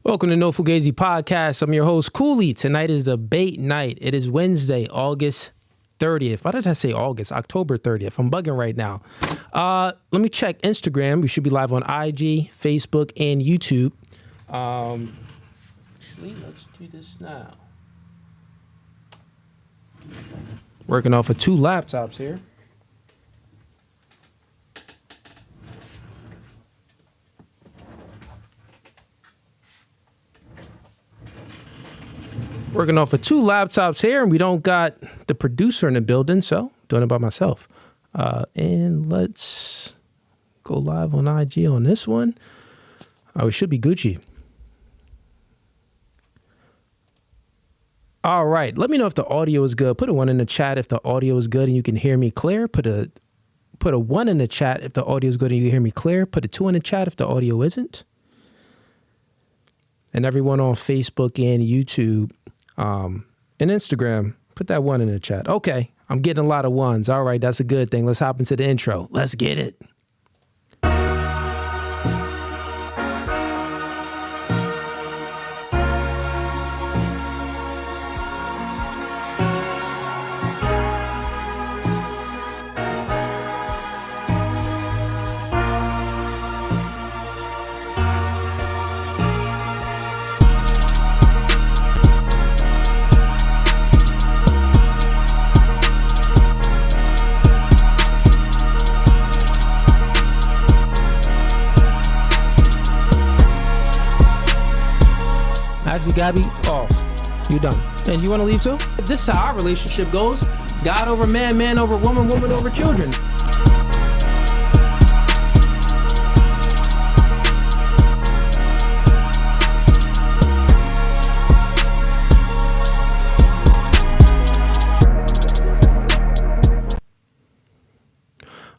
Welcome to No Fugazee Podcast. I'm your host, Cooley. Tonight is debate night. It is Wednesday, August 30th. Why did I say August? October 30th. I'm bugging right now. Let me check Instagram. We should be live on IG, Facebook, and YouTube. Actually, let's do this now. Working off of two laptops here. Working off of two laptops here, and we don't got the producer in the building, so doing it by myself. And let's go live on IG on this one. We should be Gucci. All right, let me know if the audio is good. Put a 1 in the chat if the audio is good and you can hear me clear. Put a 1 in the chat if the audio is good and you hear me clear. Put a 2 in the chat if the audio isn't. And everyone on Facebook and YouTube and Instagram, put that 1 in the chat. Okay, I'm getting a lot of ones. All right, that's a good thing. Let's hop into the intro. Let's get it. Gabby, off. You done. And you want to leave too? This is how our relationship goes. God over man, man over woman, woman over children.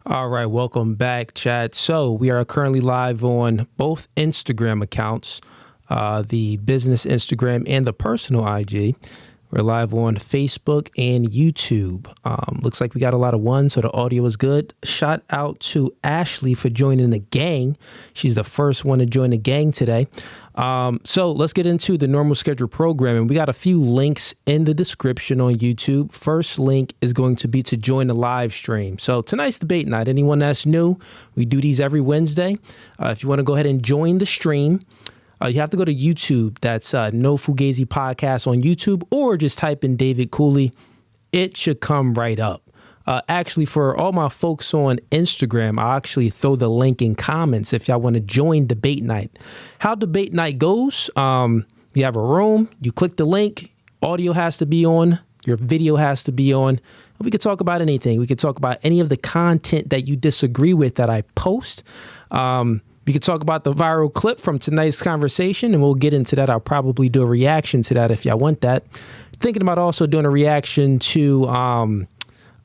All right, welcome back, chat. So we are currently live on both Instagram accounts. The business Instagram and the personal IG. We're live on Facebook and YouTube. Looks like we got a lot of ones, so the audio is good. Shout out to Ashley for joining the gang. She's the first one to join the gang today. So let's get into the normal schedule programming. We got a few links in the description on YouTube. First link is going to be to join the live stream. So tonight's debate night. Anyone that's new, we do these every Wednesday. If you want to go ahead and join the stream, you have to go to YouTube. That's No Fugazee Podcast on YouTube, or just type in David Cooley. It should come right up. Actually, for all my folks on Instagram, I'll actually throw the link in comments if y'all want to join debate night. How debate night goes, you have a room, you click the link, audio has to be on, your video has to be on. We could talk about anything. We could talk about any of the content that you disagree with that I post. We could talk about the viral clip from tonight's conversation, and we'll get into that. I'll probably do a reaction to that if y'all want that. Thinking about also doing a reaction to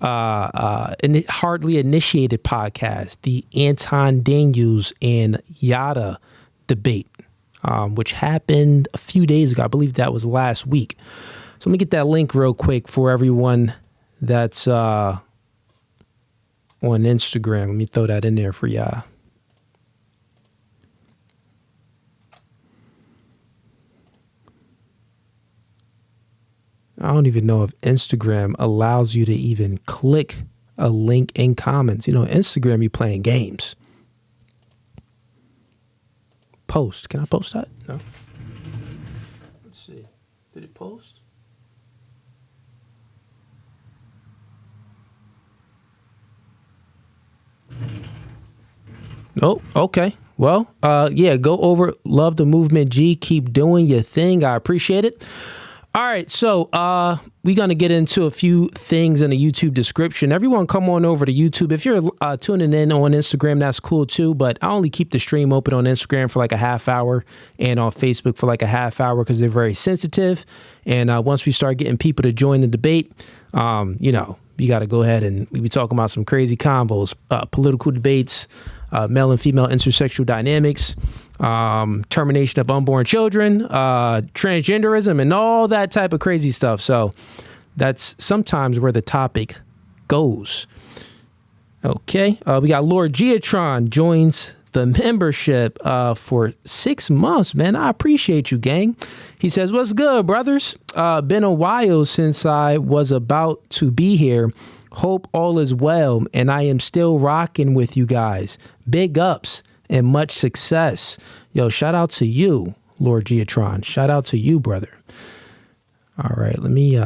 Hardly Initiated podcast, the Anton Daniels and Yada debate, which happened a few days ago. I believe that was last week. So let me get that link real quick for everyone that's on Instagram. Let me throw that in there for y'all. I don't even know if Instagram allows you to even click a link in comments. You know, Instagram, you playing games. Post. Can I post that? No. Let's see. Did it post? Nope. Okay. Well, yeah, go over. Love the movement, G. Keep doing your thing. I appreciate it. All right, so we're going to get into a few things in the YouTube description. Everyone come on over to YouTube. If you're tuning in on Instagram, that's cool too, but I only keep the stream open on Instagram for like a half hour and on Facebook for like a half hour because they're very sensitive. And once we start getting people to join the debate, you know, you got to go ahead and we be talking about some crazy combos, political debates, male and female intersexual dynamics, termination of unborn children, transgenderism, and all that type of crazy stuff. So that's sometimes where the topic goes. Okay, we got Lord Geotron joins the membership for 6 months, man. I appreciate you, gang. He says, what's good, brothers? Been a while since I was about to be here. Hope all is well, and I am still rocking with you guys. Big ups and much success. Yo, shout out to you, Lord Geotron. Shout out to you, brother. All right, let me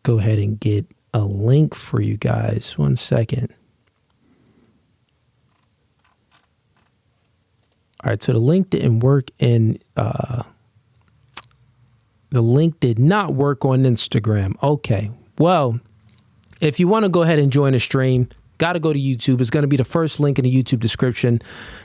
go ahead and get a link for you guys. 1 second. All right, so the link didn't work the link did not work on Instagram. Okay, well, if you want to go ahead and join the stream, got to go to YouTube. It's going to be the first link in the YouTube description.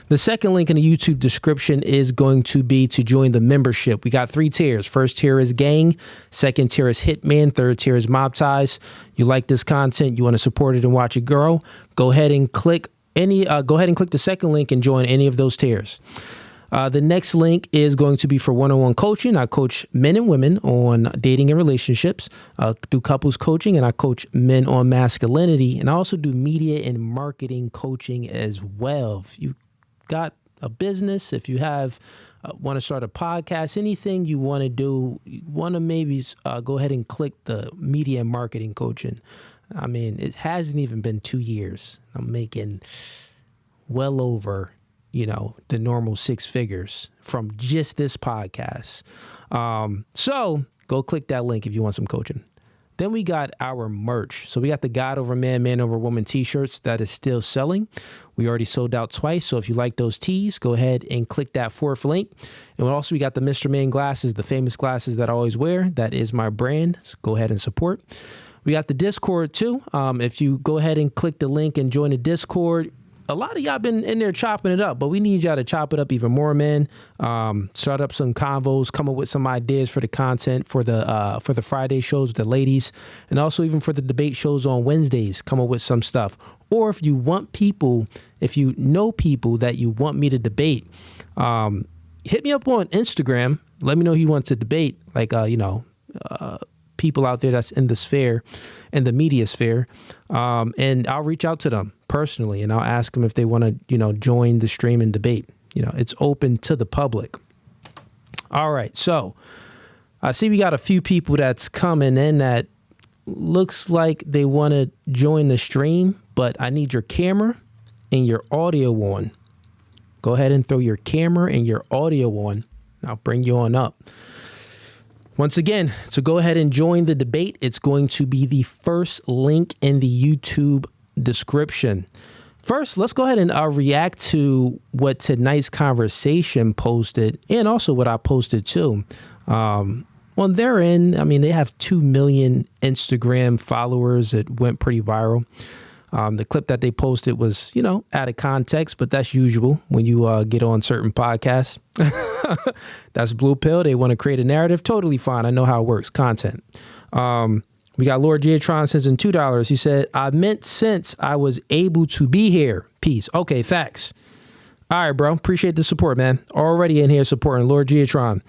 The second link in the YouTube description is going to be to join the membership. We got 3 tiers. First tier is Gang. Second tier is Hitman. Third tier is Mob Ties. You like this content, you want to support it and watch it grow, go ahead and click the second link and join any of those tiers. The next link is going to be for one-on-one coaching. I coach men and women on dating and relationships, do couples coaching, and I coach men on masculinity. And I also do media and marketing coaching as well. If you got a business, if you have want to start a podcast, anything you want to do, you want to maybe go ahead and click the media and marketing coaching. I mean, it hasn't even been 2 years. I'm making well over the normal 6 figures from just this podcast. So go click that link if you want some coaching. Then we got our merch. So we got the God Over Man, Man Over Woman t-shirts that is still selling. We already sold out twice. So if you like those tees, go ahead and click that 4th link. And also we got the Mr. Man glasses, the famous glasses that I always wear. That is my brand. So go ahead and support. We got the Discord too. If you go ahead and click the link and join the Discord, a lot of y'all been in there chopping it up, but we need y'all to chop it up even more, man. Start up some convos, come up with some ideas for the content for the Friday shows with the ladies, and also even for the debate shows on Wednesdays. Come up with some stuff. Or if you know people that you want me to debate, hit me up on Instagram. Let me know who you want to debate, people out there that's in the sphere, in the media sphere, and I'll reach out to them personally and I'll ask them if they want to, join the stream and debate. It's open to the public. All right, so I see we got a few people that's coming in that looks like they want to join the stream, but I need your camera and your audio on. Go ahead and throw your camera and your audio on. I'll bring you on up. Once again, so go ahead and join the debate. It's going to be the first link in the YouTube description. First, let's go ahead and react to what tonight's conversation posted and also what I posted too. On their end, they have 2 million Instagram followers. It went pretty viral. The clip that they posted was, out of context, but that's usual when you get on certain podcasts. That's Blue Pill. They want to create a narrative. Totally fine. I know how it works. Content. We got Lord Geotron sends in $2. He said, I meant since I was able to be here. Peace. Okay, facts. All right, bro. Appreciate the support, man. Already in here supporting Lord Geotron.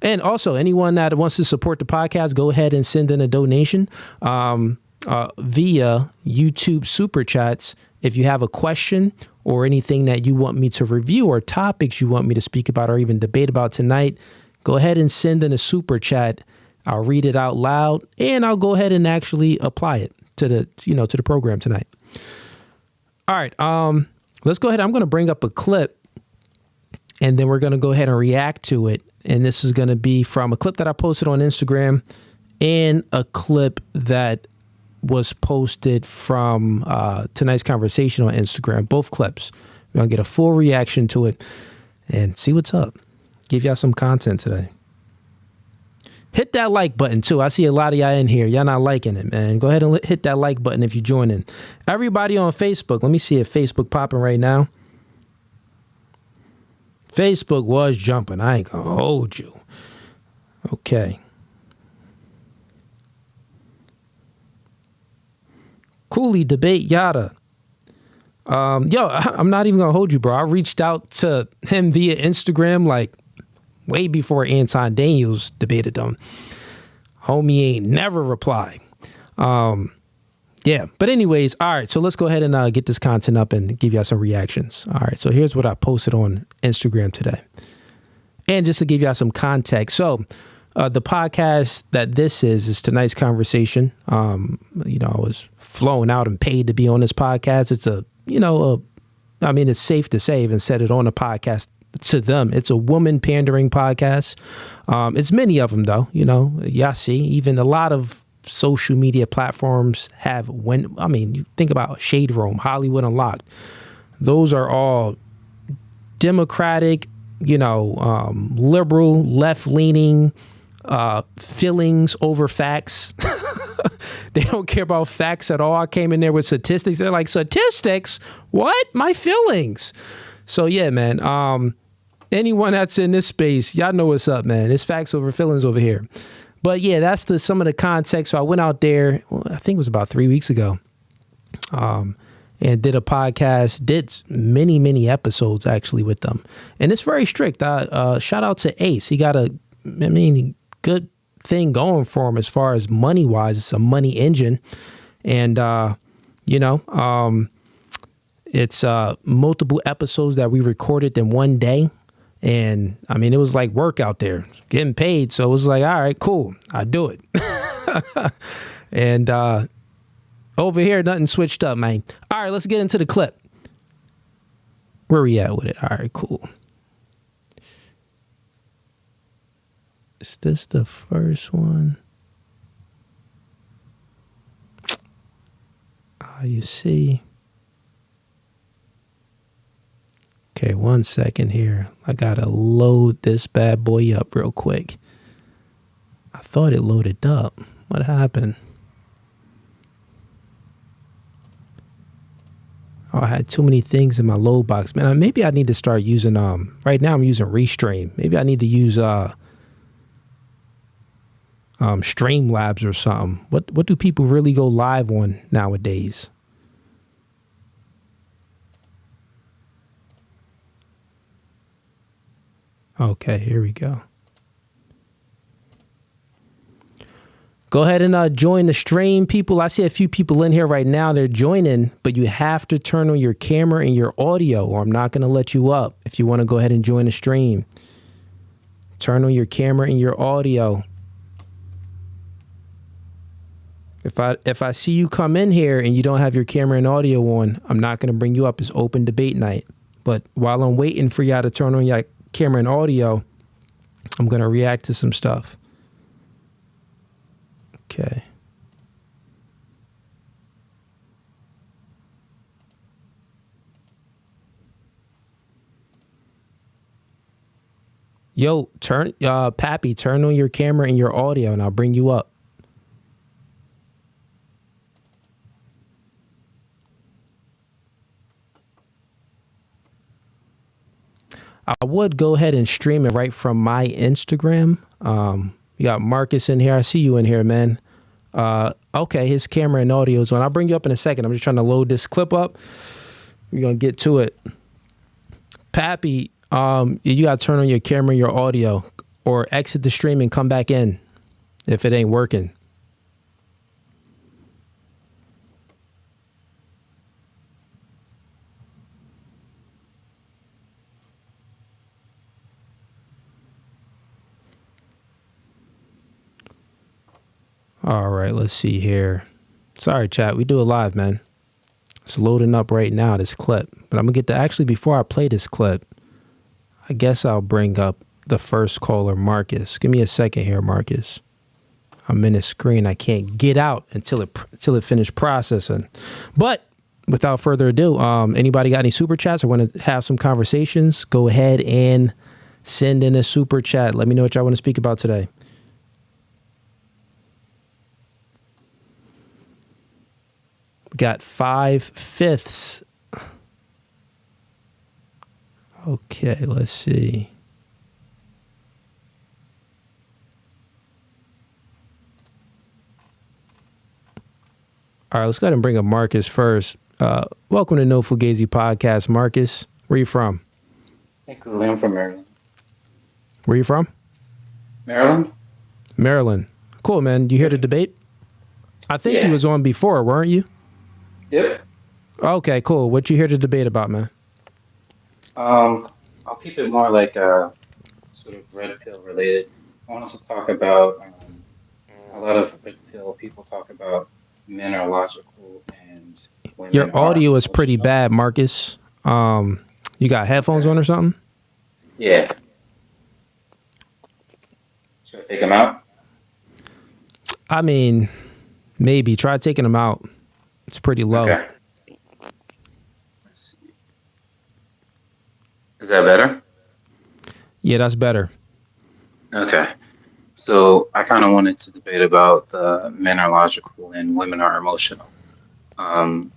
And also, anyone that wants to support the podcast, go ahead and send in a donation via YouTube Super Chats. If you have a question or anything that you want me to review or topics you want me to speak about or even debate about tonight, go ahead and send in a Super Chat. I'll read it out loud and I'll go ahead and actually apply it to the program tonight. All right. Let's go ahead. I'm going to bring up a clip and then we're going to go ahead and react to it. And this is going to be from a clip that I posted on Instagram and a clip that was posted from tonight's conversation on Instagram. Both clips. We're going to get a full reaction to it and see what's up. Give y'all some content today. Hit that like button too. I see a lot of y'all in here. Y'all not liking it, man. Go ahead and hit that like button if you join in. Everybody on Facebook. Let me see if Facebook popping right now. Facebook was jumping. I ain't gonna hold you. Okay. Cooley debate yada. I'm not even gonna hold you, bro. I reached out to him via Instagram like way before Anton Daniels debated them. Homie ain't never replied. Yeah. But anyways, all right. So let's go ahead and get this content up and give y'all some reactions. All right. So here's what I posted on Instagram today. And just to give y'all some context. So the podcast that this is tonight's conversation. I was flown out and paid to be on this podcast. It's it's safe to say and said it on a podcast to them. It's a woman pandering podcast. It's many of them, though. Y'all see, even a lot of social media platforms have you think about Shade Room, Hollywood Unlocked. Those are all Democratic, liberal, left-leaning feelings over facts. They don't care about facts at all. I came in there with statistics. They're like, statistics? What? My feelings. So yeah, man. Anyone that's in this space, y'all know what's up, man. It's facts over feelings over here. But yeah, that's some of the context. So I went out there, I think it was about 3 weeks ago, and did a podcast, did many, many episodes actually with them. And it's very strict. Shout out to Ace. He got a good thing going for him as far as money-wise. It's a money engine. And, it's multiple episodes that we recorded in one day. And it was like work out there, getting paid. So it was like, all right, cool. I do it. And over here, nothing switched up, man. All right, let's get into the clip. Where we at with it? All right, cool. Is this the first one? You see. Okay, 1 second here. I gotta load this bad boy up real quick. I thought it loaded up. What happened? Oh, I had too many things in my load box. Man, maybe I need to start using, right now I'm using Restream. Maybe I need to use Streamlabs or something. What do people really go live on nowadays? Okay, here we go. Go ahead and join the stream, people. I see a few people in here right now. They're joining, but you have to turn on your camera and your audio, or I'm not going to let you up. If you want to go ahead and join the stream, turn on your camera and your audio. If I see you come in here and you don't have your camera and audio on, I'm not going to bring you up. It's open debate night. But while I'm waiting for y'all to turn on your camera and audio, I'm going to react to some stuff. Okay. Yo, Pappy, turn on your camera and your audio and I'll bring you up. I would go ahead and stream it right from my Instagram. You got Marcus in here. I see you in here, man. Okay, his camera and audio is on. I'll bring you up in a second. I'm just trying to load this clip up. We're going to get to it. Pappy, you got to turn on your camera and your audio or exit the stream and come back in if it ain't working. All right, let's see here. Sorry, chat. We do it live, man. It's loading up right now, this clip. But I'm going to get to, actually, before I play this clip, I guess I'll bring up the first caller, Marcus. Give me a second here, Marcus. I'm in the screen. I can't get out until it finished processing. But without further ado, anybody got any super chats or want to have some conversations? Go ahead and send in a super chat. Let me know what y'all want to speak about today. We got 5/5. Okay, let's see. All right, let's go ahead and bring up Marcus first. Welcome to No Fugazee Podcast, Marcus. Where you from? Hey, Cooley. I'm from Maryland. Where you from? Maryland. Maryland. Cool, man. Do you hear the debate? I think you Yeah. was on before, weren't you? Yep. Okay, cool. What you here to debate about, man? Um, I'll keep it more like sort of red pill related. I want us to talk about a lot of red pill people talk about men are logical and Your women are audio is pretty emotional. bad, Marcus. You got headphones Okay. on or something? Yeah. Should I take them out? I mean, maybe try taking them out. It's pretty low. Okay. Let's see. Is that better? Yeah, that's better. Okay. So I kind of wanted to debate about men are logical and women are emotional. Um,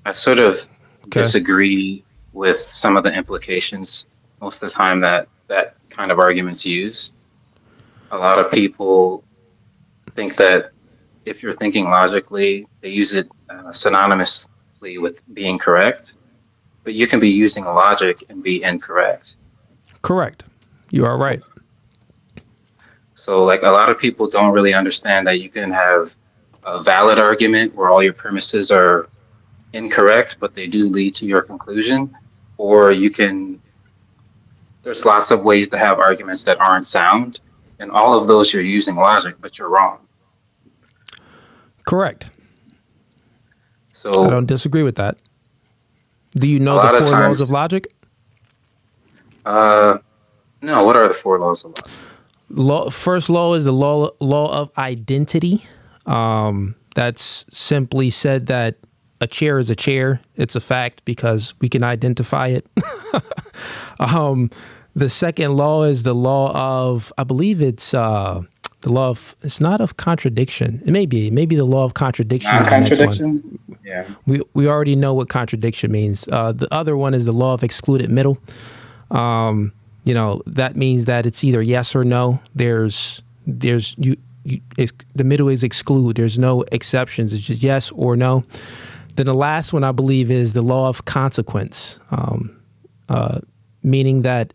I sort of Okay. disagree with some of the implications most of the time that that kind of argument's used. A lot of people think that if you're thinking logically, they use it synonymously with being correct, but you can be using logic and be incorrect. Correct. You are right. So, like, a lot of people don't really understand that you can have a valid argument where all your premises are incorrect, but they do lead to your conclusion, or you can there's lots of ways to have arguments that aren't sound, and all of those you're using logic, but you're wrong. Correct. I don't So disagree with that. Do you a know the lot of four laws times, of logic? uh, no, what are the four laws of logic? First law is the law of identity. That's simply said that a chair is a chair. It's a fact because we can identify it. The second law is the law of, I believe it's the law of, it's not of contradiction. It may be, maybe the law of contradiction is the next one. Non-contradiction? Yeah. We already know what contradiction means. The other one is the law of excluded middle. That means that it's either yes or no. The middle is exclude. There's no exceptions. It's just yes or no. Then the last one I believe is the law of consequence, meaning that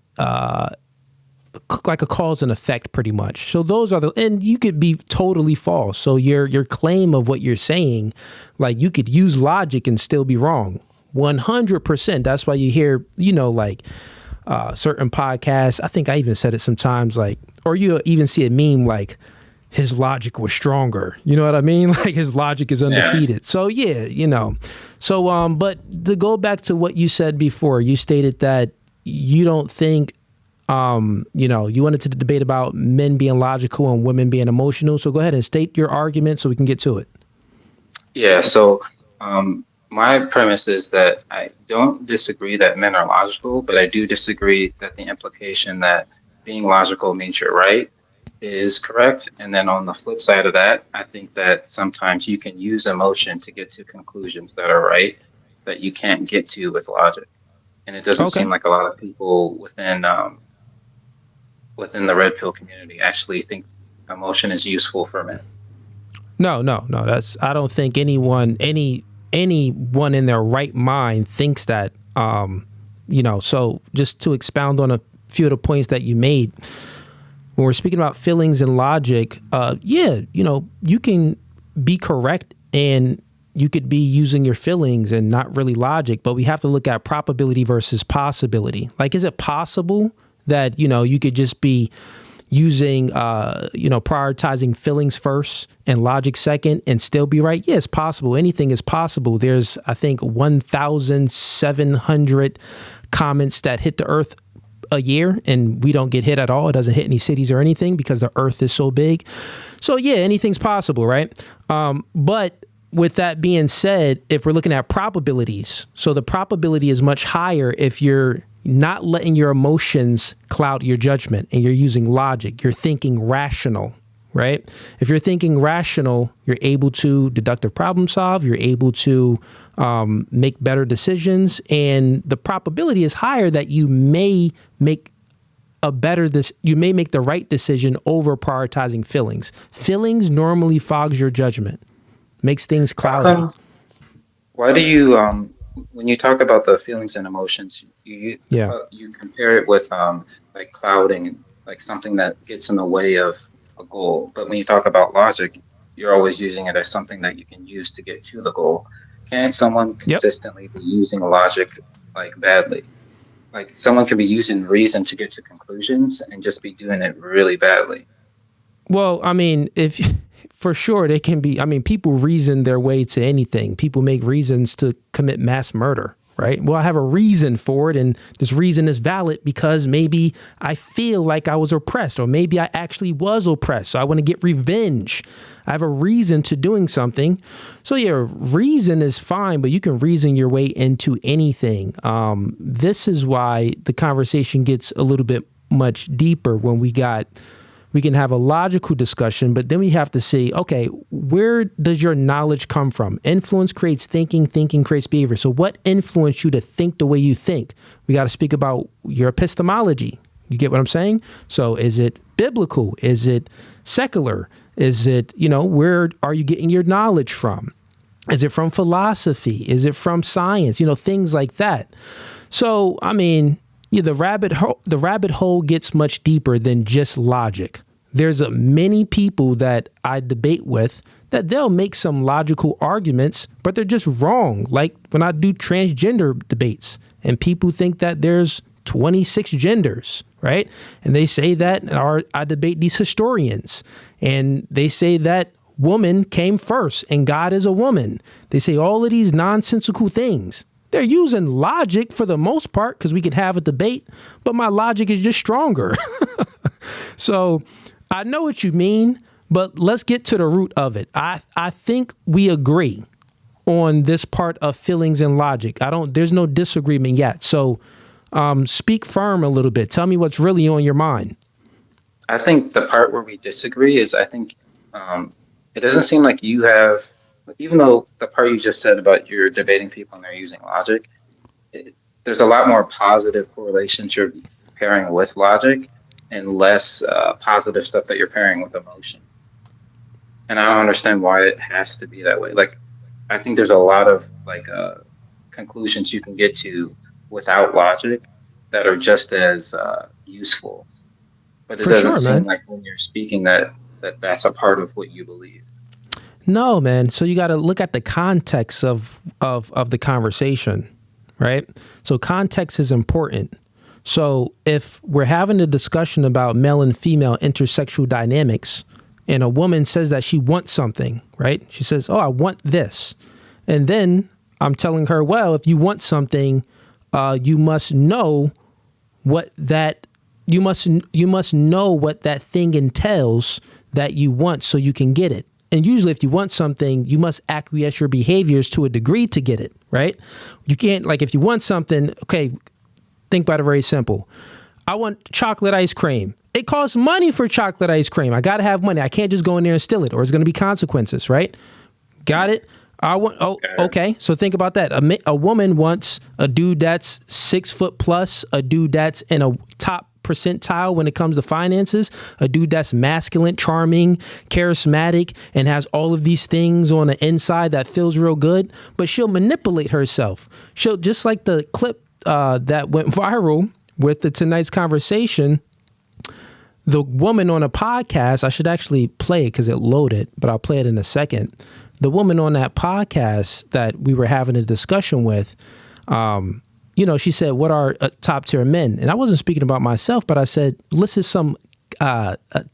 like a cause and effect, pretty much. So those are and you could be totally false. So your claim of what you're saying, like you could use logic and still be wrong, 100%. That's why you hear, certain podcasts. I think I even said it sometimes, like, or you even see a meme like his logic was stronger. You know what I mean? Like his logic is Yeah. undefeated. So yeah. So but to go back to what you said before, you stated that you don't think you wanted to debate about men being logical and women being emotional. So go ahead and state your argument so we can get to it. Yeah. So my premise is that I don't disagree that men are logical, but I do disagree that the implication that being logical means you're right is correct. And then on the flip side of that, I think that sometimes you can use emotion to get to conclusions that are right that you can't get to with logic. And it doesn't Okay. seem like a lot of people within the red pill community actually think emotion is useful for men. No. That's I don't think anyone in their right mind thinks that. So just to expound on a few of the points that you made, when we're speaking about feelings and logic, you can be correct and you could be using your feelings and not really logic, but we have to look at probability versus possibility. Like, is it possible that, you could just be using, prioritizing feelings first and logic second and still be right? Yeah, it's possible. Anything is possible. There's, I think, 1,700 comets that hit the earth a year and we don't get hit at all. It doesn't hit any cities or anything because the earth is so big. So yeah, anything's possible, right? But with that being said, if we're looking at probabilities, so the probability is much higher if you're not letting your emotions cloud your judgment and you're using logic, you're thinking rational, right? If you're thinking rational, you're able to deductive problem solve, you're able to make better decisions, and the probability is higher that you may make you may make the right decision over prioritizing feelings. Feelings normally fogs your judgment, makes things How cloudy. come? Why do you when you talk about the feelings and emotions, Yeah. you compare it with like clouding, like something that gets in the way of a goal. But when you talk about logic, you're always using it as something that you can use to get to the goal. Can't someone Yep. consistently be using logic like badly? Like someone could be using reason to get to conclusions and just be doing it really badly. Well, I mean, if for sure they can be, I mean, people reason their way to anything. People make reasons to commit mass murder, right? Well, I have a reason for it, and this reason is valid because maybe I feel like I was oppressed, or maybe I actually was oppressed, so I want to get revenge. I have a reason to doing something. So yeah, reason is fine, but you can reason your way into anything. This is why the conversation gets a little bit much deeper when we can have a logical discussion, but then we have to see, okay, where does your knowledge come from? Influence creates thinking, thinking creates behavior. So what influenced you to think the way you think? We got to speak about your epistemology. You get what I'm saying? So is it biblical? Is it secular? Is it, where are you getting your knowledge from? Is it from philosophy? Is it from science? Things like that. So, I mean, yeah, the rabbit hole gets much deeper than just logic. There's many people that I debate with that they'll make some logical arguments, but they're just wrong. Like when I do transgender debates and people think that there's 26 genders, right? And they say that, or I debate these historians and they say that woman came first and God is a woman. They say all of these nonsensical things. They're using logic for the most part because we can have a debate, but my logic is just stronger. So I know what you mean, but let's get to the root of it. I think we agree on this part of feelings and logic. There's no disagreement yet. So speak firm a little bit. Tell me what's really on your mind. I think the part where we disagree is I think it doesn't seem like you have, even though the part you just said about you're debating people and they're using logic, there's a lot more positive correlations you're pairing with logic and less positive stuff that you're pairing with emotion. And I don't understand why it has to be that way. Like, I think there's a lot of conclusions you can get to without logic that are just as useful. But it doesn't seem like when you're speaking that's a part of what you believe. No, man. So you got to look at the context of the conversation, right? So context is important. So if we're having a discussion about male and female intersexual dynamics and a woman says that she wants something, right? She says, oh, I want this. And then I'm telling her, well, if you want something, you must know what that you must know what that thing entails that you want so you can get it. And usually if you want something, you must acquiesce your behaviors to a degree to get it, right? You can't, like, if you want something, okay, think about it very simple. I want chocolate ice cream. It costs money for chocolate ice cream. I got to have money. I can't just go in there and steal it or it's going to be consequences, right? Got it? Okay. So think about that. A woman wants a dude that's 6 foot plus, a dude that's in a top percentile when it comes to finances, a dude that's masculine, charming, charismatic, and has all of these things on the inside that feels real good, but she'll manipulate herself. She'll, just like the clip that went viral with tonight's conversation, the woman on a podcast, I should actually play it because it loaded, but I'll play it in a second. The woman on that podcast that we were having a discussion with, she said, what are top tier men? And I wasn't speaking about myself, but I said, listed some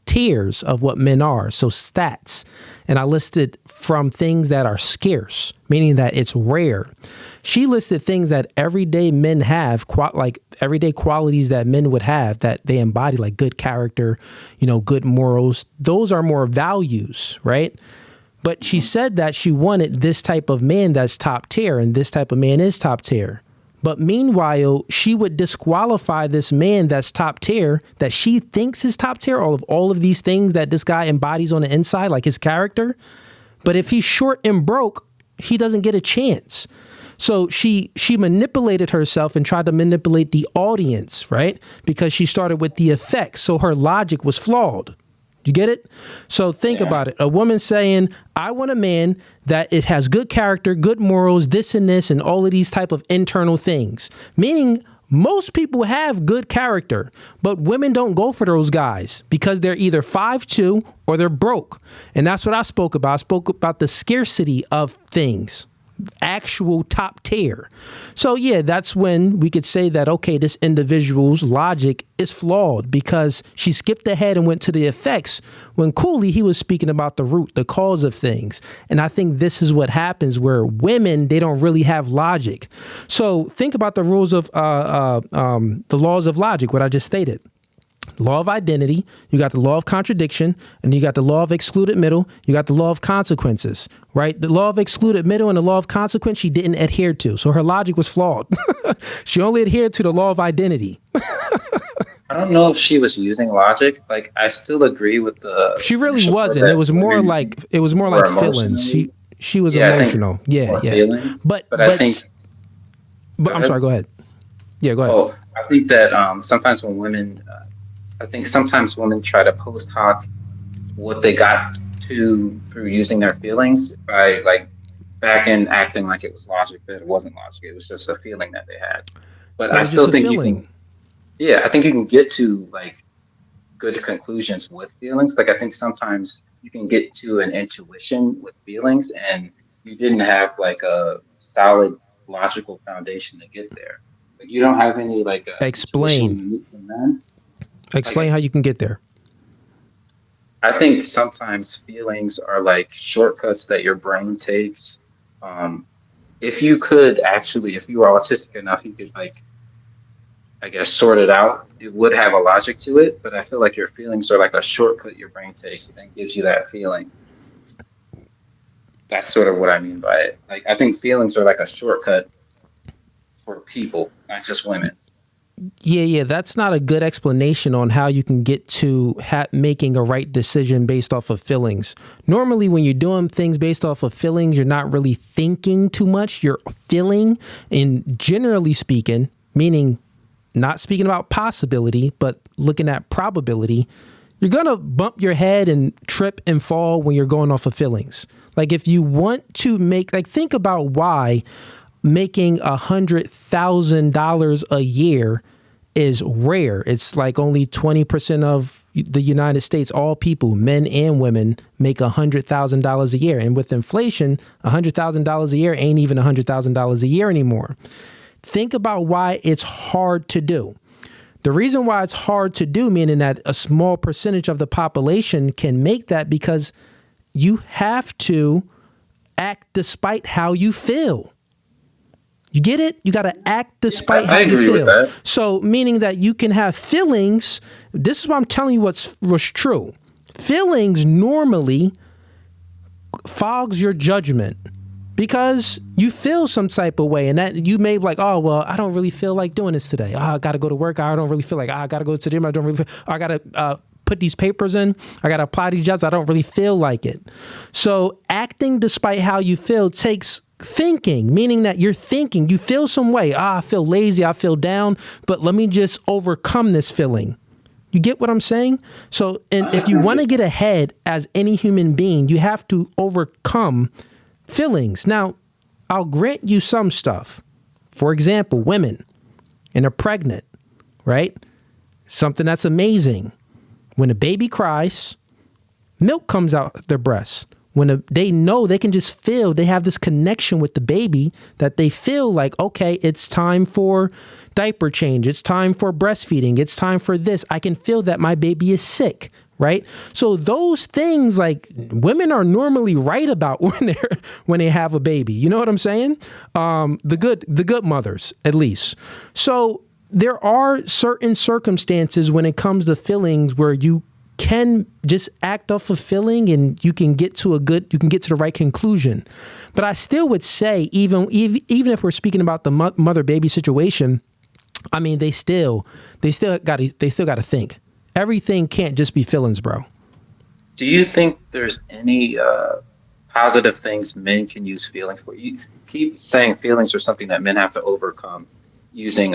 tiers of what men are. So stats. And I listed from things that are scarce, meaning that it's rare. She listed things that everyday men have, like everyday qualities that men would have that they embody, like good character, good morals. Those are more values, right? But she said that she wanted this type of man that's top tier, and this type of man is top tier. But meanwhile, she would disqualify this man that's top tier, that she thinks is top tier, all of these things that this guy embodies on the inside, like his character. But if he's short and broke, he doesn't get a chance. So she manipulated herself and tried to manipulate the audience, right? Because she started with the effects. So her logic was flawed. You get it? So think about it. A woman saying, I want a man that it has good character, good morals, this and this, and all of these type of internal things. Meaning Most people have good character, but women don't go for those guys because they're either 5'2" or they're broke. And that's what I spoke about. I spoke about the scarcity of things, actual top tier. So yeah, that's when we could say that, okay, this individual's logic is flawed because she skipped ahead and went to the effects when Cooley, he was speaking about the root, the cause of things. And I think this is what happens where women, they don't really have logic. So think about the rules of the laws of logic, what I just stated. Law of identity, you got the law of contradiction, and you got the law of excluded middle, you got the law of consequences, right? The law of excluded middle and the law of consequence she didn't adhere to. So her logic was flawed. She only adhered to the law of identity. I don't know if she was using logic. Like, I still agree with the. She really wasn't. It was more like feelings. She was emotional. Yeah. Feeling, but I think. But I'm sorry. Go ahead. Yeah, go ahead. Oh, I think that sometimes when women. I think sometimes women try to post hoc what they got to through using their feelings by like back in acting like it was logic, but it wasn't logic. It was just a feeling that they had. But I still think you can. Yeah, I think you can get to like good conclusions with feelings. Like I think sometimes you can get to an intuition with feelings, and you didn't have like a solid logical foundation to get there. Like you don't have any like explain. Explain how you can get there. I think sometimes feelings are like shortcuts that your brain takes. If you could actually, if you were autistic enough, you could like, I guess, sort it out. It would have a logic to it, but I feel like your feelings are like a shortcut your brain takes and gives you that feeling. That's sort of what I mean by it. Like, I think feelings are like a shortcut for people, not just women. Yeah, that's not a good explanation on how you can get to making a right decision based off of feelings. Normally, when you're doing things based off of feelings, you're not really thinking too much. You're feeling, and generally speaking, meaning not speaking about possibility, but looking at probability, you're going to bump your head and trip and fall when you're going off of feelings. Like if you want to think about why making $100,000 a year is rare. It's like only 20% of the United States, all people, men and women, make $100,000 a year. And with inflation, $100,000 a year ain't even $100,000 a year anymore. Think about why it's hard to do. The reason why it's hard to do, meaning that a small percentage of the population can make that, because you have to act despite how you feel. You get it? You got to act despite how you feel. So meaning that you can have feelings. This is why I'm telling you what's true. Feelings normally fogs your judgment because you feel some type of way, and that you may be like, oh, well, I don't really feel like doing this today. Oh, I got to go to work. I don't really feel like I got to go to the gym. I don't really feel, I got to put these papers in. I got to apply these jobs. I don't really feel like it. So acting despite how you feel takes thinking, meaning that you're thinking, you feel some way. I feel lazy. I feel down, but let me just overcome this feeling. You get what I'm saying? So, and if you want to get ahead as any human being, you have to overcome feelings. Now, I'll grant you some stuff. For example, women, and they're pregnant, right? Something that's amazing. When a baby cries, milk comes out their breasts. When they know, they can just feel, they have this connection with the baby that they feel like, okay, it's time for diaper change. It's time for breastfeeding. It's time for this. I can feel that my baby is sick, right? So those things, like, women are normally right about when they have a baby. You know what I'm saying? The good mothers, at least. So there are certain circumstances when it comes to feelings where you can just act off of feeling and you can get to the right conclusion. But I still would say, even if we're speaking about the mother baby situation, I mean, they still got to think. Everything can't just be feelings, bro. Do you think there's any positive things men can use feelings for? You keep saying feelings are something that men have to overcome using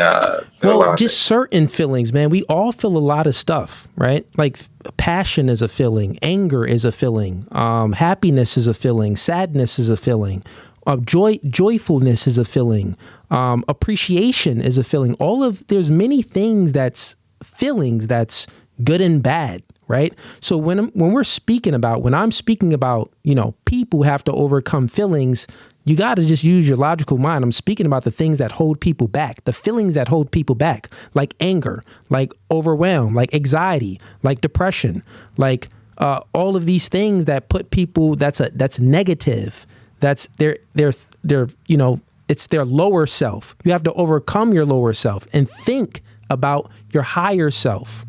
just certain feelings, man. We all feel a lot of stuff, right? Like passion is a feeling, anger is a feeling, happiness is a feeling, sadness is a feeling. Joyfulness is a feeling. Appreciation is a feeling. There's many things that's feelings that's good and bad, right? So when I'm speaking about, people have to overcome feelings, you got to just use your logical mind. I'm speaking about the things that hold people back, the feelings that hold people back, like anger, like overwhelm, like anxiety, like depression, like all of these things that put people, that's negative. That's it's their lower self. You have to overcome your lower self and think about your higher self.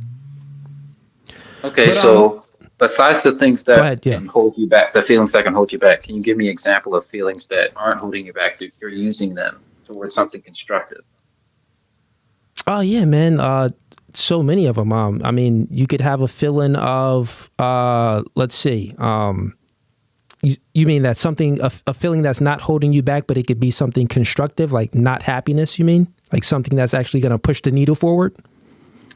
Okay, But so besides the things go that ahead. Yeah. can hold you back, the feelings that can hold you back, can you give me an example of feelings that aren't holding you back? You're using them towards something constructive. Oh yeah, man. So many of them. I mean, you could have a feeling of, let's see. You mean that a feeling that's not holding you back, but it could be something constructive, like not happiness. You mean like something that's actually going to push the needle forward?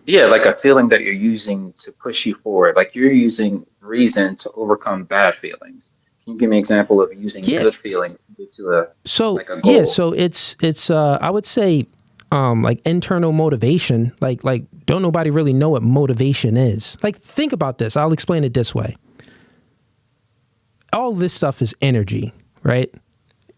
Yeah, like a feeling that you're using to push you forward. Like you're using reason to overcome bad feelings. Can you give me an example of using Yeah. good feelings to get to So a yeah. goal? So it's I would say like internal motivation. Like don't nobody really know what motivation is. Like think about this. I'll explain it this way. All this stuff is energy, right?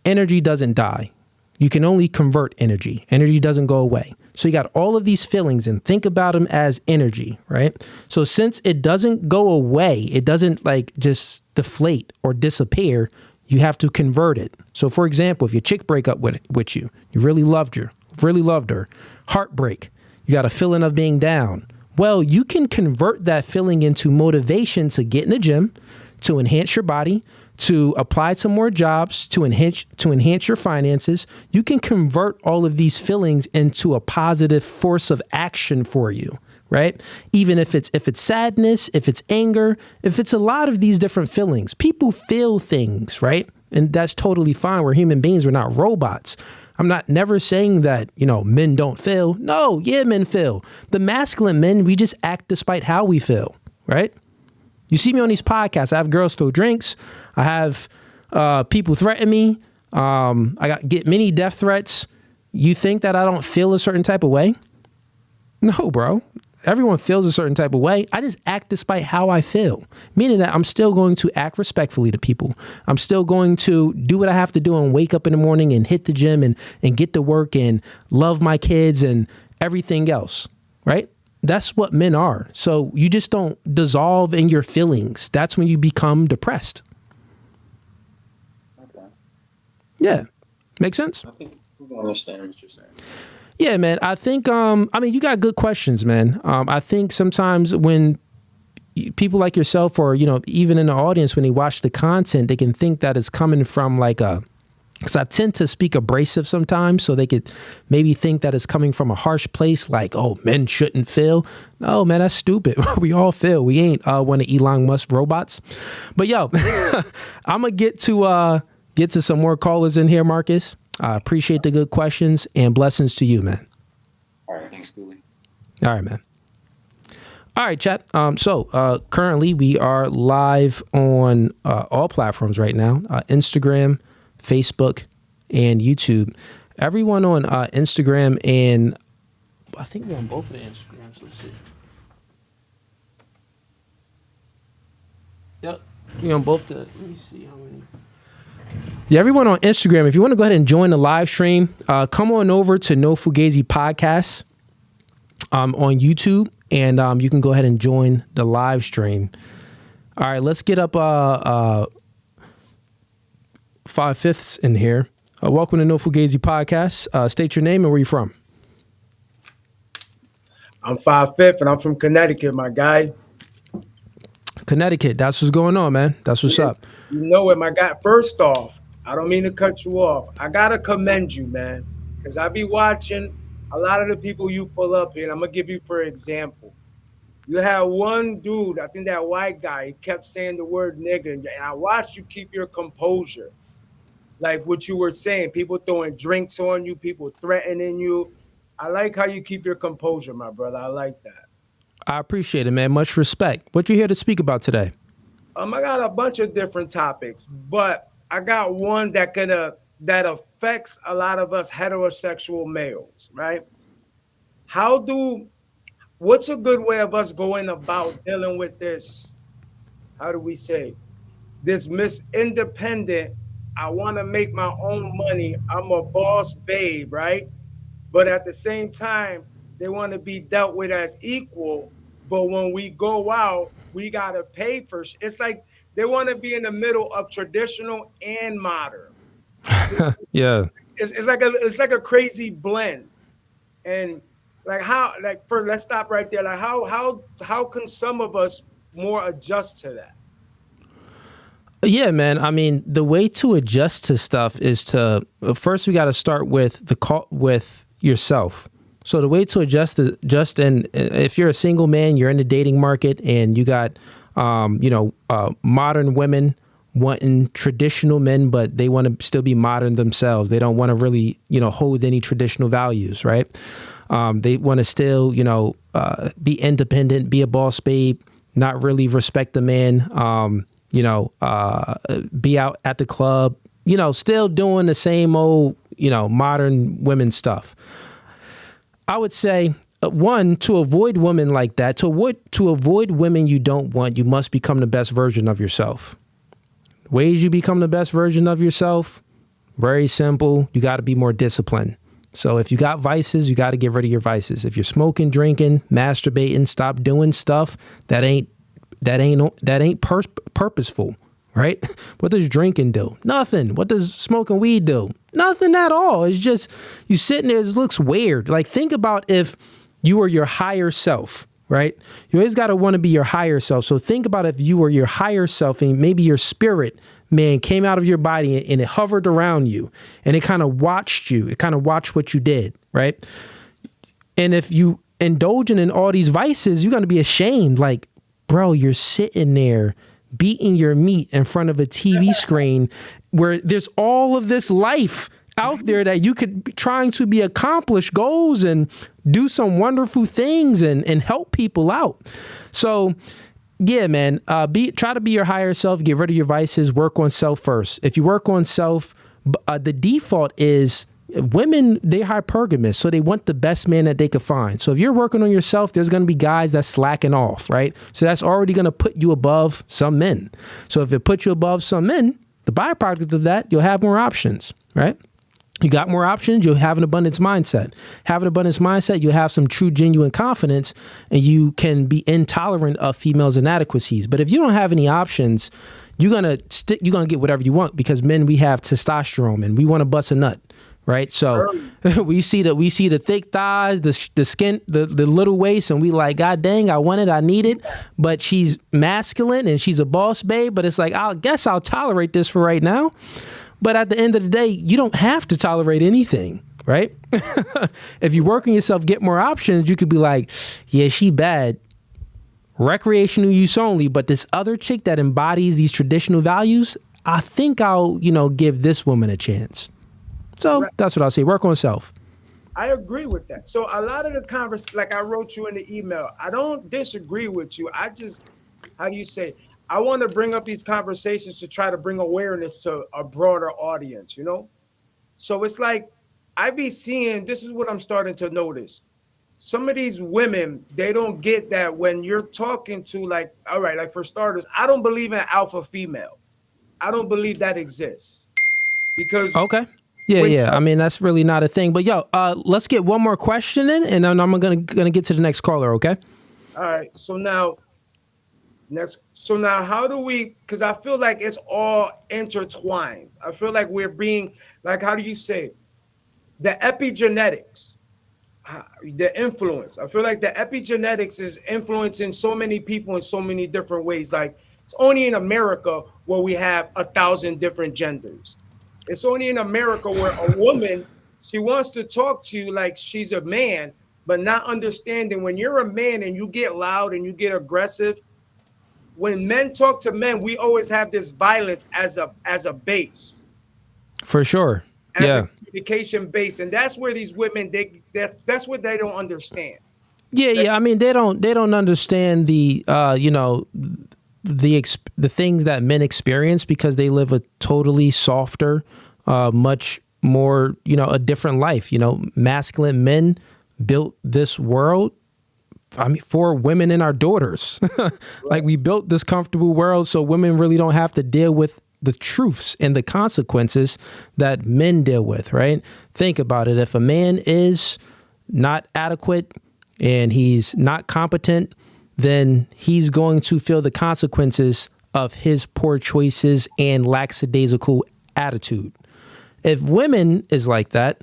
Energy doesn't die. You can only convert energy. Energy doesn't go away. So you got all of these feelings and think about them as energy, right? So since it doesn't go away, it doesn't like just deflate or disappear, you have to convert it. So for example, if your chick break up with you, you really loved her, heartbreak, you got a feeling of being down. Well, you can convert that feeling into motivation to get in the gym, to enhance your body, to apply to more jobs, to enhance your finances. You can convert all of these feelings into a positive force of action for you, right? Even if it's sadness, if it's anger, if it's a lot of these different feelings. People feel things, right? And that's totally fine. We're human beings, we're not robots. I'm not never saying that, men don't feel. No, yeah, men feel. The masculine men, we just act despite how we feel, right? You see me on these podcasts. I have girls throw drinks. I have people threaten me. Get many death threats. You think that I don't feel a certain type of way? No, bro. Everyone feels a certain type of way. I just act despite how I feel, meaning that I'm still going to act respectfully to people. I'm still going to do what I have to do and wake up in the morning and hit the gym and get to work and love my kids and everything else, right? That's what men are. So you just don't dissolve in your feelings. That's when you become depressed. Okay. Yeah. Make sense? I think I understand what you're saying. Yeah, man. I think, you got good questions, man. I think sometimes when people like yourself or, even in the audience, when they watch the content, they can think that it's coming from because I tend to speak abrasive sometimes, so they could maybe think that it's coming from a harsh place, like, oh, men shouldn't feel. No, man, that's stupid. We all feel. We ain't one of Elon Musk robots. But yo, I'm gonna get to some more callers in here, Marcus. I appreciate the good questions and blessings to you, man. All right, thanks, Cooley. All right, man. All right, chat. So currently we are live on all platforms right now, Instagram, Facebook, and YouTube. Everyone on Instagram, and I think we're on both of the Instagrams. Let's see. Yep, we're on both the. Let me see how many. Yeah, everyone on Instagram, if you want to go ahead and join the live stream, come on over to No Fugazee Podcast on YouTube, and you can go ahead and join the live stream. All right, let's get up 5/5 in here. Welcome to No Fugazee Podcast. State your name and where you from. I'm 5/5 and I'm from Connecticut, my guy. Connecticut, that's what's going on, man. That's what's up. You know it, my guy. First off, I don't mean to cut you off. I gotta commend you, man, because I be watching a lot of the people you pull up here, and I'm gonna give you for example. You had one dude, I think that white guy, he kept saying the word nigga, and I watched you keep your composure. Like what you were saying, people throwing drinks on you, people threatening you. I like how you keep your composure, my brother. I like that. I appreciate it, man. Much respect. What you here to speak about today? I got a bunch of different topics, but I got one that that affects a lot of us heterosexual males, right? What's a good way of us going about dealing with this? How do we say this Miss Independent? I want to make my own money. I'm a boss babe, right? But at the same time, they want to be dealt with as equal. But when we go out, we got to pay for it's like they want to be in the middle of traditional and modern. Yeah. It's like a crazy blend. And like how like for let's stop right there. Like how can some of us more adjust to that? Yeah, man. I mean, the way to adjust to stuff is to first we got to start with with yourself. So the way to adjust and if you're a single man, you're in the dating market, and you got modern women wanting traditional men, but they want to still be modern themselves. They don't want to really hold any traditional values, right? They want to still be independent, be a boss babe, not really respect the man. Be out at the club, still doing the same old, modern women stuff. I would say, one, to avoid women like that, to avoid women you don't want, you must become the best version of yourself. Ways you become the best version of yourself, very simple. You got to be more disciplined. So if you got vices, you got to get rid of your vices. If you're smoking, drinking, masturbating, stop doing stuff that ain't purposeful, right? What does drinking do? Nothing. What does smoking weed do? Nothing at all. It's just you sitting there. It looks weird. Like, think about if you were your higher self, right? You always got to want to be your higher self. So think about if you were your higher self and maybe your spirit man came out of your body and it hovered around you and it kind of watched you. It kind of watched what you did, right? And if you indulging in all these vices, you're going to be ashamed. Like, bro, you're sitting there beating your meat in front of a TV screen where there's all of this life out there that you could be trying to be accomplished goals and do some wonderful things and help people out. So yeah, man, try to be your higher self, get rid of your vices, work on self first. If you work on self, the default is women, they're hypergamous, so they want the best man that they could find. So if you're working on yourself, there's going to be guys that's slacking off, right? So that's already going to put you above some men. So if it puts you above some men, the byproduct of that, you'll have more options, right? You got more options, you'll have an abundance mindset. Have an abundance mindset, you'll have some true, genuine confidence, and you can be intolerant of females' inadequacies. But if you don't have any options, you're gonna get whatever you want, because men, we have testosterone and we want to bust a nut. Right. So we see the thick thighs, the skin, the little waist, and we like, God dang, I want it, I need it. But she's masculine and she's a boss babe. But it's like, I guess I'll tolerate this for right now. But at the end of the day, you don't have to tolerate anything. Right. If you work on yourself, get more options, you could be like, yeah, she bad. Recreational use only. But this other chick that embodies these traditional values, I think I'll, give this woman a chance. So that's what I'll say. Work on self. I agree with that. So a lot of the conversation, like I wrote you in the email, I don't disagree with you. I just, how do you say, I want to bring up these conversations to try to bring awareness to a broader audience, So it's like, I be seeing, this is what I'm starting to notice. Some of these women, they don't get that when you're talking to like, all right, like for starters, I don't believe in alpha female. I don't believe that exists. Because okay. Yeah. I mean, that's really not a thing. But yo, let's get one more question in, and then I'm gonna get to the next caller. Okay. All right. So now, how do we? Because I feel like it's all intertwined. I feel like we're being like, how do you say, the epigenetics, the influence. I feel like the epigenetics is influencing so many people in so many different ways. Like, it's only in America where we have 1,000 different genders. It's only in America where a woman, she wants to talk to you like she's a man, but not understanding when you're a man and you get loud and you get aggressive. When men talk to men, we always have this violence as a base. For sure. As a communication base. And that's where these women, that's what they don't understand. Yeah. I mean, they don't understand the the things that men experience, because they live a totally softer, much more, a different life. Masculine men built this world, for women and our daughters. Like, we built this comfortable world so women really don't have to deal with the truths and the consequences that men deal with, right? Think about it. If a man is not adequate and he's not competent, then he's going to feel the consequences of his poor choices and lackadaisical attitude. If women is like that,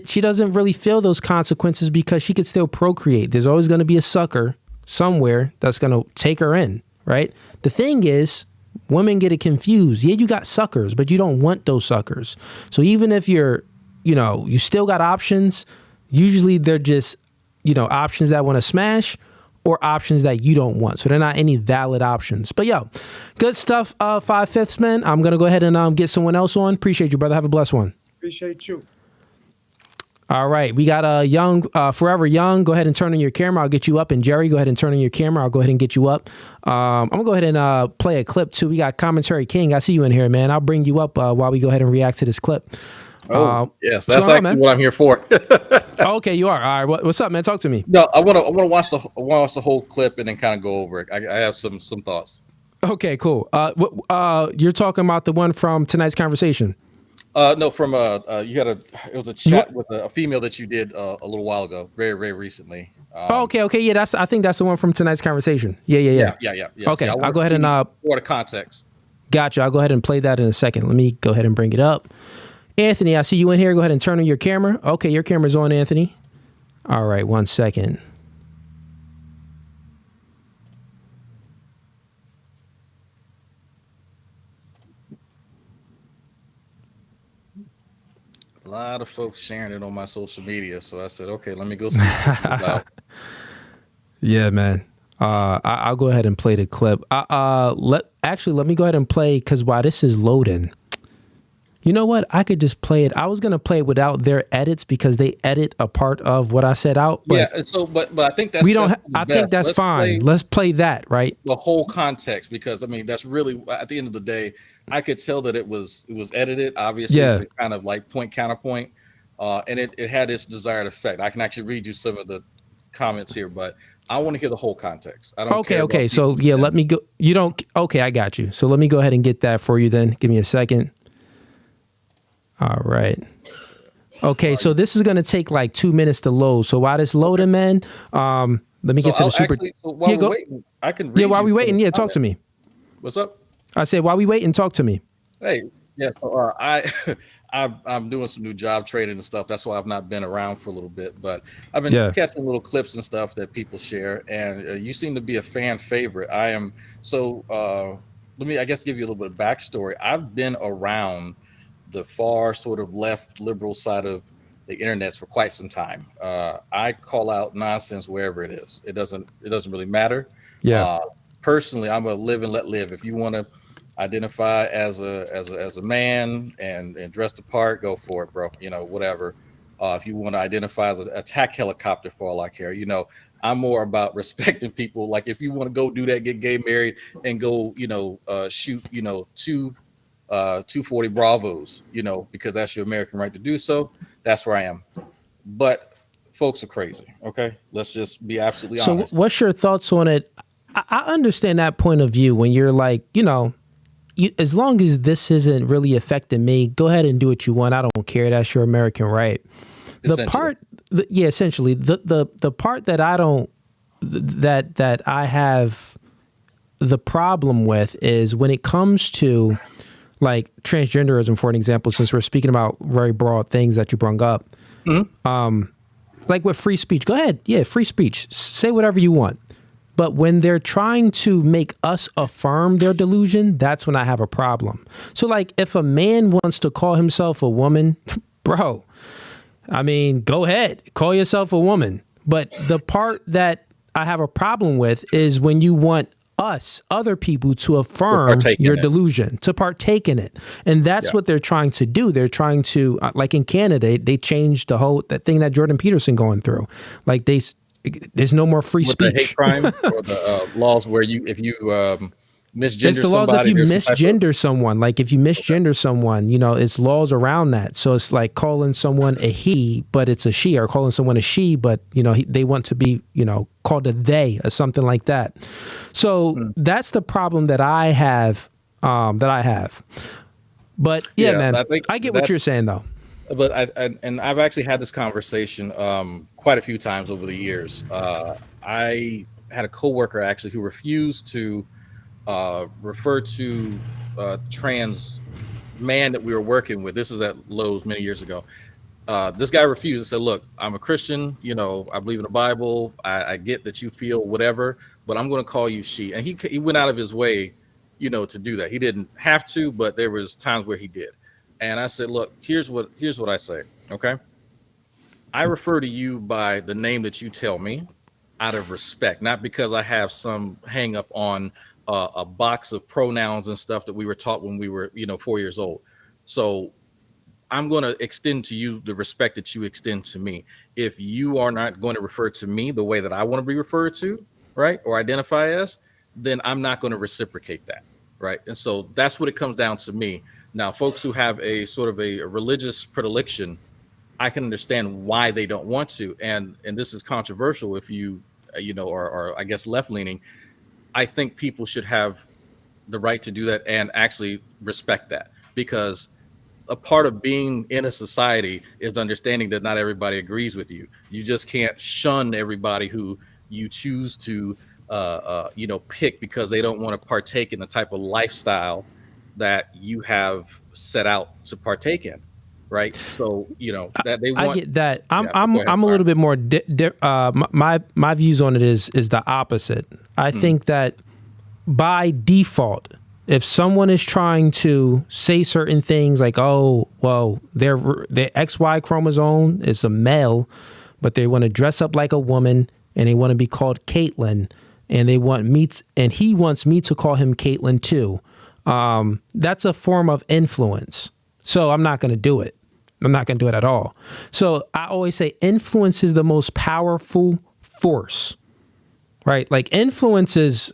she doesn't really feel those consequences because she could still procreate. There's always going to be a sucker somewhere that's going to take her in, right? The thing is, women get it confused. Yeah, you got suckers, but you don't want those suckers. So even if you still got options, usually they're just, options that want to smash or options that you don't want. So they're not any valid options. But good stuff, 5/5, man. I'm going to go ahead and get someone else on. Appreciate you, brother. Have a blessed one. Appreciate you. All right, we got Young, Forever Young. Go ahead and turn on your camera. I'll get you up. And Jerry, go ahead and turn on your camera. I'll go ahead and get you up. I'm going to go ahead and play a clip, too. We got Commentary King. I see you in here, man. I'll bring you up while we go ahead and react to this clip. Yes, that's actually what I'm here for. Okay, you are. All right, what's up, man? Talk to me. No, I want to watch the whole clip and then kind of go over it. I have some thoughts. Okay, cool. You're talking about the one from tonight's conversation? No, from it was a chat with a female that you did a little while ago, very, very recently. Okay, yeah, I think that's the one from tonight's conversation. Yeah. Okay, I'll go ahead and for the context. Gotcha. I'll go ahead and play that in a second. Let me go ahead and bring it up. Anthony, I see you in here. Go ahead and turn on your camera. Okay, your camera's on, Anthony. All right, 1 second. A lot of folks sharing it on my social media, so I said, okay, let me go see what it's about. Yeah, man. I'll go ahead and play the clip. Let me go ahead and play, because while this is loading, you know what? I could just play it. I was gonna play it without their edits because they edit a part of what I set out. But yeah. So, but I think that's I think that's fine. Let's play that, right? The whole context, because that's really, at the end of the day, I could tell that it was edited, obviously, to kind of like point counterpoint, and it had its desired effect. I can actually read you some of the comments here, but I want to hear the whole context. I don't. Okay. So let me go. You don't. Okay, I got you. So let me go ahead and get that for you. Then give me a second. All right. Okay, so this is going to take like 2 minutes to load. So while it's loading, man, let me get to the super. So while we're waiting, I can read. Yeah, while we waiting, talk to me. What's up? I said while we waiting, talk to me. Hey, yeah. So I'm doing some new job training and stuff. That's why I've not been around for a little bit, but I've been catching little clips and stuff that people share, and you seem to be a fan favorite. I am. So let me, I guess, give you a little bit of backstory. I've been around the far sort of left liberal side of the internet for quite some time. I call out nonsense wherever it is. It doesn't really matter. Yeah. Personally, I'm a live and let live. If you want to identify as a man and dress the part, go for it, bro. Whatever. If you want to identify as an attack helicopter, for all I care, I'm more about respecting people. Like, if you want to go do that, get gay married and go, shoot, 240 Bravos, because that's your American right to do so. That's where I am. But folks are crazy. Okay, let's just be absolutely honest. So what's your thoughts on it? I understand that point of view when you're like, as long as this isn't really affecting me, go ahead and do what you want. I don't care. That's your American right. Essentially, the part that I don't, that I have the problem with is when it comes to like transgenderism, for an example, since we're speaking about very broad things that you brought up. Mm-hmm. Like with free speech, go ahead. Yeah, free speech. Say whatever you want. But when they're trying to make us affirm their delusion, that's when I have a problem. So like if a man wants to call himself a woman, bro, go ahead, call yourself a woman. But the part that I have a problem with is when you want us, other people, to affirm your delusion, to partake in it. And that's what they're trying to do. They're trying to, like in Canada, they changed that thing that Jordan Peterson going through. Like there's no more free speech. The hate crime or the laws where if you misgender it's the laws somebody. if you misgender someone. Like if you misgender someone, you know, it's laws around that. So it's like calling someone a he, but it's a she, or calling someone a she, but, you know, they want to be, you know, called a they or something like that. So that's the problem that I have, But yeah, man, I get what you're saying though. But I've actually had this conversation quite a few times over the years. I had a coworker actually who refused to refer to trans man that we were working with. This is at Lowe's many years ago. This guy refused and said, "Look, I'm a Christian. You know, I believe in the Bible. I get that you feel whatever, but I'm going to call you she." And he went out of his way, you know, to do that. He didn't have to, but there was times where he did. And I said, "Look, here's what I say. Okay, I refer to you by the name that you tell me, out of respect, not because I have some hang up on a box of pronouns and stuff that we were taught when we were, you know, 4 years old. So I'm going to extend to you the respect that you extend to me. If you are not going to refer to me the way that I want to be referred to, right, or identify as, then I'm not going to reciprocate that, right? And so that's what it comes down to me. Now, folks who have a sort of a religious predilection, I can understand why they don't want to. And this is controversial if you know, or I guess left-leaning. I think people should have the right to do that and actually respect that, because a part of being in a society is understanding that not everybody agrees with you. You just can't shun everybody who you choose to, you know, pick because they don't want to partake in the type of lifestyle that you have set out to partake in, right? So, you know, that they want. I get that. I'm a little bit more. My views on it is the opposite. I think that by default, if someone is trying to say certain things like, oh, well, their XY chromosome is a male, but they want to dress up like a woman and they want to be called Caitlin, and they want me and he wants me to call him Caitlin too. That's a form of influence. So I'm not going to do it. I'm not going to do it at all. So I always say influence is the most powerful force, right? Like influence is,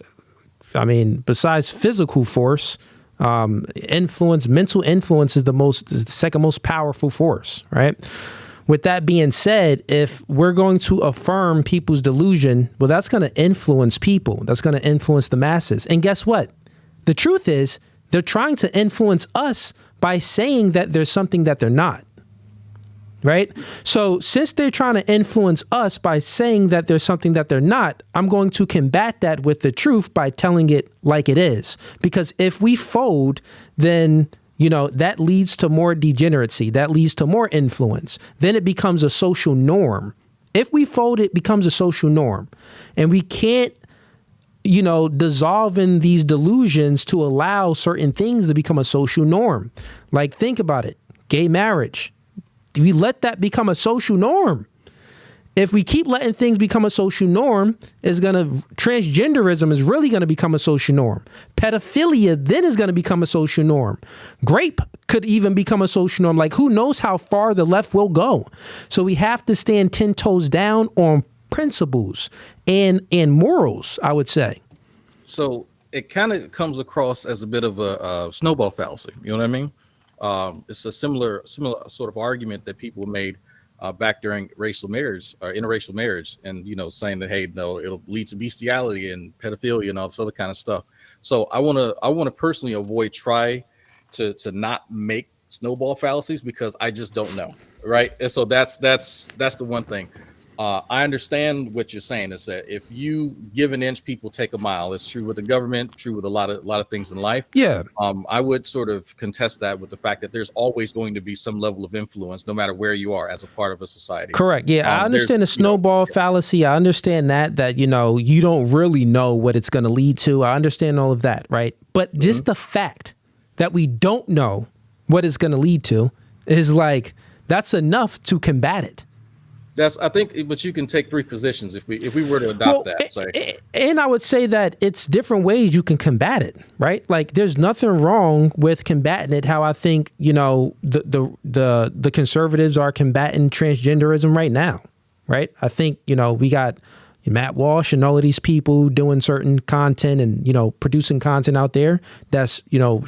I mean, besides physical force, influence, mental influence is the second most powerful force, right? With that being said, if we're going to affirm people's delusion, well, that's going to influence people. That's going to influence the masses. And guess what? The truth is they're trying to influence us by saying that there's something that they're not. Right? So since they're trying to influence us by saying that there's something that they're not, I'm going to combat that with the truth by telling it like it is. Because if we fold, then, you know, that leads to more degeneracy. That leads to more influence. Then it becomes a social norm. If we fold, it becomes a social norm. And we can't, you know, dissolve in these delusions to allow certain things to become a social norm. Like, think about it. Gay marriage. We let that become a social norm. If we keep letting things become a social norm, transgenderism is really going to become a social norm. Pedophilia then is going to become a social norm. Grape could even become a social norm. Like, who knows how far the left will go? So we have to stand 10 toes down on principles and morals, I would say. So it kind of comes across as a bit of a snowball fallacy. You know what I mean? It's a similar sort of argument that people made back during racial marriage or interracial marriage, and, you know, saying that, hey, no, it'll lead to bestiality and pedophilia and all this other kind of stuff. So I want to personally try to not make snowball fallacies, because I just don't know, right? And so that's the one thing. I understand what you're saying, is that if you give an inch, people take a mile. It's true with the government, true with a lot of things in life. Yeah. I would sort of contest that with the fact that there's always going to be some level of influence, no matter where you are as a part of a society. Correct. Yeah, I understand the snowball fallacy. I understand that, you know, you don't really know what it's going to lead to. I understand all of that, right? But just the fact that we don't know what it's going to lead to is like, that's enough to combat it. I think, but you can take three positions if we were to adopt that. Sorry. And I would say that it's different ways you can combat it, right? Like, there's nothing wrong with combating it. How I think, you know, the conservatives are combating transgenderism right now, right? I think, you know, we got, Matt Walsh and all of these people doing certain content and, you know, producing content out there that's, you know,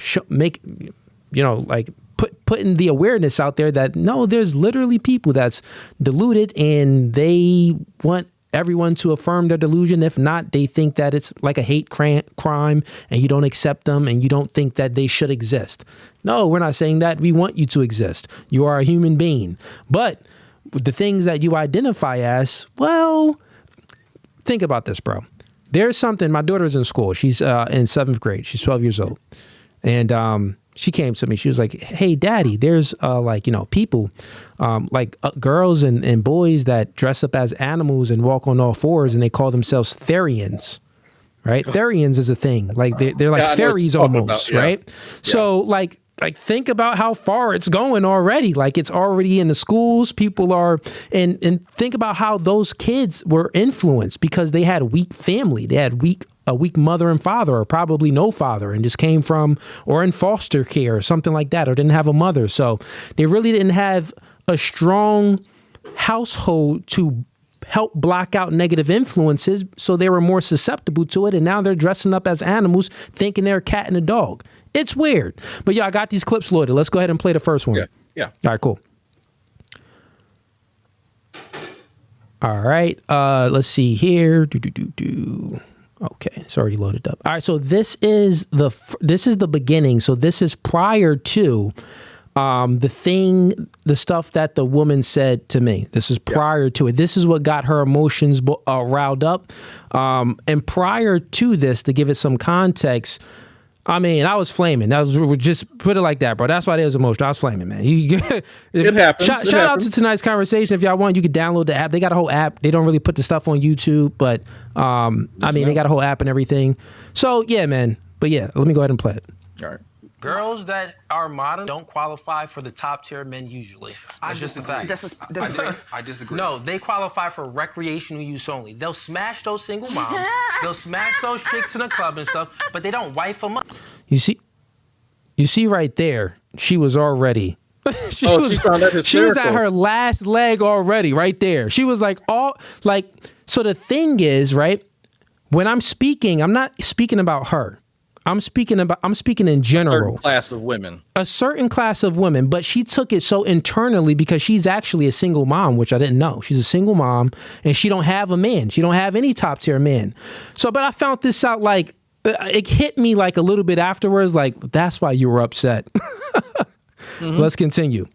putting the awareness out there that no, there's literally people that's deluded and they want everyone to affirm their delusion. If not, they think that it's like a hate crime and you don't accept them and you don't think that they should exist. No, we're not saying that. We want you to exist. You are a human being. But the things that you identify as, well, think about this, bro. There's something, my daughter's in school. She's in 7th grade. She's 12 years old. And she came to me. She was like, hey, daddy, there's people girls and boys that dress up as animals and walk on all fours and they call themselves Therians, right? Therians is a thing. Like they're like fairies almost, right? Yeah. So like think about how far it's going already. Like it's already in the schools. People are, and think about how those kids were influenced because they had a weak family. They had a weak mother and father, or probably no father, and just came from, or in foster care or something like that, or didn't have a mother. So they really didn't have a strong household to help block out negative influences. So they were more susceptible to it. And now they're dressing up as animals, thinking they're a cat and a dog. It's weird. But yeah, I got these clips loaded. Let's go ahead and play the first one. Yeah. All right, cool. All right. Let's see here. Okay, it's already loaded up. All right, so this is the beginning. So this is prior to the stuff that the woman said to me. This is prior to it. This is what got her emotions riled up. And prior to this, to give it some context, I mean, I was flaming. Just put it like that, bro. That's why it was emotional. I was flaming, man. It happens. Shout out to tonight's conversation. If y'all want, you could download the app. They got a whole app. They don't really put the stuff on YouTube, but they got a whole app and everything. So yeah, man. But yeah, let me go ahead and play it. All right. Girls that are modern don't qualify for the top tier men usually. I disagree. I disagree. No, they qualify for recreational use only. They'll smash those single moms. They'll smash those chicks in the club and stuff, but they don't wife them up. You see right there, she was already. She was at her last leg already right there. She was like so the thing is, right? When I'm speaking, I'm not speaking about her. I'm speaking in general. A certain class of women, but she took it so internally because she's actually a single mom, which I didn't know. She's a single mom and she don't have a man. She don't have any top tier man. So, but I found this out like, it hit me like a little bit afterwards. Like, that's why you were upset. Let's continue.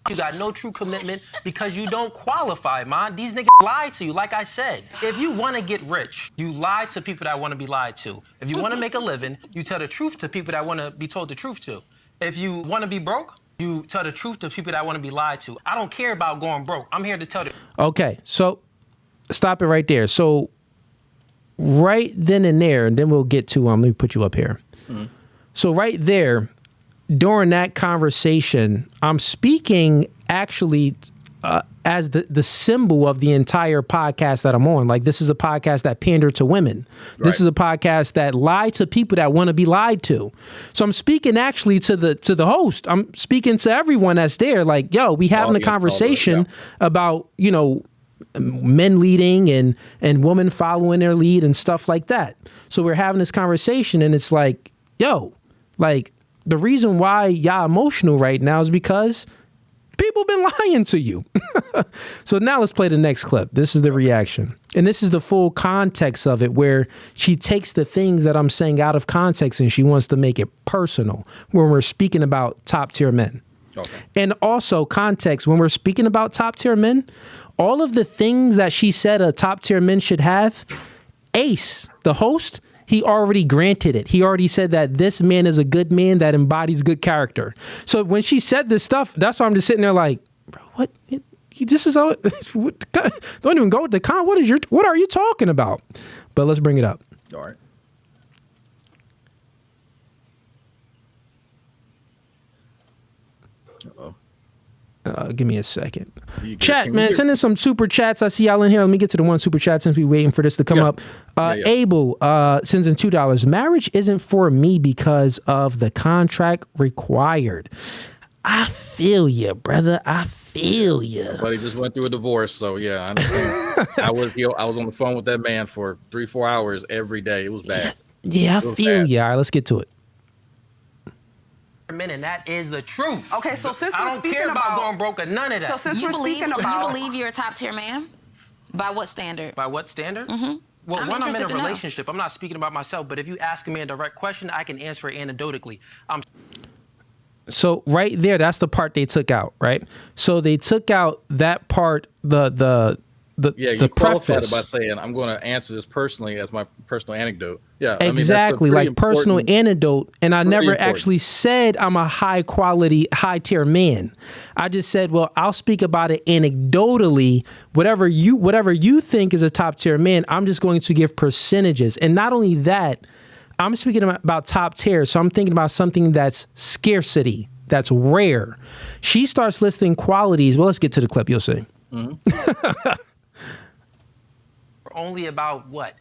You got no true commitment because you don't qualify, man. These niggas lie to you. Like I said, if you want to get rich, you lie to people that want to be lied to. If you want to make a living, you tell the truth to people that want to be told the truth to. If you want to be broke, you tell the truth to people that want to be lied to. I don't care about going broke. I'm here to tell the... Okay, so stop it right there. So right then and there, and then we'll get to, let me put you up here. So right there, during that conversation, I'm speaking actually as the symbol of the entire podcast that I'm on. Like, this is a podcast that pander to women. Right. This is a podcast that lie to people that want to be lied to. So I'm speaking actually to the host. I'm speaking to everyone that's there. Like, yo, we having a conversation about, you know, men leading and women following their lead and stuff like that. So we're having this conversation and it's like, yo, like, the reason why y'all emotional right now is because people been lying to you. So now let's play the next clip. This is the reaction. And this is the full context of it, where she takes the things that I'm saying out of context and she wants to make it personal when we're speaking about top tier men. Okay. And also context, when we're speaking about top tier men, all of the things that she said a top tier men should have, Ace, the host, he already granted it. He already said that this man is a good man that embodies good character. So when she said this stuff, that's why I'm just sitting there like, bro, what? This is all. Don't even go with the con. What are you talking about? But let's bring it up. All right. Uh-oh. Give me a second. Chat, man, send in some super chats. I see y'all in here. Let me get to the one super chat since we're waiting for this to come up. Abel sends in $2. Marriage isn't for me because of the contract required. I feel you, brother. I feel you. But he just went through a divorce, so yeah, I understand. I was on the phone with that man for 3-4 hours every day. It was bad. Yeah, I feel you. All right, let's get to it. And that is the truth. Okay, so since I we're don't speaking care about about going broke or none of that. So since You we're speaking about, you believe you're a top tier man? By what standard? By what standard? Mm-hmm. Well, I'm one, I'm in a interested to know. relationship. I'm not speaking about myself, but if you ask me a direct question, I can answer it anecdotally. So right there, that's the part they took out, right? So they took out that part, the you qualified preface. it by saying, I'm going to answer this personally as my personal anecdote. Yeah, exactly, like personal anecdote. And I never actually said I'm a high quality, high tier man. I just said, well, I'll speak about it anecdotally. Whatever you think is a top tier man, I'm just going to give percentages. And not only that, I'm speaking about top tier. So I'm thinking about something that's scarcity, that's rare. She starts listing qualities. Well, let's get to the clip. You'll see. Mm-hmm. Only about what?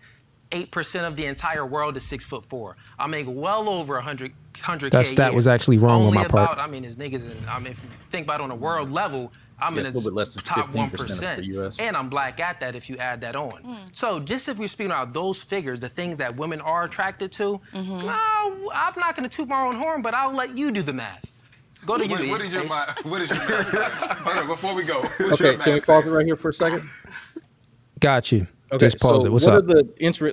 8% of the entire world is 6'4". I make well over 100K. That stat was actually wrong on my part. I mean, as niggas, if you think about it on a world level, I'm in the top 1%, and I'm black at that if you add that on. So just if we're speaking about those figures, the things that women are attracted to, no, I'm not going to toot my own horn, but I'll let you do the math. Go to you. What is your math? Hold on, before we go. Okay, can we pause it right here for a second? Got you. Okay, just pause so it. What's up?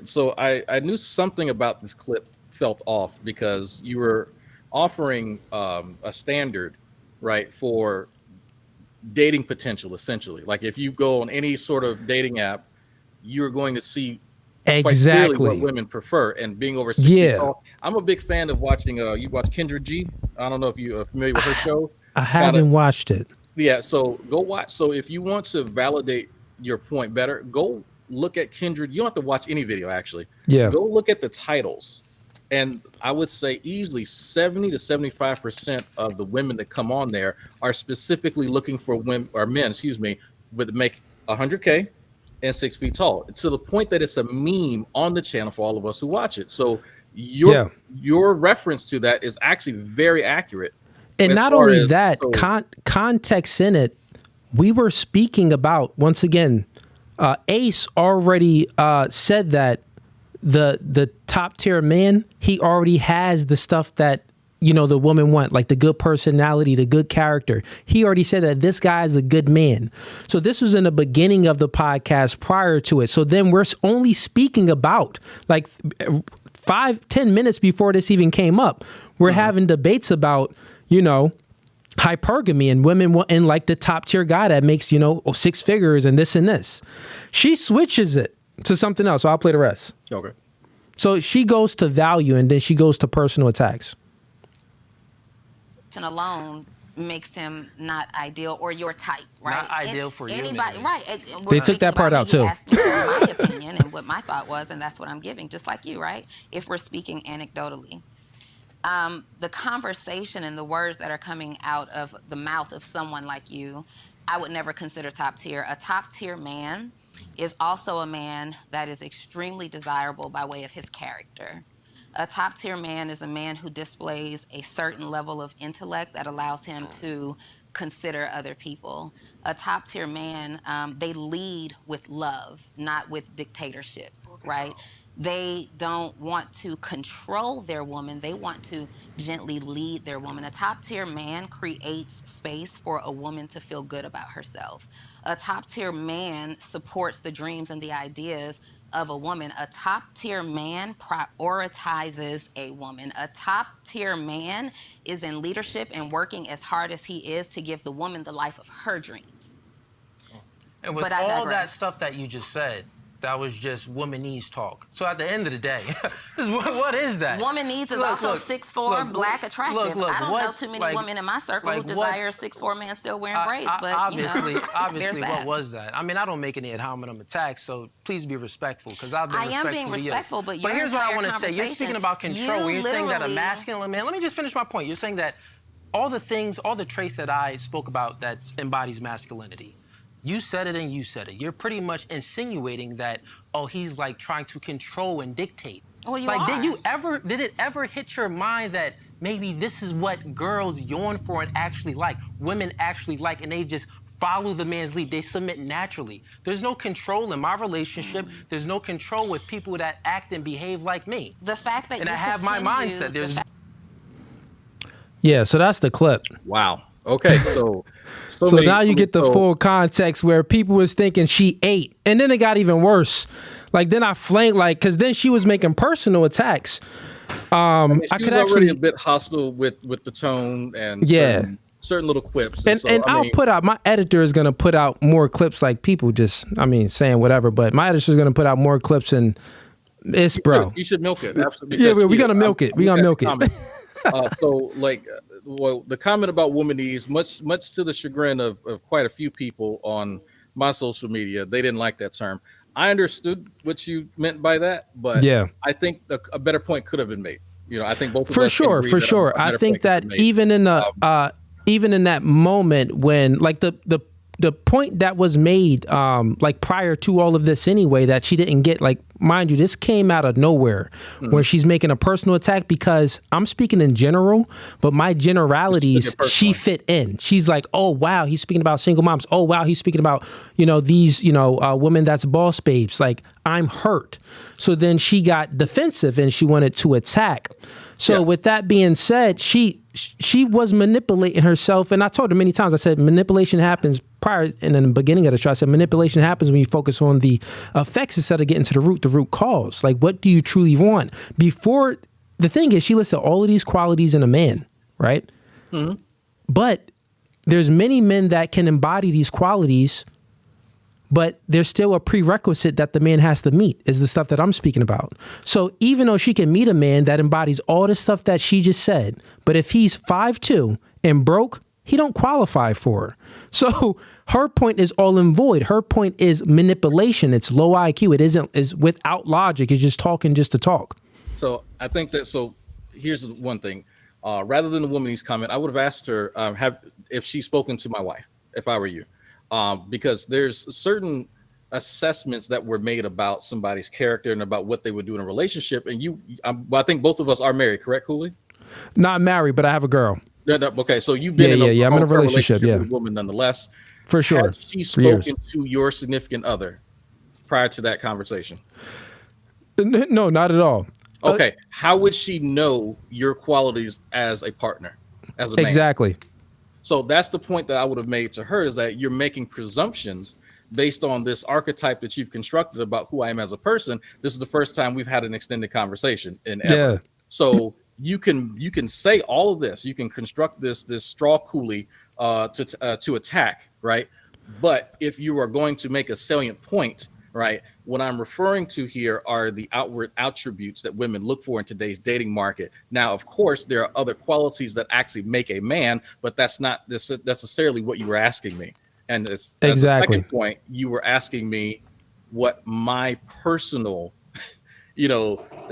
So I knew something about this clip felt off because you were offering a standard, right, for dating potential, essentially. Like if you go on any sort of dating app, you're going to see quite clearly what women prefer. And being over 6 feet tall, I'm a big fan of watching. You watch Kendra G. I don't know if you are familiar with her show. I haven't watched it. Yeah, so go watch. So if you want to validate your point better, go look at Kendra. You don't have to watch any video, actually. Yeah. Go look at the titles. And I would say easily 70 to 75% of the women that come on there are specifically looking for women or men, would make 100K and 6 feet tall, to the point that it's a meme on the channel for all of us who watch it. So your reference to that is actually very accurate. And not only that, context in it, we were speaking about, once again, Ace already said that the top tier man, he already has the stuff that, the woman want, like the good personality, the good character. He already said that this guy is a good man. So this was in the beginning of the podcast prior to it. So then we're only speaking about like 5-10 minutes before this even came up. We're having debates about, hypergamy and women wanting like the top tier guy that makes, 6 figures and this and this. She switches it to something else. So I'll play the rest. Okay. So she goes to value and then she goes to personal attacks. Alone makes him not ideal or your type, right? Not ideal for you. Anybody, right? They took that part out too. He asked me for my opinion and what my thought was, and that's what I'm giving, just like you, right? If we're speaking anecdotally. The conversation and the words that are coming out of the mouth of someone like you, I would never consider top tier. A top tier man is also a man that is extremely desirable by way of his character. A top tier man is a man who displays a certain level of intellect that allows him to consider other people. A top tier man, they lead with love, not with dictatorship, right? They don't want to control their woman. They want to gently lead their woman. A top-tier man creates space for a woman to feel good about herself. A top-tier man supports the dreams and the ideas of a woman. A top-tier man prioritizes a woman. A top-tier man is in leadership and working as hard as he is to give the woman the life of her dreams. And with all that stuff that you just said, that was just womanese talk. So at the end of the day, what is that? Womanese is also 6'4", black, attractive. I don't know too many women in my circle who desire a 6'4" man still wearing braids, but obviously, what was that? I mean, I don't make any ad hominem attacks, so please be respectful, because I've been respectful to you. I am being respectful, but here's what I want to say. You're speaking about control. You're saying that a masculine man, let me just finish my point. You're saying that all the traits that I spoke about that embodies masculinity, you said it and you said it. You're pretty much insinuating that, he's like trying to control and dictate. Well, you like, are. did it ever hit your mind that maybe this is what girls yearn for and actually like, women actually like, and they just follow the man's lead. They submit naturally. There's no control in my relationship. There's no control with people that act and behave like me. The fact that and you I have my mindset. There's so that's the clip. Wow. Okay, so now you get the full context where people was thinking she ate, and then it got even worse. Like then I flanked, like, because then she was making personal attacks. I mean, she was already a bit hostile with the tone and certain little quips. And I'll put out, my editor is going to put out more clips, like people just, saying whatever, but my editor is going to put out more clips, and it's You should milk it. Absolutely. Yeah, we're going to milk it. We're going to milk it. So like, well, the comment about womanese, much to the chagrin of quite a few people on my social media, they didn't like that term. I understood what you meant by that, but I think a better point could have been made. I think both of us for sure. I think that even in that moment when, like, the point that was made, like prior to all of this anyway, that she didn't get, like, mind you, this came out of nowhere, where she's making a personal attack, because I'm speaking in general, but my generalities, she fit in. She's like, oh, wow, he's speaking about single moms. Oh, wow, he's speaking about, these, women that's boss babes. Like, I'm hurt. So then she got defensive and she wanted to attack. So with that being said, she was manipulating herself. And I told her many times, I said, manipulation happens prior, and in the beginning of the show, I said, manipulation happens when you focus on the effects instead of getting to the root cause. Like, what do you truly want? Before, the thing is, she listed all of these qualities in a man, right? Mm-hmm. But there's many men that can embody these qualities, but there's still a prerequisite that the man has to meet, is the stuff that I'm speaking about. So even though she can meet a man that embodies all the stuff that she just said, but if he's 5'2" and broke, he don't qualify for her. So her point is all in void. Her point is manipulation. It's low IQ. It is without logic. It's just talking just to talk. So I think that, so here's one thing. Rather than the womanese comment, I would have asked her if she's spoken to my wife, if I were you. Because there's certain assessments that were made about somebody's character and about what they would do in a relationship. And I think both of us are married, correct, Cooley? Not married, but I have a girl. No, okay, so you've been I'm in a relationship with a woman nonetheless. For sure. Has she spoken to your significant other prior to that conversation? No, not at all. Okay, how would she know your qualities as a partner, as a man? Exactly. So that's the point that I would have made to her, is that you're making presumptions based on this archetype that you've constructed about who I am as a person. This is the first time we've had an extended conversation in ever. Yeah. So you can say all of this. You can construct this straw Cooley to attack, right? But if you are going to make a salient point, right, what I'm referring to here are the outward attributes that women look for in today's dating market. Now, of course, there are other qualities that actually make a man, but that's not necessarily what you were asking me. And as a second point, you were asking me what my personal,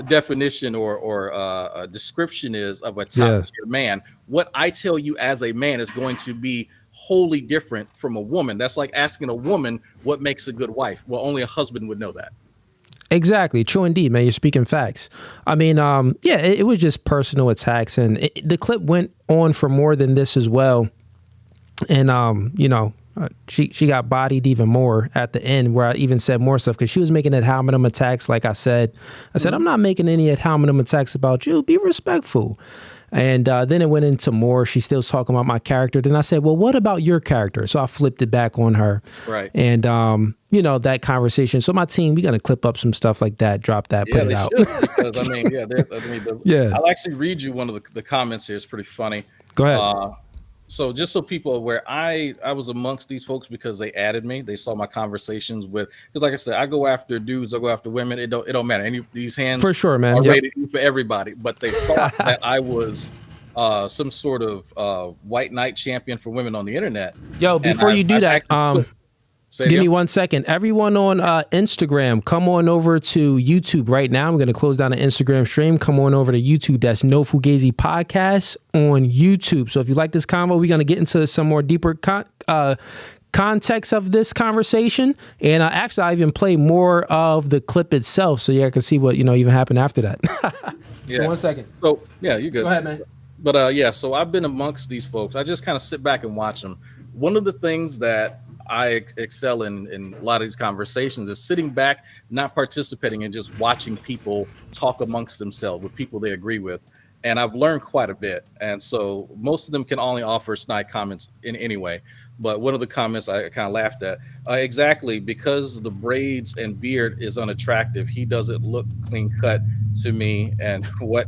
definition or description is of a top-tier man. What I tell you as a man is going to be wholly different from a woman. That's like asking a woman what makes a good wife. Well, only a husband would know that. Exactly. True indeed, man. You're speaking facts. I mean, it was just personal attacks, and the clip went on for more than this as well. And, she got bodied even more at the end, where I even said more stuff, because she was making ad hominem attacks. Like I said, I'm not making any ad hominem attacks about you. Be respectful. And then it went into more. She's still talking about my character. Then I said, well, what about your character? So I flipped it back on her. Right. And, that conversation. So my team, we're going to clip up some stuff like that, drop that, put it out. Should, because, I'll actually read you one of the comments here. It's pretty funny. Go ahead. So just so people are aware, I was amongst these folks because they added me. They saw my conversations with, because like I said, I go after dudes, I go after women. It don't matter. Any of these hands for sure, man, are rated for everybody. But they thought that I was some sort of white knight champion for women on the internet. Yo, before you do that, give me 1 second. Everyone on Instagram, come on over to YouTube right now. I'm going to close down the Instagram stream. Come on over to YouTube. That's No Fugazee Podcast on YouTube. So if you like this convo, we're going to get into some more deeper context of this conversation. And actually, I even play more of the clip itself, so you can see what even happened after that. Yeah. So 1 second. So yeah, you're good. Go ahead, man. But yeah, so I've been amongst these folks. I just kind of sit back and watch them. One of the things that I excel in a lot of these conversations is sitting back, not participating, and just watching people talk amongst themselves with people they agree with. And I've learned quite a bit. And so most of them can only offer snide comments in any way. But one of the comments I kind of laughed at, exactly, because the braids and beard is unattractive, he doesn't look clean cut to me, and what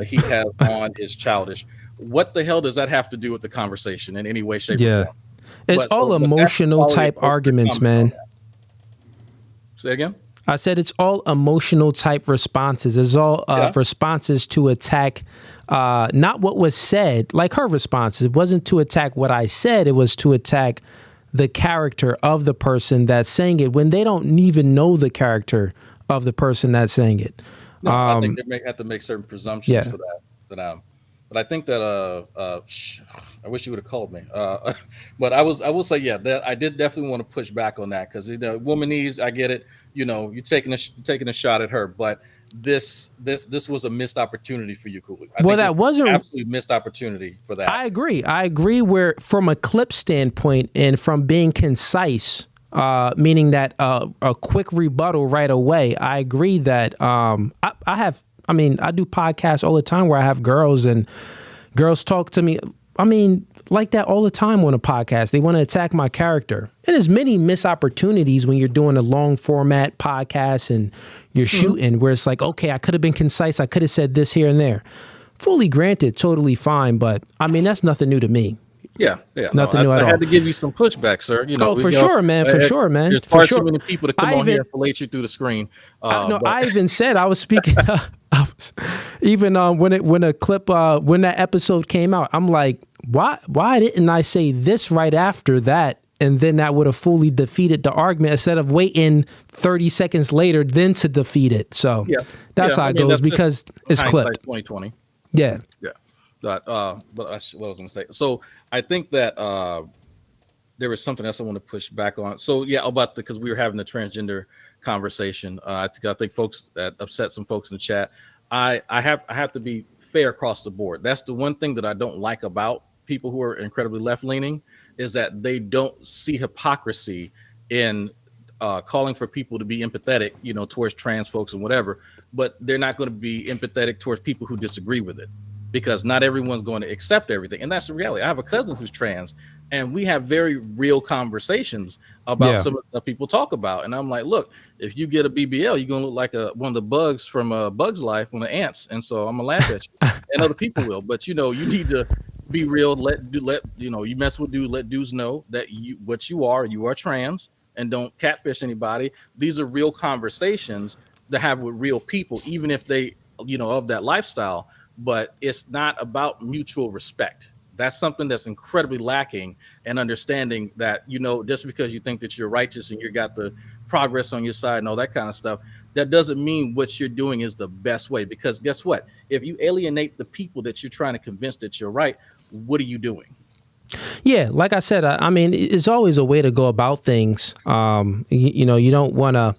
he has on is childish. What the hell does that have to do with the conversation in any way, shape, or form? It's all emotional type arguments, man. Say again? I said it's all emotional type responses. It's all responses to attack not what was said, like her responses. It wasn't to attack what I said. It was to attack the character of the person that's saying it when they don't even know the character of the person that's saying it. No, I think they have to make certain presumptions for that. But I think that I wish you would have called me. But I will say, that I did definitely want to push back on that, because the womanese, I get it. You're taking a shot at her, but this was a missed opportunity for you, Cooley. That wasn't absolutely missed opportunity for that. I agree. Where from a clip standpoint and from being concise, meaning that a quick rebuttal right away. I agree that I do podcasts all the time where I have girls, and girls talk to me. Like that all the time on a podcast. They want to attack my character. And there's many missed opportunities when you're doing a long format podcast and you're shooting, where it's like, okay, I could have been concise. I could have said this here and there. Fully granted, totally fine. But that's nothing new to me. Yeah. Nothing new at all. I had to give you some pushback, sir. For sure, man. There's far too many people to come on here and fillet you through the screen. I even said I was speaking. When that episode came out, I'm like, why didn't I say this right after that? And then that would have fully defeated the argument instead of waiting 30 seconds later then to defeat it. So that's how it goes, because it's clipped. 2020. Yeah. But what I was going to say. So I think that there was something else I want to push back on. So because we were having the transgender conversation. I think folks that upset some folks in the chat. I have to be fair across the board. That's the one thing that I don't like about people who are incredibly left-leaning, is that they don't see hypocrisy in calling for people to be empathetic, towards trans folks and whatever, but they're not going to be empathetic towards people who disagree with it, because not everyone's going to accept everything. And that's the reality. I have a cousin who's trans, and we have very real conversations about some of the stuff people talk about. And I'm like, look, if you get a BBL, you're going to look like one of the bugs from Bug's Life, one of the ants. And so I'm going to laugh at you, and other people will. But, you need to be real. You mess with dudes, let dudes know that you are trans, and don't catfish anybody. These are real conversations to have with real people, even if they, of that lifestyle. But it's not about mutual respect. That's something that's incredibly lacking, and understanding that, just because you think that you're righteous and you got the progress on your side and all that kind of stuff, that doesn't mean what you're doing is the best way. Because guess what? If you alienate the people that you're trying to convince that you're right, what are you doing? Yeah, like I said, it's always a way to go about things. You don't want to.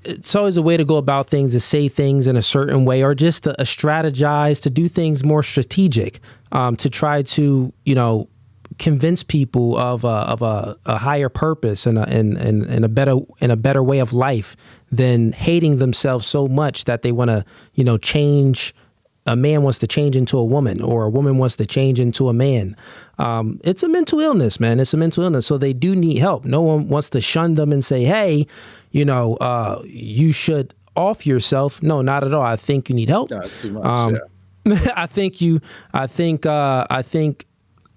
It's always a way to go about things, to say things in a certain way, or just to strategize, to do things more strategic, to try to, convince people of a higher purpose and a better way of life than hating themselves so much that they want to, change. A man wants to change into a woman, or a woman wants to change into a man. It's a mental illness, man. It's a mental illness. So they do need help. No one wants to shun them and say, hey, you should off yourself. No, not at all. I think you need help. No, it's too much. I think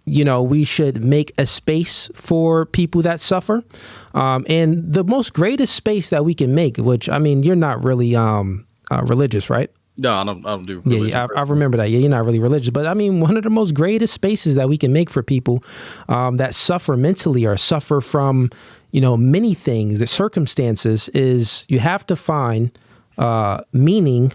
we should make a space for people that suffer. And the most greatest space that we can make, which, you're not really religious, right? No, I don't do religion. Yeah, I remember that. Yeah, you're not really religious. But one of the most greatest spaces that we can make for people that suffer mentally or suffer from, many things, the circumstances, is you have to find meaning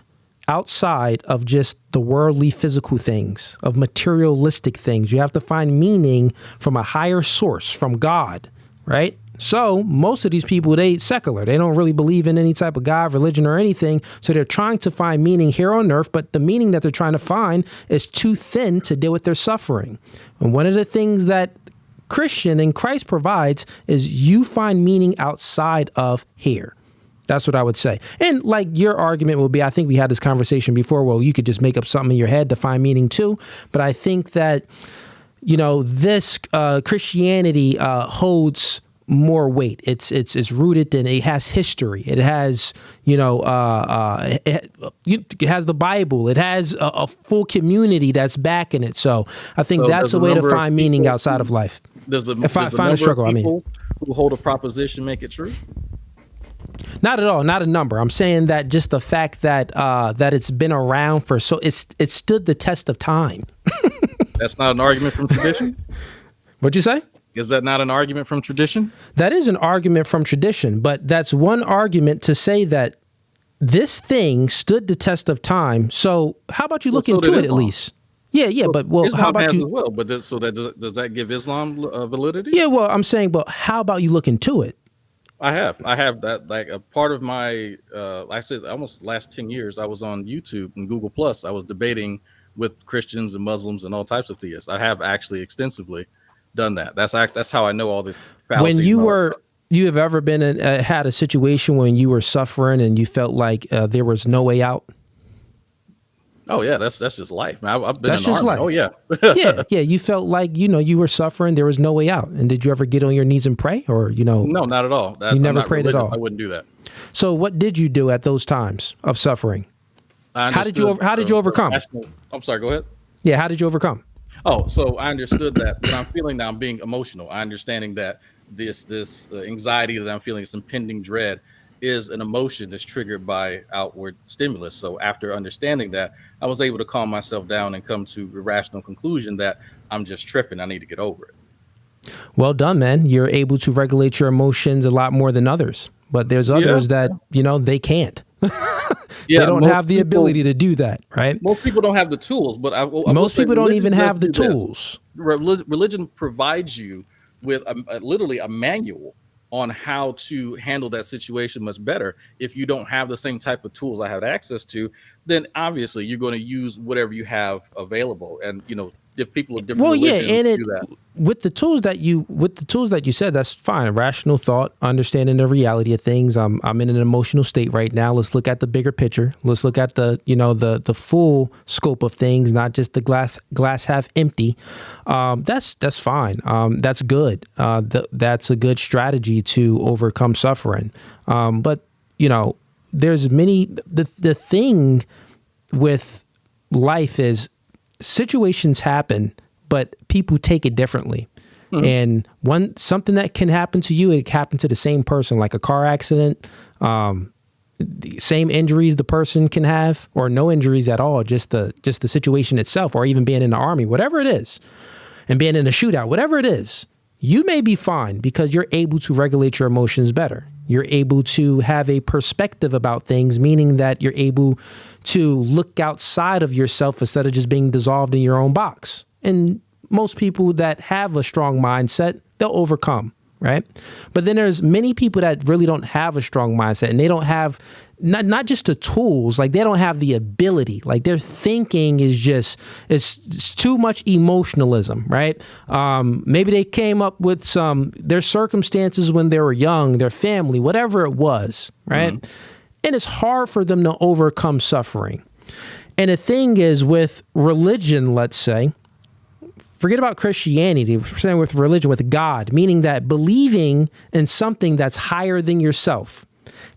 outside of just the worldly physical things, of materialistic things. You have to find meaning from a higher source, from God, right? So most of these people, they secular. They don't really believe in any type of God, religion, or anything. So they're trying to find meaning here on earth, but the meaning that they're trying to find is too thin to deal with their suffering. And one of the things that Christian and Christ provides is you find meaning outside of here. That's what I would say. And like your argument will be, I think we had this conversation before, well, you could just make up something in your head to find meaning too. But I think that, you know, this Christianity holds more weight. It's rooted in, it has history. It has, you know, it has the Bible. It has a full community that's backing it. So I think that's a way to find meaning outside of life. Does the struggle, who hold a proposition make it true? Not at all. Not a number. I'm saying that just the fact that that it's been around for it stood the test of time. That's not an argument from tradition? What'd you say? Is that not an argument from tradition? That is an argument from tradition, but that's one argument to say that this thing stood the test of time. So how about you look into it at least? Yeah, but Islam how about has you? as well, but does that give Islam validity? Yeah, well, I'm saying, but how about you look into it? I have that, like, a part of my like I said, almost the last 10 years I was on YouTube and Google Plus. I was debating with Christians and Muslims and all types of theists. I have actually extensively done that. That's how I know all this. When you have ever been had a situation when you were suffering and you felt like there was no way out? Oh yeah, that's just life. I've been that's in the just army. life. Oh yeah. yeah. You felt like, you know, you were suffering. There was no way out. And did you ever get on your knees and pray, or, you know? No, not at all. You never prayed at all. I wouldn't do that. So what did you do at those times of suffering? How did you overcome? I'm sorry. Go ahead. Yeah. How did you overcome? Oh, so I understood that when I'm feeling now, I'm being emotional. I understanding that this anxiety that I'm feeling, this impending dread, is an emotion that's triggered by outward stimulus. So after understanding that, I was able to calm myself down and come to a rational conclusion that I'm just tripping. I need to get over it. Well done, man. You're able to regulate your emotions a lot more than others. But there's others that, you know, they can't. They don't have the ability to do that, right? Most people don't have the tools, but most people don't even have the tools. Religion provides you with literally a manual on how to handle that situation much better. If you don't have the same type of tools I have access to, then obviously you're going to use whatever you have available. And, you know, if people are different, with the tools that you said, that's fine. Rational thought, understanding the reality of things. I'm in an emotional state right now. Let's look at the bigger picture. Let's look at the full scope of things, not just the glass half empty. That's fine. That's good. That's a good strategy to overcome suffering. But, you know, there's the thing with life is situations happen, but people take it differently. Mm-hmm. And something that can happen to you, it can happen to the same person, like a car accident, the same injuries the person can have, or no injuries at all, just the situation itself, or even being in the army, whatever it is, and being in a shootout, whatever it is, you may be fine because you're able to regulate your emotions better. You're able to have a perspective about things, meaning that you're able to look outside of yourself instead of just being dissolved in your own box. And most people that have a strong mindset, they'll overcome, right? But then there's many people that really don't have a strong mindset, and they don't have not just the tools, like they don't have the ability, like their thinking is just, it's too much emotionalism, right? Maybe they came up with their circumstances when they were young, their family, whatever it was, right? Mm-hmm. And it's hard for them to overcome suffering. And the thing is with religion, let's say, forget about Christianity, we're saying with religion, with God, meaning that believing in something that's higher than yourself.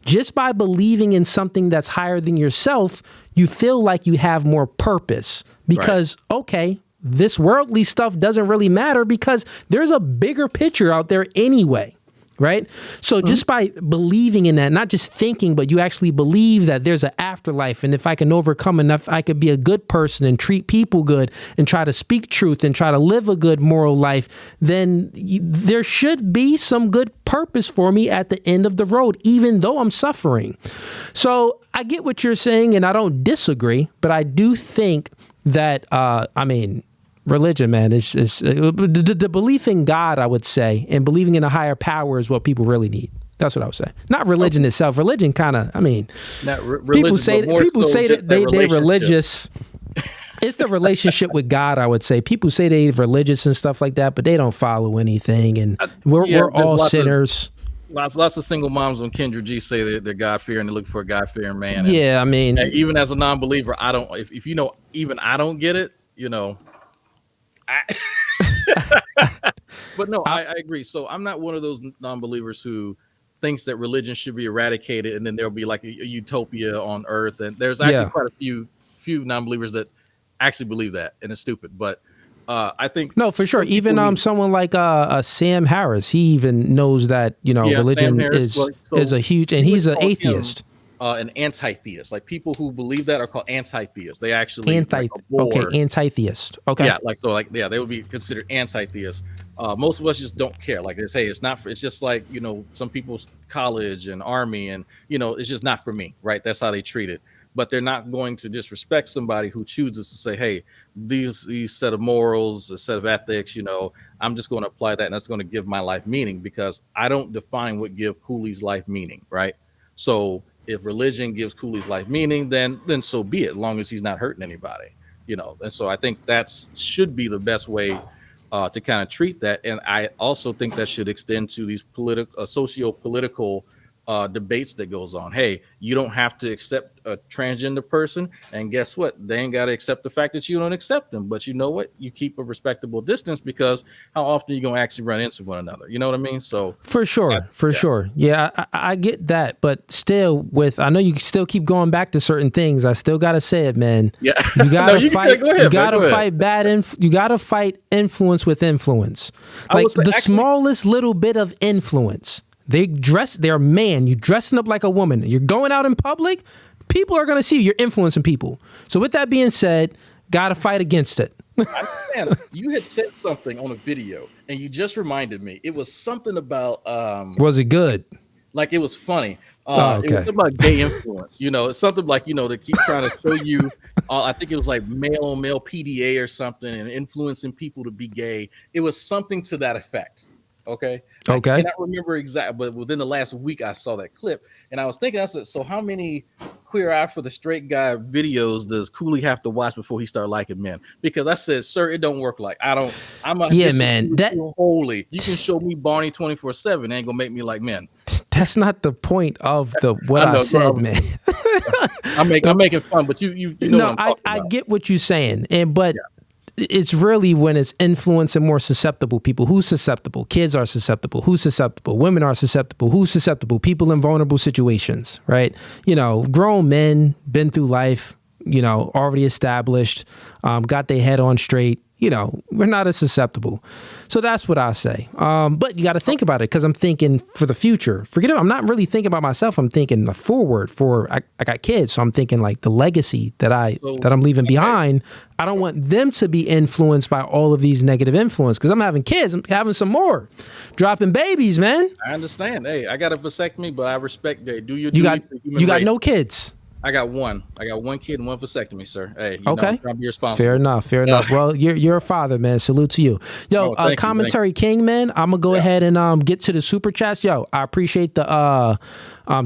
Just by believing in something that's higher than yourself, you feel like you have more purpose because, okay, this worldly stuff doesn't really matter because there's a bigger picture out there anyway. Right. So just by believing in that, not just thinking, but you actually believe that there's an afterlife. And if I can overcome enough, I could be a good person and treat people good and try to speak truth and try to live a good moral life. Then there should be some good purpose for me at the end of the road, even though I'm suffering. So I get what you're saying and I don't disagree, but I do think that, religion, man. It's the belief in God, I would say, and believing in a higher power is what people really need. That's what I would say. Not religion itself. Religion kind of, I mean, people say that they're religious. It's the relationship with God, I would say. People say they're religious and stuff like that, but they don't follow anything, and we're all sinners. Lots of single moms on Kendra G say they're God-fearing, they're looking for a God-fearing man. Yeah, I mean, even as a non-believer, I don't. If you know, even I don't get it. You know, but no, I agree. So I'm not one of those non-believers who thinks that religion should be eradicated, and then there'll be like a utopia on Earth. And there's actually quite a few non-believers that actually believe that, and it's stupid. But I think for sure. Even someone like Sam Harris, he even knows that religion is a huge, and he's an atheist. An anti-theist, like people who believe that are called anti-theists. They actually anti-theist. Okay, they would be considered anti-theists. Most of us just don't care. Like this, hey, it's not. It's just like some people's college and army, and it's just not for me, right? That's how they treat it. But they're not going to disrespect somebody who chooses to say, hey, these set of morals, a set of ethics, I'm just going to apply that, and that's going to give my life meaning, because I don't define what give Cooley's life meaning, right? So if religion gives Cooley's life meaning, then so be it, as long as he's not hurting anybody, And so I think that should be the best way to kind of treat that. And I also think that should extend to these socio-political debates that goes on. Hey, you don't have to accept a transgender person, and guess what? They ain't got to accept the fact that you don't accept them. But you know what? You keep a respectable distance, because how often are you gonna actually run into one another? You know what I mean? So for sure. Yeah, I get that, but still, I know you still keep going back to certain things. I still gotta say it, man. Yeah, you gotta fight. You gotta fight you gotta fight influence with influence. Like smallest little bit of influence. They're a man. You're dressing up like a woman. You're going out in public. People are going to see you. You're influencing people. So with that being said, got to fight against it. I understand. You had said something on a video, and you just reminded me. It was something about... was it good? Like, it was funny. Okay. It was about gay influence. It's something like, to keep trying to show you... I think it was like male on male PDA or something, and influencing people to be gay. It was something to that effect. Okay. I cannot remember exactly, but within the last week I saw that clip, and I was thinking, I said, so how many Queer Eye for the Straight Guy videos does Cooley have to watch before he start liking men? Because I said, sir, it don't work like I'm man. That holy. You can show me Barney 24/7, ain't gonna make me like men. That's not the point of what I said, man. I'm making fun, but you know what I'm talking about. I get what you're saying, but. Yeah. It's really when it's influencing more susceptible people. Who's susceptible? Kids are susceptible. Who's susceptible? Women are susceptible. Who's susceptible? People in vulnerable situations, right? Grown men, been through life, already established, got their head on straight. We're not as susceptible. So that's what I say. But you got to think about it, because I'm thinking for the future. Forget it. I'm not really thinking about myself. I'm thinking forward I got kids. So I'm thinking like the legacy that I'm leaving behind. I don't want them to be influenced by all of these negative influence, because I'm having kids. I'm having some more dropping babies, man. I understand. Hey, I got a vasectomy, but I respect that. You got no kids. I got one kid and one vasectomy, sir. Hey, I'm be responsible. Fair enough. Well, you're a father, man. Salute to you. Yo, Commentary King, man. I'm gonna go ahead and get to the super chats. Yo, I appreciate the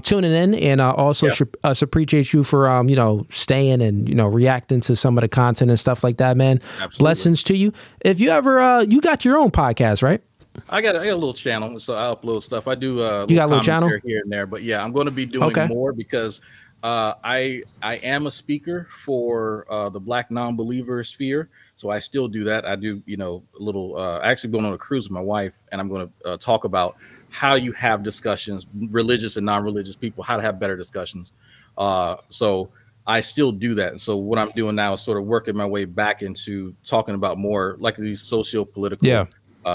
tuning in, and also appreciate you for staying and reacting to some of the content and stuff like that, man. Absolutely. Blessings to you. If you ever you got your own podcast, right? I got a little channel, so I upload stuff. I do you got a little channel here and there, but yeah, I'm going to be doing more, because I am a speaker for the Black non-believer sphere, so I still do that. I do a little actually going on a cruise with my wife, and I'm going to talk about how you have discussions, religious and non-religious people, how to have better discussions. So I still do that. And so what I'm doing now is sort of working my way back into talking about more like these socio-political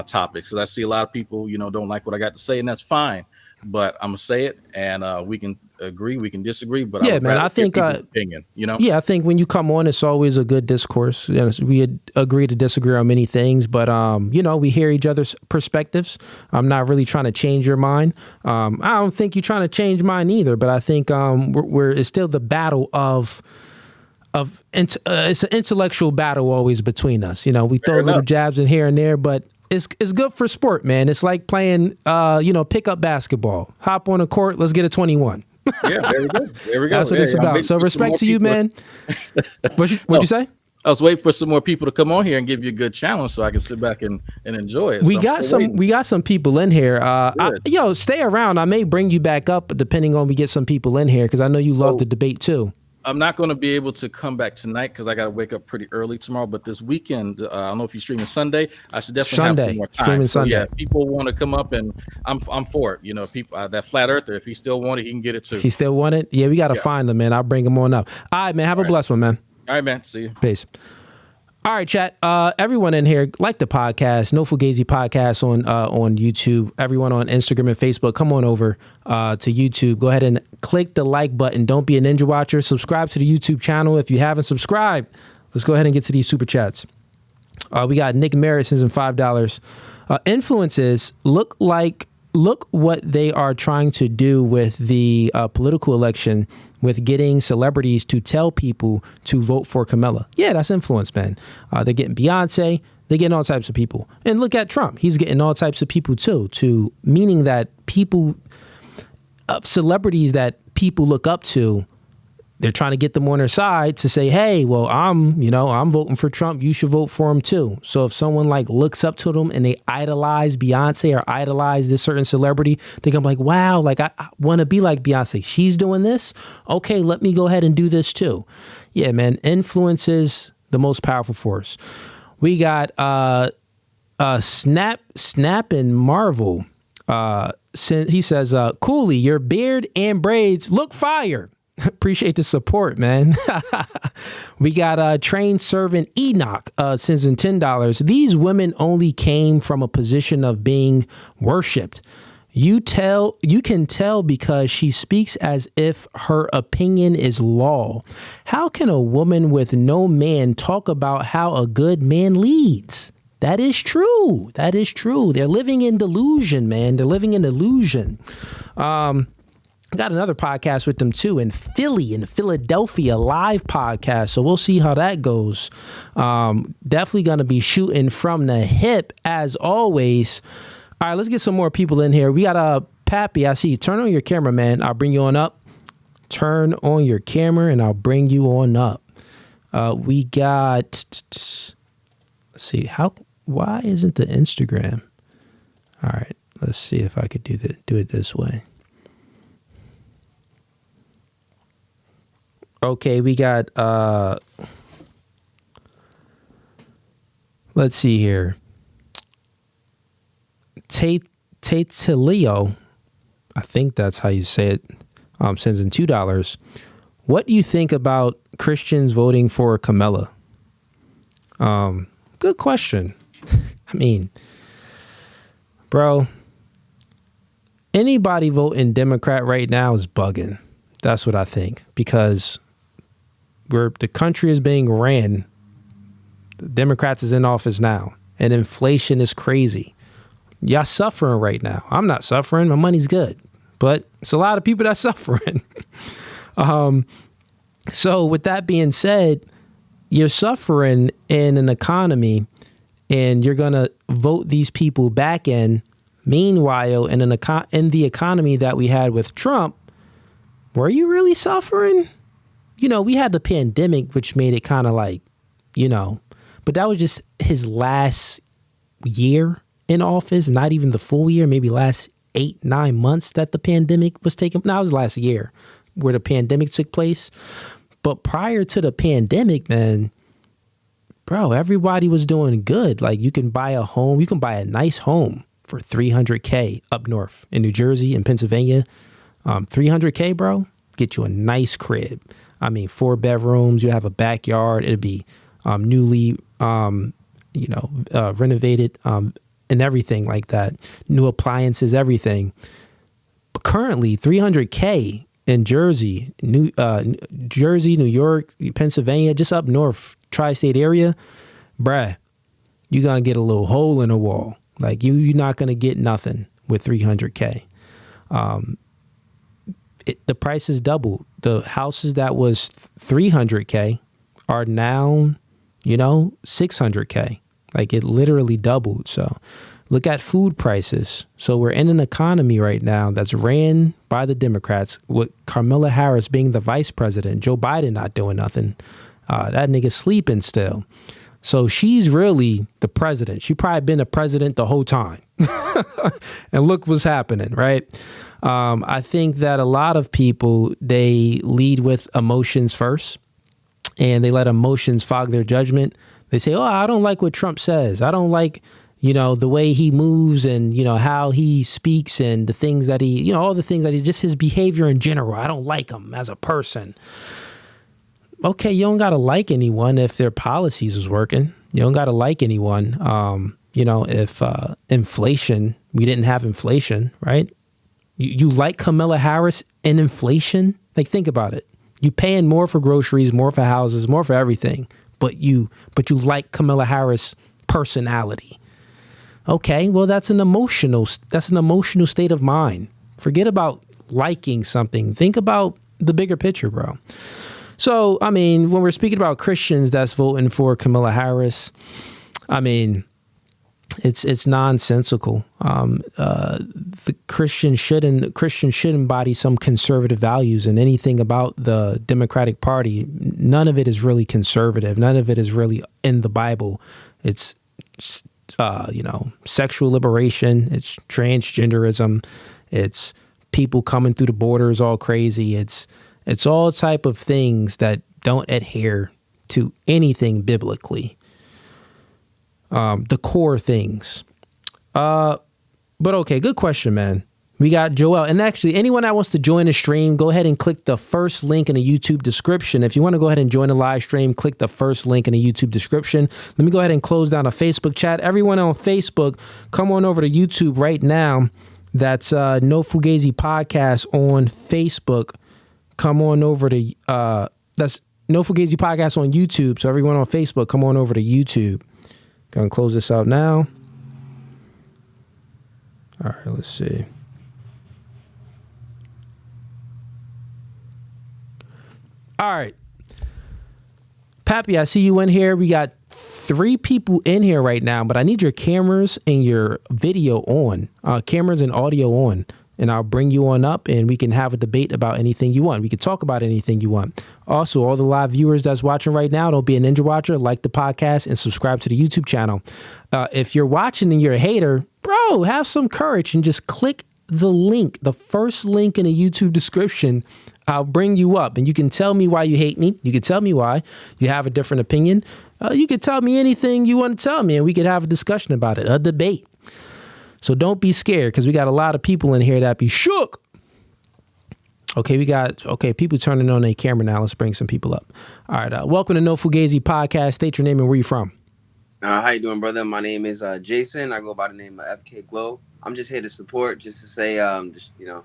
topics. So I see a lot of people don't like what I got to say, and that's fine. But I'm gonna say it, and we can agree, we can disagree. But I think opinion, I think when you come on, it's always a good discourse. We agree to disagree on many things, but we hear each other's perspectives. I'm not really trying to change your mind. I don't think you're trying to change mine either. But I think it's still the battle of it's an intellectual battle always between us. You know, we throw little jabs in here and there, but it's good for sport, man. It's like playing, pickup basketball. Hop on a court, let's get a 21. Yeah, there we go. There we go. That's what it's about. So respect to you, man. What'd you say? I was waiting for some more people to come on here and give you a good challenge so I can sit back and enjoy it. We got some people in here. Stay around. I may bring you back up depending on we get some people in here because I know you love the debate too. I'm not going to be able to come back tonight because I got to wake up pretty early tomorrow. But this weekend, I don't know if you're streaming Sunday. I should definitely have some more time. Streaming Sunday. Yeah, people want to come up and I'm for it. You know, people that flat earther, if he still want it, he can get it too. He still want it? Yeah, we got to find him, man. I'll bring him on up. All right, man. Have a blessed one, man. All right, man. See you. Peace. All right, chat. Everyone in here, like the podcast, No Fugazee podcast on YouTube. Everyone on Instagram and Facebook, come on over to YouTube. Go ahead and click the like button. Don't be a ninja watcher. Subscribe to the YouTube channel if you haven't subscribed. Let's go ahead and get to these super chats. We got Nick Merritt sends in $5. Influences look what they are trying to do with the political election, with getting celebrities to tell people to vote for Kamala. Yeah, that's influence, man. They're getting Beyonce. They're getting all types of people. And look at Trump. He's getting all types of people too, meaning that people, celebrities that people look up to, they're trying to get them on their side to say, hey, well, I'm voting for Trump. You should vote for him too. So if someone like looks up to them and they idolize Beyonce or idolize this certain celebrity, they come like, wow, like I want to be like Beyonce. She's doing this. Okay, let me go ahead and do this too. Yeah, man. Influence is the most powerful force. We got Snap and Marvel. He says, Cooley, your beard and braids look fire. Appreciate the support, man. We got trained servant Enoch sends in $10. These women only came from a position of being worshipped. You can tell because she speaks as if her opinion is law. How can a woman with no man talk about how a good man leads? That is true. That is true. They're living in delusion, man. They're living in delusion. Got another podcast with them too in Philadelphia, live podcast. So we'll see how that goes. Definitely going to be shooting from the hip as always. All right, let's get some more people in here. We got Pappy. I see you. Turn on your camera, man. I'll bring you on up. Turn on your camera and I'll bring you on up. We got, let's see, why isn't the Instagram? All right, let's see if I could do it this way. Okay, we got, let's see here. Leo, I think that's how you say it, sends in $2. What do you think about Christians voting for Kamala? Good question. I mean, bro, anybody voting Democrat right now is bugging. That's what I think, because the country is being ran. The Democrats is in office now, and inflation is crazy. Y'all suffering right now. I'm not suffering. My money's good, but it's a lot of people that's suffering. So with that being said, you're suffering in an economy, and you're gonna vote these people back in. Meanwhile, in the economy that we had with Trump, were you really suffering? You know, we had the pandemic, which made it kind of like, but that was just his last year in office, not even the full year, maybe last 8-9 months that the pandemic was taking. No, it was last year where the pandemic took place. But prior to the pandemic, man, bro, everybody was doing good. Like, you can buy a home, you can buy a nice home for $300K up north in New Jersey and Pennsylvania. $300K, bro, get you a nice crib. I mean, 4 bedrooms, you have a backyard. It'd be newly, renovated and everything like that. New appliances, everything. But currently, $300K in Jersey, New York, Pennsylvania, just up north, tri-state area, bruh, you're going to get a little hole in the wall. Like, you're not going to get nothing with $300K. The price is doubled. The houses that was $300K are now, 600K. Like it literally doubled. So look at food prices. So we're in an economy right now that's ran by the Democrats, with Kamala Harris being the vice president, Joe Biden not doing nothing. That nigga sleeping still. So she's really the president. She probably been the president the whole time. And look what's happening, right? I think that a lot of people, they lead with emotions first, and they let emotions fog their judgment. They say, oh, I don't like what Trump says. I don't like, the way he moves and, how he speaks and the things that he, all the things that he, just his behavior in general. I don't like him as a person. Okay, you don't got to like anyone if their policies is working. You don't got to like anyone. If inflation, we didn't have inflation, right? You like Kamala Harris and inflation? Like, think about it. You paying more for groceries, more for houses, more for everything, but you like Kamala Harris' personality. Okay, well, that's an emotional state of mind. Forget about liking something. Think about the bigger picture, bro. So, I mean, when we're speaking about Christians that's voting for Kamala Harris, I mean, it's nonsensical. The Christians should embody some conservative values, and anything about the Democratic Party, none of it is really conservative. None of it is really in the Bible. It's, sexual liberation. It's transgenderism. It's people coming through the borders all crazy. It's all type of things that don't adhere to anything biblically. The core things. But okay, good question, man. We got Joel. And actually, anyone that wants to join the stream, go ahead and click the first link in the YouTube description. If you want to go ahead and join the live stream, click the first link in the YouTube description. Let me go ahead and close down a Facebook chat. Everyone on Facebook, come on over to YouTube right now. That's No Fugazee Podcast on Facebook. Come on over to, that's No Fugazee Podcast on YouTube. So everyone on Facebook, come on over to YouTube. Gonna close this out now. All right, let's see. All right. Pappy, I see you in here. We got 3 people in here right now, but I need your cameras and your video on, cameras and audio on. And I'll bring you on up and we can have a debate about anything you want. We can talk about anything you want. Also, all the live viewers that's watching right now, don't be a ninja watcher, like the podcast and subscribe to the YouTube channel. If you're watching and you're a hater, bro, have some courage and just click the link, the first link in the YouTube description. I'll bring you up and you can tell me why you hate me. You can tell me why you have a different opinion. You can tell me anything you want to tell me and we could have a discussion about it, a debate. So don't be scared because we got a lot of people in here that be shook. Okay, people turning on their camera now. Let's bring some people up. All right, welcome to No Fugazi Podcast. State your name and where you from. How you doing, brother? My name is Jason. I go by the name of FK Glow. I'm just here to support, just to say,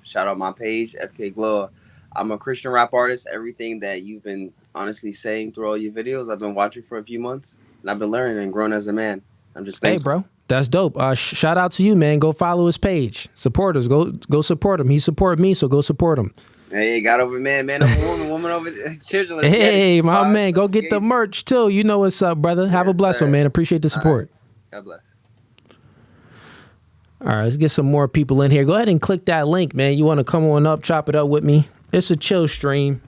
shout out my page, FK Glow. I'm a Christian rap artist. Everything that you've been honestly saying through all your videos, I've been watching for a few months, and I've been learning and growing as a man. I'm just thankful. Hey, bro. That's dope. Shout out to you, man. Go follow his page. Support us. Go support him. He support me, so go support him. Hey, got over man over woman over children. Hey, my man, go get the merch too. You know what's up, brother. Have a blessed one, man. Appreciate the support. Right. God bless. All right, let's get some more people in here. Go ahead and click that link, man. You want to come on up, chop it up with me. It's a chill stream.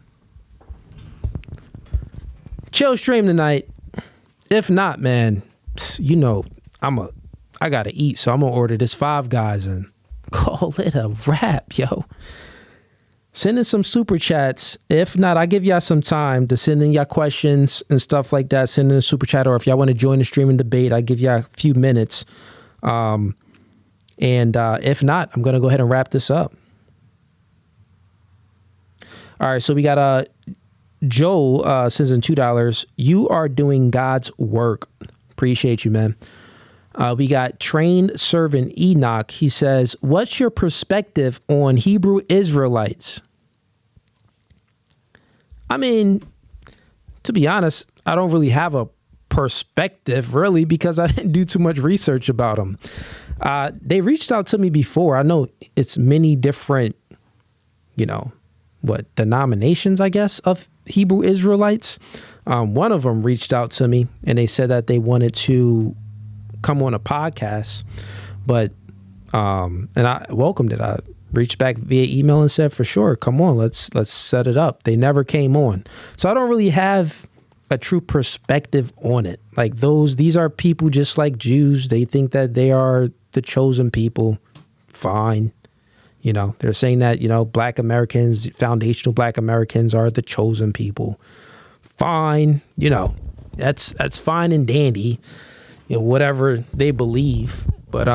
Chill stream tonight. If not, man, I gotta eat, so I'm gonna order this Five Guys and call it a wrap, yo. Send in some super chats. If not, I'll give y'all some time to send in y'all questions and stuff like that. Send in a super chat, or if y'all want to join the stream and debate, I'll give y'all a few minutes. And if not, I'm gonna go ahead and wrap this up. All right, so we got Joel sends in $2. You are doing God's work. Appreciate you, man. We got Trained Servant Enoch. He says, what's your perspective on Hebrew Israelites? I mean, to be honest, I don't really have a perspective, really, because I didn't do too much research about them. They reached out to me before. I know it's many different, denominations, I guess, of Hebrew Israelites. One of them reached out to me and they said that they wanted to come on a podcast, but and I welcomed it. I reached back via email and said, for sure, come on, let's set it up. They never came on. So I don't really have a true perspective on it. Like these are people just like Jews. They think that they are the chosen people. Fine. You know, they're saying that, you know, Black Americans, foundational Black Americans are the chosen people. Fine. You know, that's fine and dandy, you know, whatever they believe. But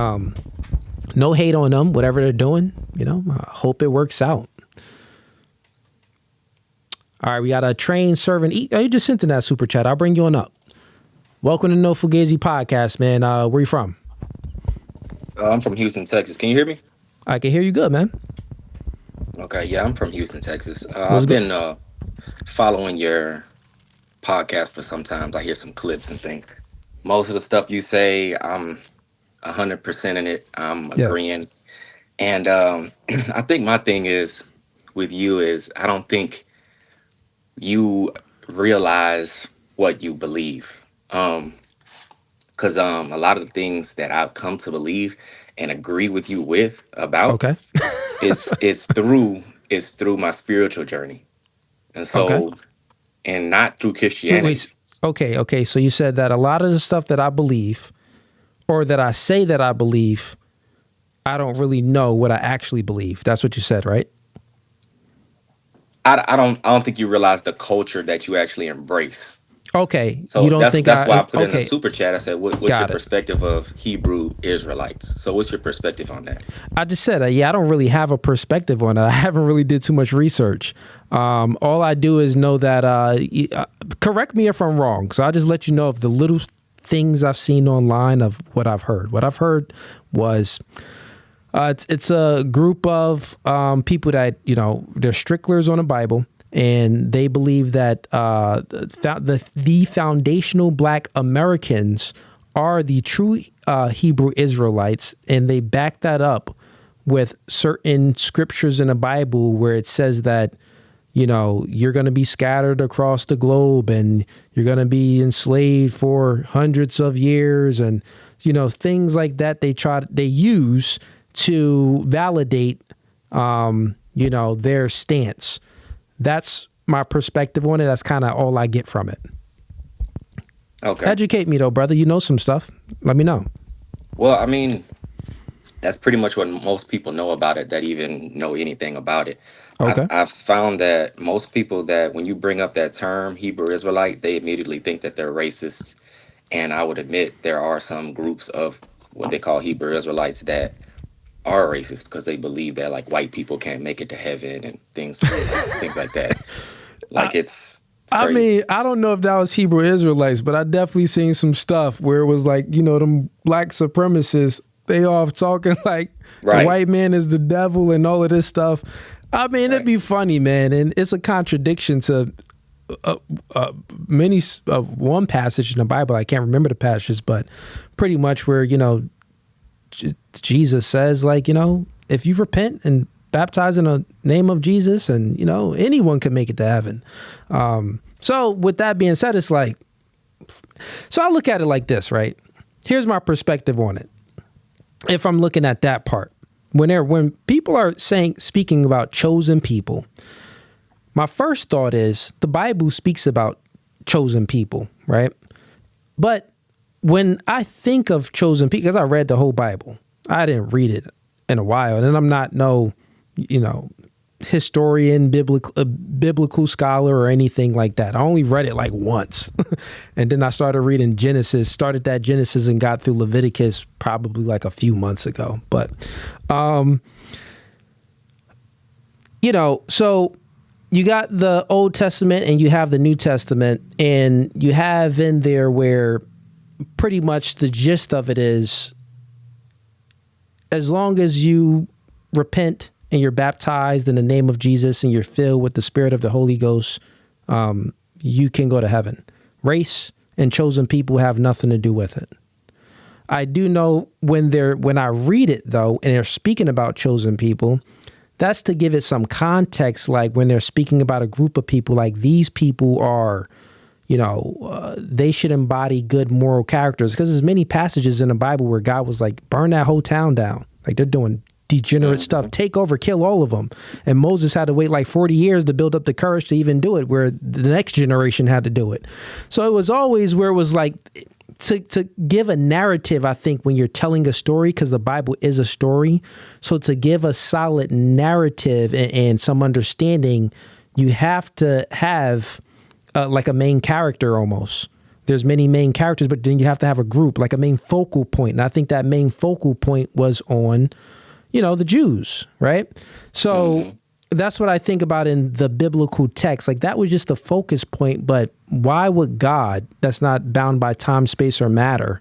no hate on them, whatever they're doing, you know, I hope it works out. All right, we got a trained servant. Oh, you just sent in that super chat. I'll bring you on up. Welcome to No Fugazee Podcast, man. Where you from? I'm from Houston, Texas. Can you hear me? I can hear you good, man. Okay, yeah, I'm from Houston, Texas. I've been following your podcast for some time. I hear some clips and things. Most of the stuff you say, I'm 100% in it. I'm agreeing. And I think my thing is with you is I don't think you realize what you believe. Because a lot of the things that I've come to believe and agree with you with about, it's through my spiritual journey. And so, and not through Christianity. Okay. So you said that a lot of the stuff that I believe, or that I say that I believe, I don't really know what I actually believe. That's what you said, right? I don't think you realize the culture that you actually embrace. Okay. So you don't think that's why I put in the super chat. I said, what's your perspective of Hebrew Israelites? So what's your perspective on that? I just said, I don't really have a perspective on it. I haven't really did too much research. All I do is know that, correct me if I'm wrong. So I'll just let you know of the little things I've seen online of what I've heard. What I've heard was it's a group of people that, you know, they're strictlers on the Bible. And they believe that the foundational Black Americans are the true Hebrew Israelites, and they back that up with certain scriptures in the Bible where it says that, you know, you're going to be scattered across the globe and you're going to be enslaved for hundreds of years, and, you know, things like that. They use to validate, you know, their stance. That's my perspective on it. That's kind of all I get from it. Okay. Educate me though, brother. You know some stuff. Let me know. Well, I mean, that's pretty much what most people know about it that even know anything about it. Okay. I've found that most people that when you bring up that term Hebrew Israelite, they immediately think that they're racists. And I would admit there are some groups of what they call Hebrew Israelites that are racist because they believe that like white people can't make it to heaven and things like that. Like it's crazy. I mean, I don't know if that was Hebrew Israelites, but I definitely seen some stuff where it was like, you know, them Black supremacists, they off talking like the white man is the devil and all of this stuff. I mean, it'd be funny, man. And it's a contradiction to one passage in the Bible. I can't remember the passages, but pretty much where, you know, Jesus says, like, you know, if you repent and baptize in the name of Jesus, and, you know, anyone can make it to heaven. So with that being said, it's like, so I look at it like this, right? Here's my perspective on it. If I'm looking at that part, when people are speaking about chosen people, my first thought is the Bible speaks about chosen people, right? But when I think of chosen people, because I read the whole Bible, I didn't read it in a while, and I'm not no, you know, historian, biblical scholar or anything like that. I only read it like once, and then I started reading Genesis. Started that Genesis and got through Leviticus probably like a few months ago. But, you know, so you got the Old Testament and you have the New Testament, and you have in there where pretty much the gist of it is, as long as you repent and you're baptized in the name of Jesus and you're filled with the Spirit of the Holy Ghost, you can go to heaven. Race and chosen people have nothing to do with it. I do know when I read it though, and they're speaking about chosen people, that's to give it some context, like when they're speaking about a group of people, like these people are, they should embody good moral characters, because there's many passages in the Bible where God was like, burn that whole town down. Like they're doing degenerate stuff, take over, kill all of them. And Moses had to wait like 40 years to build up the courage to even do it, where the next generation had to do it. So it was always where it was like to give a narrative, I think, when you're telling a story, because the Bible is a story. So to give a solid narrative and some understanding, you have to have like a main character almost. There's many main characters, but then you have to have a group, like a main focal point. And I think that main focal point was on, the Jews, right? So that's what I think about in the biblical text. Like that was just the focus point, but why would God, that's not bound by time, space, or matter,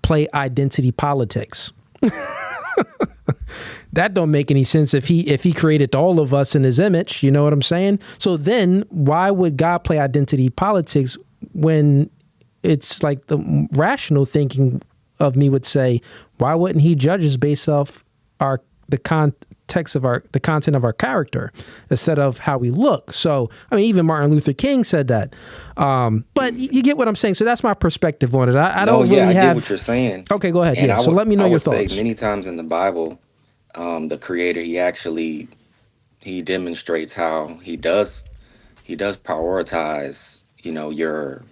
play identity politics? That don't make any sense if he created all of us in his image, you know what I'm saying? So then why would God play identity politics when it's like the rational thinking of me would say, why wouldn't he judge us based off the context of the content of our character instead of how we look? So, I mean, even Martin Luther King said that. But you get what I'm saying. So that's my perspective on it. I don't really have. I get what you're saying. Okay, go ahead. And so let me know your thoughts. Say many times in the Bible, the Creator, he demonstrates how he does prioritize, your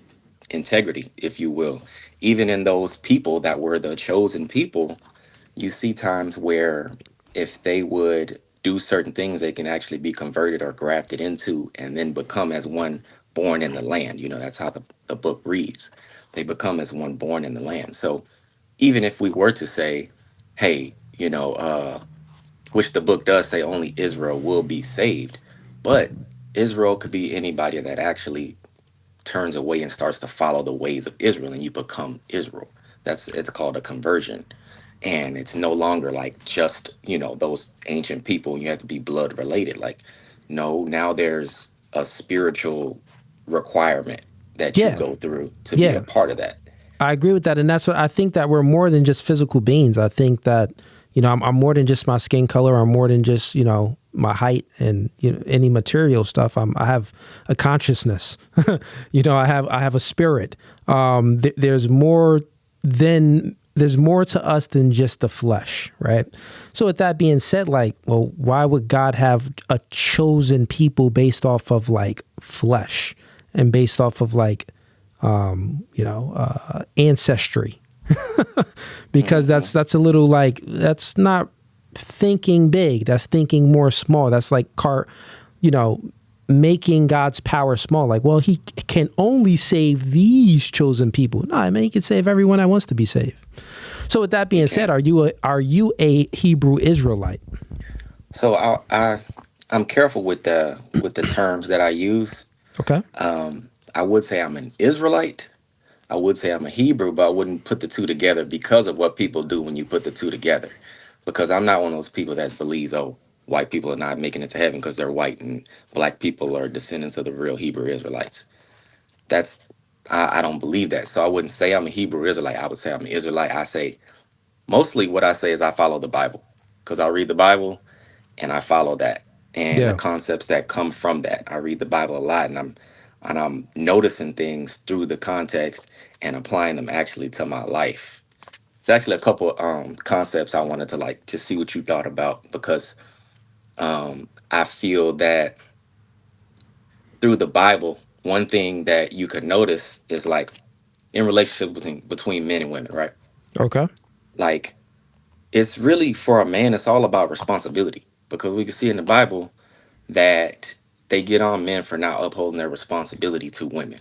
integrity, if you will. Even in those people that were the chosen people, you see times where if they would do certain things, they can actually be converted or grafted into and then become as one born in the land. That's how the book reads. They become as one born in the land. So even if we were to say, hey, which the book does say only Israel will be saved, but Israel could be anybody that actually turns away and starts to follow the ways of Israel, and you become Israel. It's called a conversion. And it's no longer like just, those ancient people, you have to be blood related. Like, no, now there's a spiritual requirement that you go through to be a part of that. I agree with that. And that's what I think, that we're more than just physical beings. I think that, I'm more than just my skin color. I'm more than just, my height and any material stuff. I have a consciousness. I have a spirit. There's more to us than just the flesh, right? So with that being said, like, well, why would God have a chosen people based off of like flesh and based off of like, ancestry? Because that's a little like, that's not thinking big. That's thinking more small. That's like making God's power small. Like, well, he can only save these chosen people. No, I mean, he can save everyone that wants to be saved. So with that being said, are you a Hebrew Israelite? So I'm careful with the terms that I use. Okay. I would say I'm an Israelite. I would say I'm a Hebrew, but I wouldn't put the two together because of what people do when you put the two together. Because I'm not one of those people that believes, white people are not making it to heaven because they're white and black people are descendants of the real Hebrew Israelites. I don't believe that. So I wouldn't say I'm a Hebrew Israelite. I would say I'm an Israelite. I say, mostly what I say is I follow the Bible, because I read the Bible and I follow that. And the concepts that come from that. I read the Bible a lot, and I'm noticing things through the context and applying them actually to my life. It's actually a couple concepts I wanted to just see what you thought about, because I feel that through the Bible, one thing that you could notice is like in relationships between men and women, right? Okay. Like, it's really, for a man, it's all about responsibility, because we can see in the Bible that they get on men for not upholding their responsibility to women.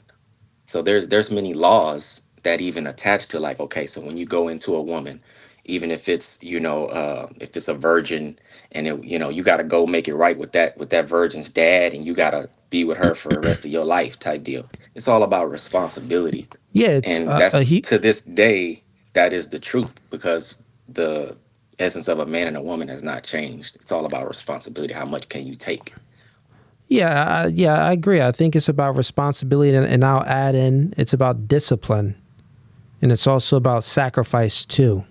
So there's many laws that even attach to, like, okay, so when you go into a woman, even if it's if it's a virgin, and you got to go make it right with that virgin's dad, and you got to be with her for the rest of your life type deal. It's all about responsibility. Yeah, and that's to this day, that is the truth, because the essence of a man and a woman has not changed. It's all about responsibility. How much can you take? Yeah, I agree. I think it's about responsibility, and I'll add in, it's about discipline, and it's also about sacrifice too.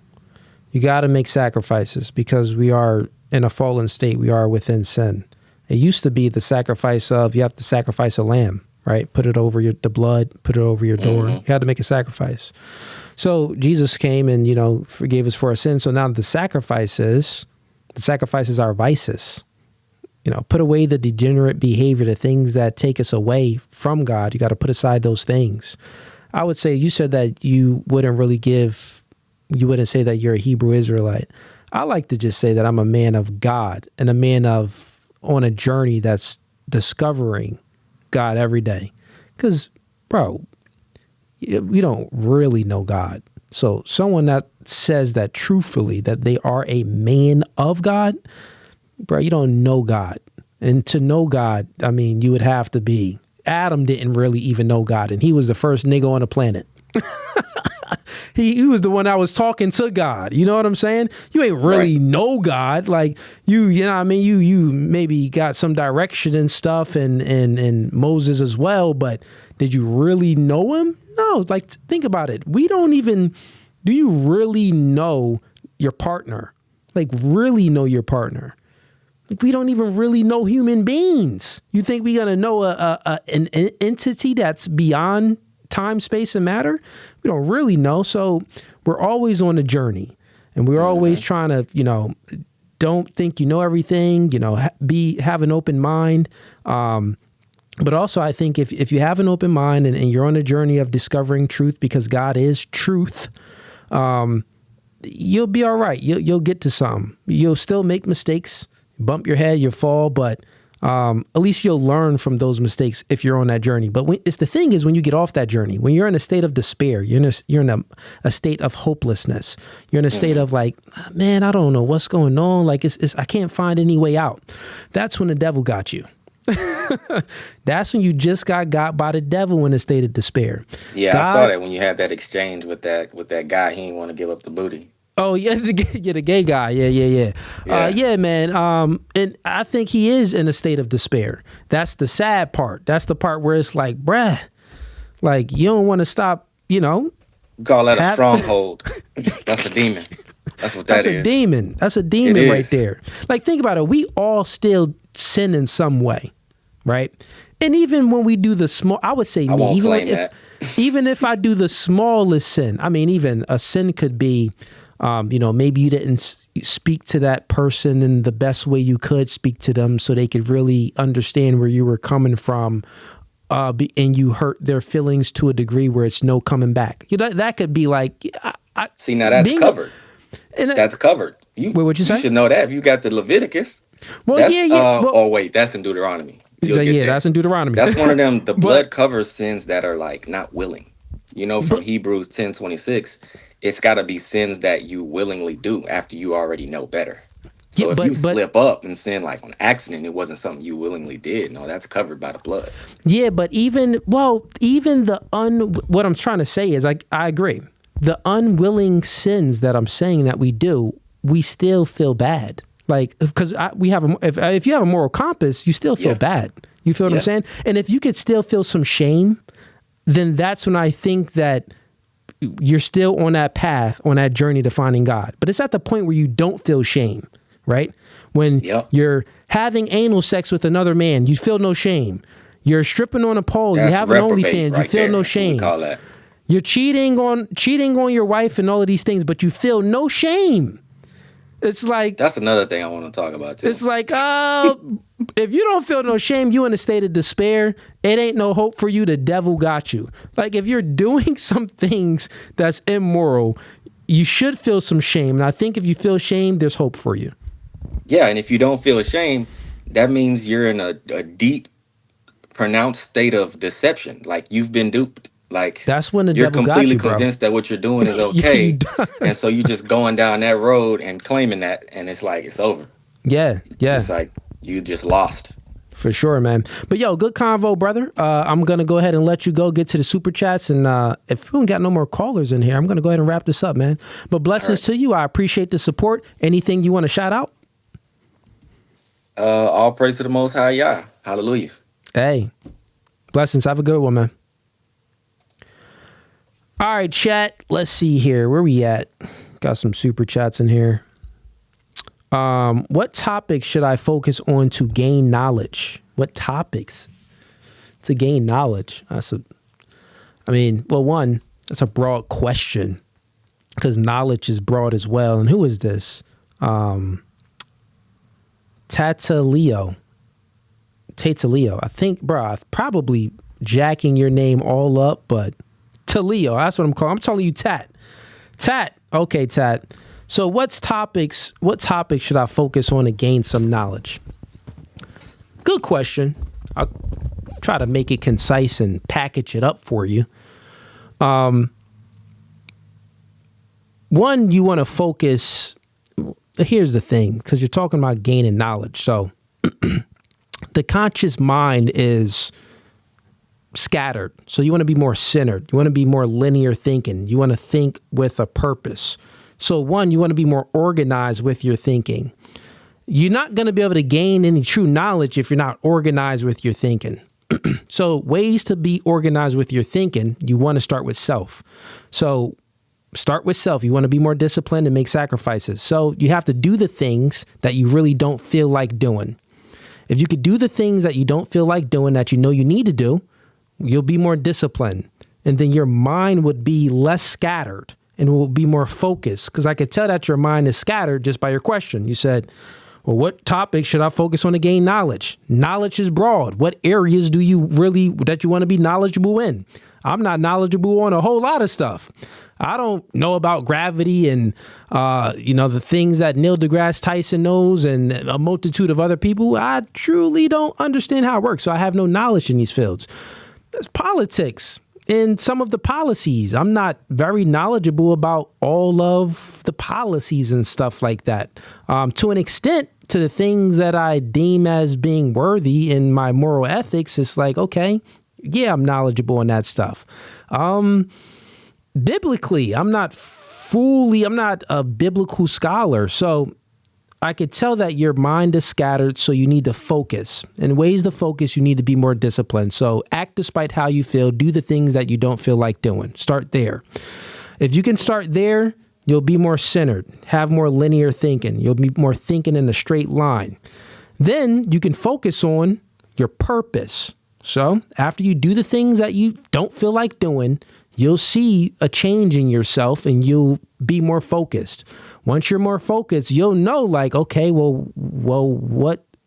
You got to make sacrifices, because we are in a fallen state. We are within sin. It used to be the sacrifice of, you have to sacrifice a lamb, right? Put it over the blood, put it over your door. You had to make a sacrifice. So Jesus came and, forgave us for our sins. So now the sacrifices are vices. Put away the degenerate behavior, the things that take us away from God. You got to put aside those things. I would say, you said that you wouldn't say that you're a Hebrew Israelite. I like to just say that I'm a man of God and a man on a journey that's discovering God every day. Because, bro, we don't really know God. So someone that says that truthfully, that they are a man of God, bro, you don't know God. And to know God, I mean, you would have to be. Adam didn't really even know God, and he was the first nigga on the planet. He was the one that was talking to God. You know what I'm saying? You ain't really know God. Like you know what I mean? You maybe got some direction and stuff and Moses as well, but did you really know him? No, like think about it. Do you really know your partner? Like really know your partner? Like, we don't even really know human beings. You think we're going to know an entity that's beyond time, space, and matter? We don't really know. So we're always on a journey, and we're always trying to, don't think you know everything, have an open mind. But also I think if you have an open mind and you're on a journey of discovering truth, because God is truth, you'll be all right. You'll get to something. You'll still make mistakes, bump your head, you'll fall, but at least you'll learn from those mistakes if you're on that journey. But the thing is, when you get off that journey, when you're in a state of despair, you're in a state of hopelessness. You're in a state of like, man, I don't know what's going on. Like I can't find any way out. That's when the devil got you. That's when you just got by the devil in a state of despair. Yeah, I saw that when you had that exchange with that guy. He didn't want to give up the booty. Oh yeah, the gay guy. Yeah, man. And I think he is in a state of despair. That's the sad part. That's the part where it's like, bruh, like you don't want to stop. Call that a stronghold. That's a demon. That's what that is. That's a demon. That's a demon right there. Like think about it. We all still sin in some way, right? And even when we do the small, I would say me. Even if I do the smallest sin, I mean, even a sin could be. Maybe you didn't speak to that person in the best way you could speak to them so they could really understand where you were coming from, and you hurt their feelings to a degree where it's no coming back. That could be like... See, now that's covered. That's covered. What'd you say? You should know that. If you got the Leviticus. Well, wait, that's in Deuteronomy. That's in Deuteronomy. That's one of them. The blood covers sins that are like not willing. From Hebrews 10:26. It's got to be sins that you willingly do after you already know better. So if you slip up and sin like on accident, it wasn't something you willingly did. No, that's covered by the blood. Yeah, but what I'm trying to say is I agree. The unwilling sins that I'm saying that we do, we still feel bad. Like, because if you have a moral compass, you still feel bad. You feel what I'm saying? And if you could still feel some shame, then that's when I think that you're still on that path, on that journey to finding God. But it's at the point where you don't feel shame, right? When you're having anal sex with another man, you feel no shame. You're stripping on a pole, you have an OnlyFans, you feel no shame. You're cheating on your wife and all of these things, but you feel no shame. It's like... That's another thing I want to talk about, too. It's like, if you don't feel no shame, you in a state of despair, it ain't no hope for you. The devil got you. Like, if you're doing some things that's immoral, you should feel some shame. And I think if you feel shame, there's hope for you. Yeah, and if you don't feel shame, that means you're in a deep, pronounced state of deception. Like, you've been duped. Like, that's when the devil got you, bro. You're completely convinced that what you're doing is okay. And so you're just going down that road and claiming that, and it's like, it's over. Yeah. It's like, you just lost. For sure, man. But yo, good convo, brother. I'm going to go ahead and let you go get to the super chats. And if we don't got no more callers in here, I'm going to go ahead and wrap this up, man. But blessings to you. I appreciate the support. Anything you want to shout out? All praise to the Most High Yah. Hallelujah. Hey, blessings. Have a good one, man. All right, chat. Let's see here. Where we at? Got some super chats in here. What topics should I focus on to gain knowledge? What topics to gain knowledge? That's a broad question because knowledge is broad as well. And who is this? Tataleo. I think, bro, I'm probably jacking your name all up, but Taleo, that's what I'm calling. I'm telling you, Tat. Okay, Tat. So what topics should I focus on to gain some knowledge? Good question. I'll try to make it concise and package it up for you. One, you want to focus. Here's the thing, because you're talking about gaining knowledge. So the conscious mind is scattered. So you want to be more centered. You want to be more linear thinking. You want to think with a purpose. So one, you want to be more organized with your thinking. You're not going to be able to gain any true knowledge if you're not organized with your thinking. So ways to be organized with your thinking, you want to start with self. So start with self. You want to be more disciplined and make sacrifices. So you have to do the things that you really don't feel like doing. If you could do the things that you don't feel like doing that you know you need to do, you'll be more disciplined. And then your mind would be less scattered and will be more focused. Because I could tell that your mind is scattered just by your question. You said, well, what topic should I focus on to gain knowledge? Knowledge is broad. What areas do you really, that you want to be knowledgeable in? I'm not knowledgeable on a whole lot of stuff. I don't know about gravity and, the things that Neil deGrasse Tyson knows and a multitude of other people. I truly don't understand how it works. So I have no knowledge in these fields. There's politics and some of the policies. I'm not very knowledgeable about all of the policies and stuff like that. To an extent, to the things that I deem as being worthy in my moral ethics, it's like, okay, yeah, I'm knowledgeable in that stuff. Biblically, I'm not a biblical scholar. So I could tell that your mind is scattered, so you need to focus. And ways to focus, you need to be more disciplined. So act despite how you feel. Do the things that you don't feel like doing. Start there. If you can start there, you'll be more centered, have more linear thinking. You'll be more thinking in a straight line. Then you can focus on your purpose. So after you do the things that you don't feel like doing, you'll see a change in yourself and you'll be more focused. Once you're more focused, you'll know like, okay, well,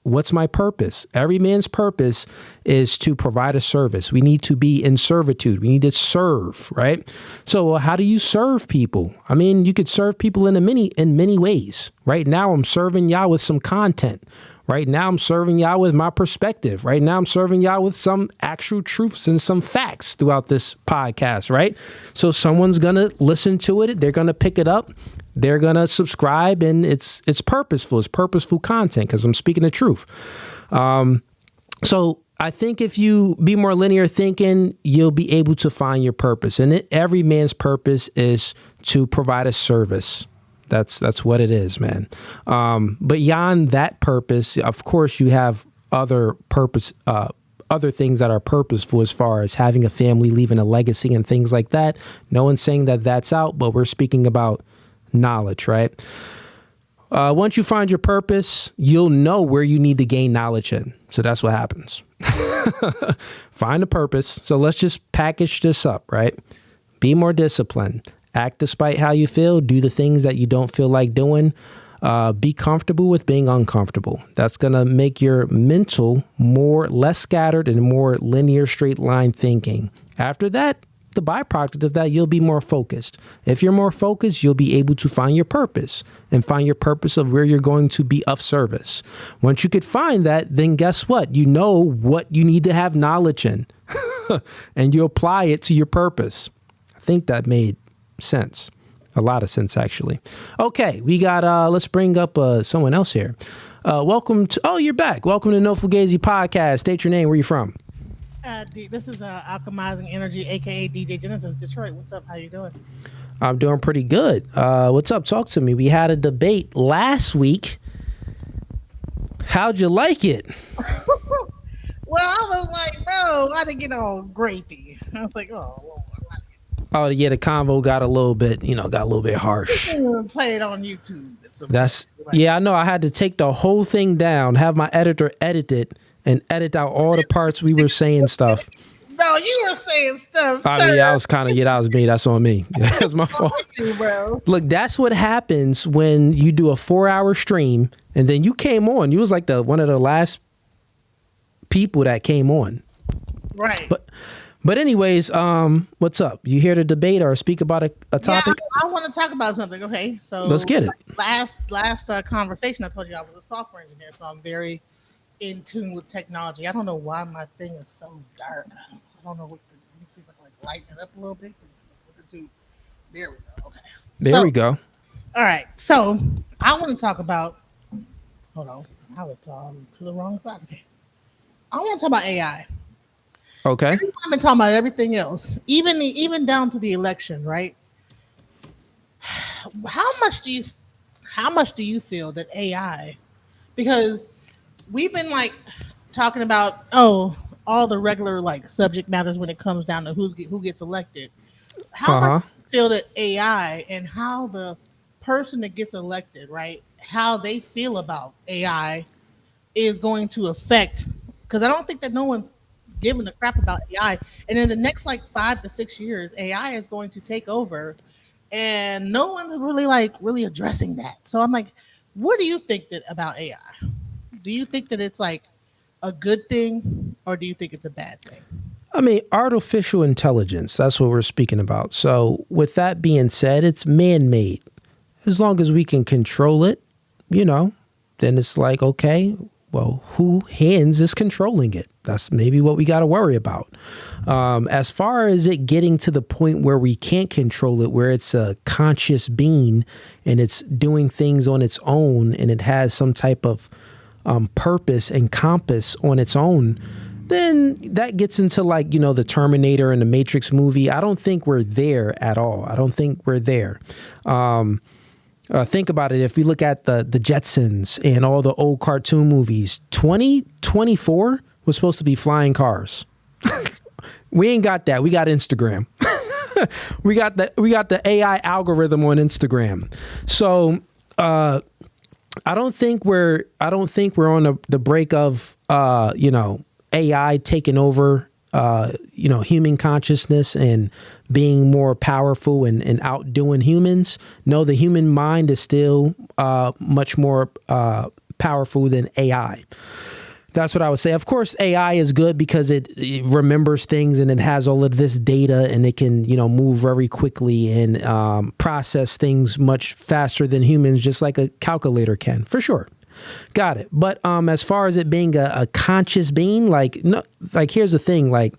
what's my purpose? Every man's purpose is to provide a service. We need to be in servitude. We need to serve, right? So how do you serve people? I mean, you could serve people in many ways. Right now, I'm serving y'all with some content. Right now, I'm serving y'all with my perspective. Right now, I'm serving y'all with some actual truths and some facts throughout this podcast, right? So someone's going to listen to it. They're going to pick it up. They're going to subscribe, and it's purposeful. It's purposeful content because I'm speaking the truth. So I think if you be more linear thinking, you'll be able to find your purpose. And every man's purpose is to provide a service. That's what it is, man. But beyond that purpose, of course, you have other things that are purposeful as far as having a family, leaving a legacy and things like that. No one's saying that that's out, but we're speaking about knowledge, right? Once you find your purpose, you'll know where you need to gain knowledge in. So that's what happens. Find a purpose. So let's just package this up, right? Be more disciplined. Act despite how you feel. Do the things that you don't feel like doing. Be comfortable with being uncomfortable. That's going to make your mental less scattered and more linear, straight line thinking. After that, the byproduct of that, you'll be more focused. If you're more focused, you'll be able to find your purpose and find your purpose of where you're going to be of service. Once you could find that, then guess what? You know what you need to have knowledge in and you apply it to your purpose. I think that made sense. A lot of sense, actually. Okay, we got, let's bring up someone else here. You're back. Welcome to No Fugazee Podcast. State your name. Where you from? This is Alchemizing Energy, a.k.a. DJ Genesis, Detroit. What's up? How you doing? I'm doing pretty good. What's up? Talk to me. We had a debate last week. How'd you like it? Well, I was like, bro, I didn't get all grapey. I was like, Oh yeah, the convo got a little bit harsh. Play it on YouTube. That's Right. Yeah, I know. I had to take the whole thing down, have my editor edit it, and edit out all the parts we were saying stuff. No, you were saying stuff. I mean, I was kind of, that was me. That's on me. That's my fault. Bro. Look, that's what happens when you do a 4-hour stream and then you came on. You was like one of the last people that came on. Right. But anyways, what's up? You here to debate or speak about a topic? Yeah, I want to talk about something. Okay, so let's get it. Last conversation, I told you I was a software engineer, so I'm very in tune with technology. I don't know why my thing is so dark. I don't know what. Let me see if I can lighten it up a little bit. There we go. Okay. There we go. All right. So I want to talk about. Hold on. Now it's to the wrong side. Okay. I want to talk about AI. Okay. I've been talking about everything else, even down to the election, right? How much do you feel that AI? Because we've been like talking about all the regular like subject matters when it comes down to who gets elected. How much do you feel that AI and how the person that gets elected, right, how they feel about AI is going to affect? Because I don't think that no one's giving a crap about AI, and in the next like 5 to 6 years, AI is going to take over, and no one's really addressing that. So I'm like, what do you think about AI? Do you think that it's like a good thing, or do you think it's a bad thing? I mean, artificial intelligence, that's what we're speaking about. So with that being said, it's man-made. As long as we can control it, then it's like, okay, well, who hands is controlling it? That's maybe what we got to worry about. As far as it getting to the point where we can't control it, where it's a conscious being and it's doing things on its own and it has some type of purpose and compass on its own, then that gets into like, the Terminator and the Matrix movie. I don't think we're there at all. I don't think we're there. Think about it. If we look at the Jetsons and all the old cartoon movies, 2024 was supposed to be flying cars. We ain't got that. We got Instagram. we got the AI algorithm on Instagram. So I don't think we're on the break of AI taking over human consciousness and being more powerful and outdoing humans. No, the human mind is still much more powerful than AI. That's what I would say. Of course, AI is good because it remembers things and it has all of this data and it can, move very quickly and process things much faster than humans, just like a calculator can, for sure. Got it. But as far as it being a conscious being, here's the thing,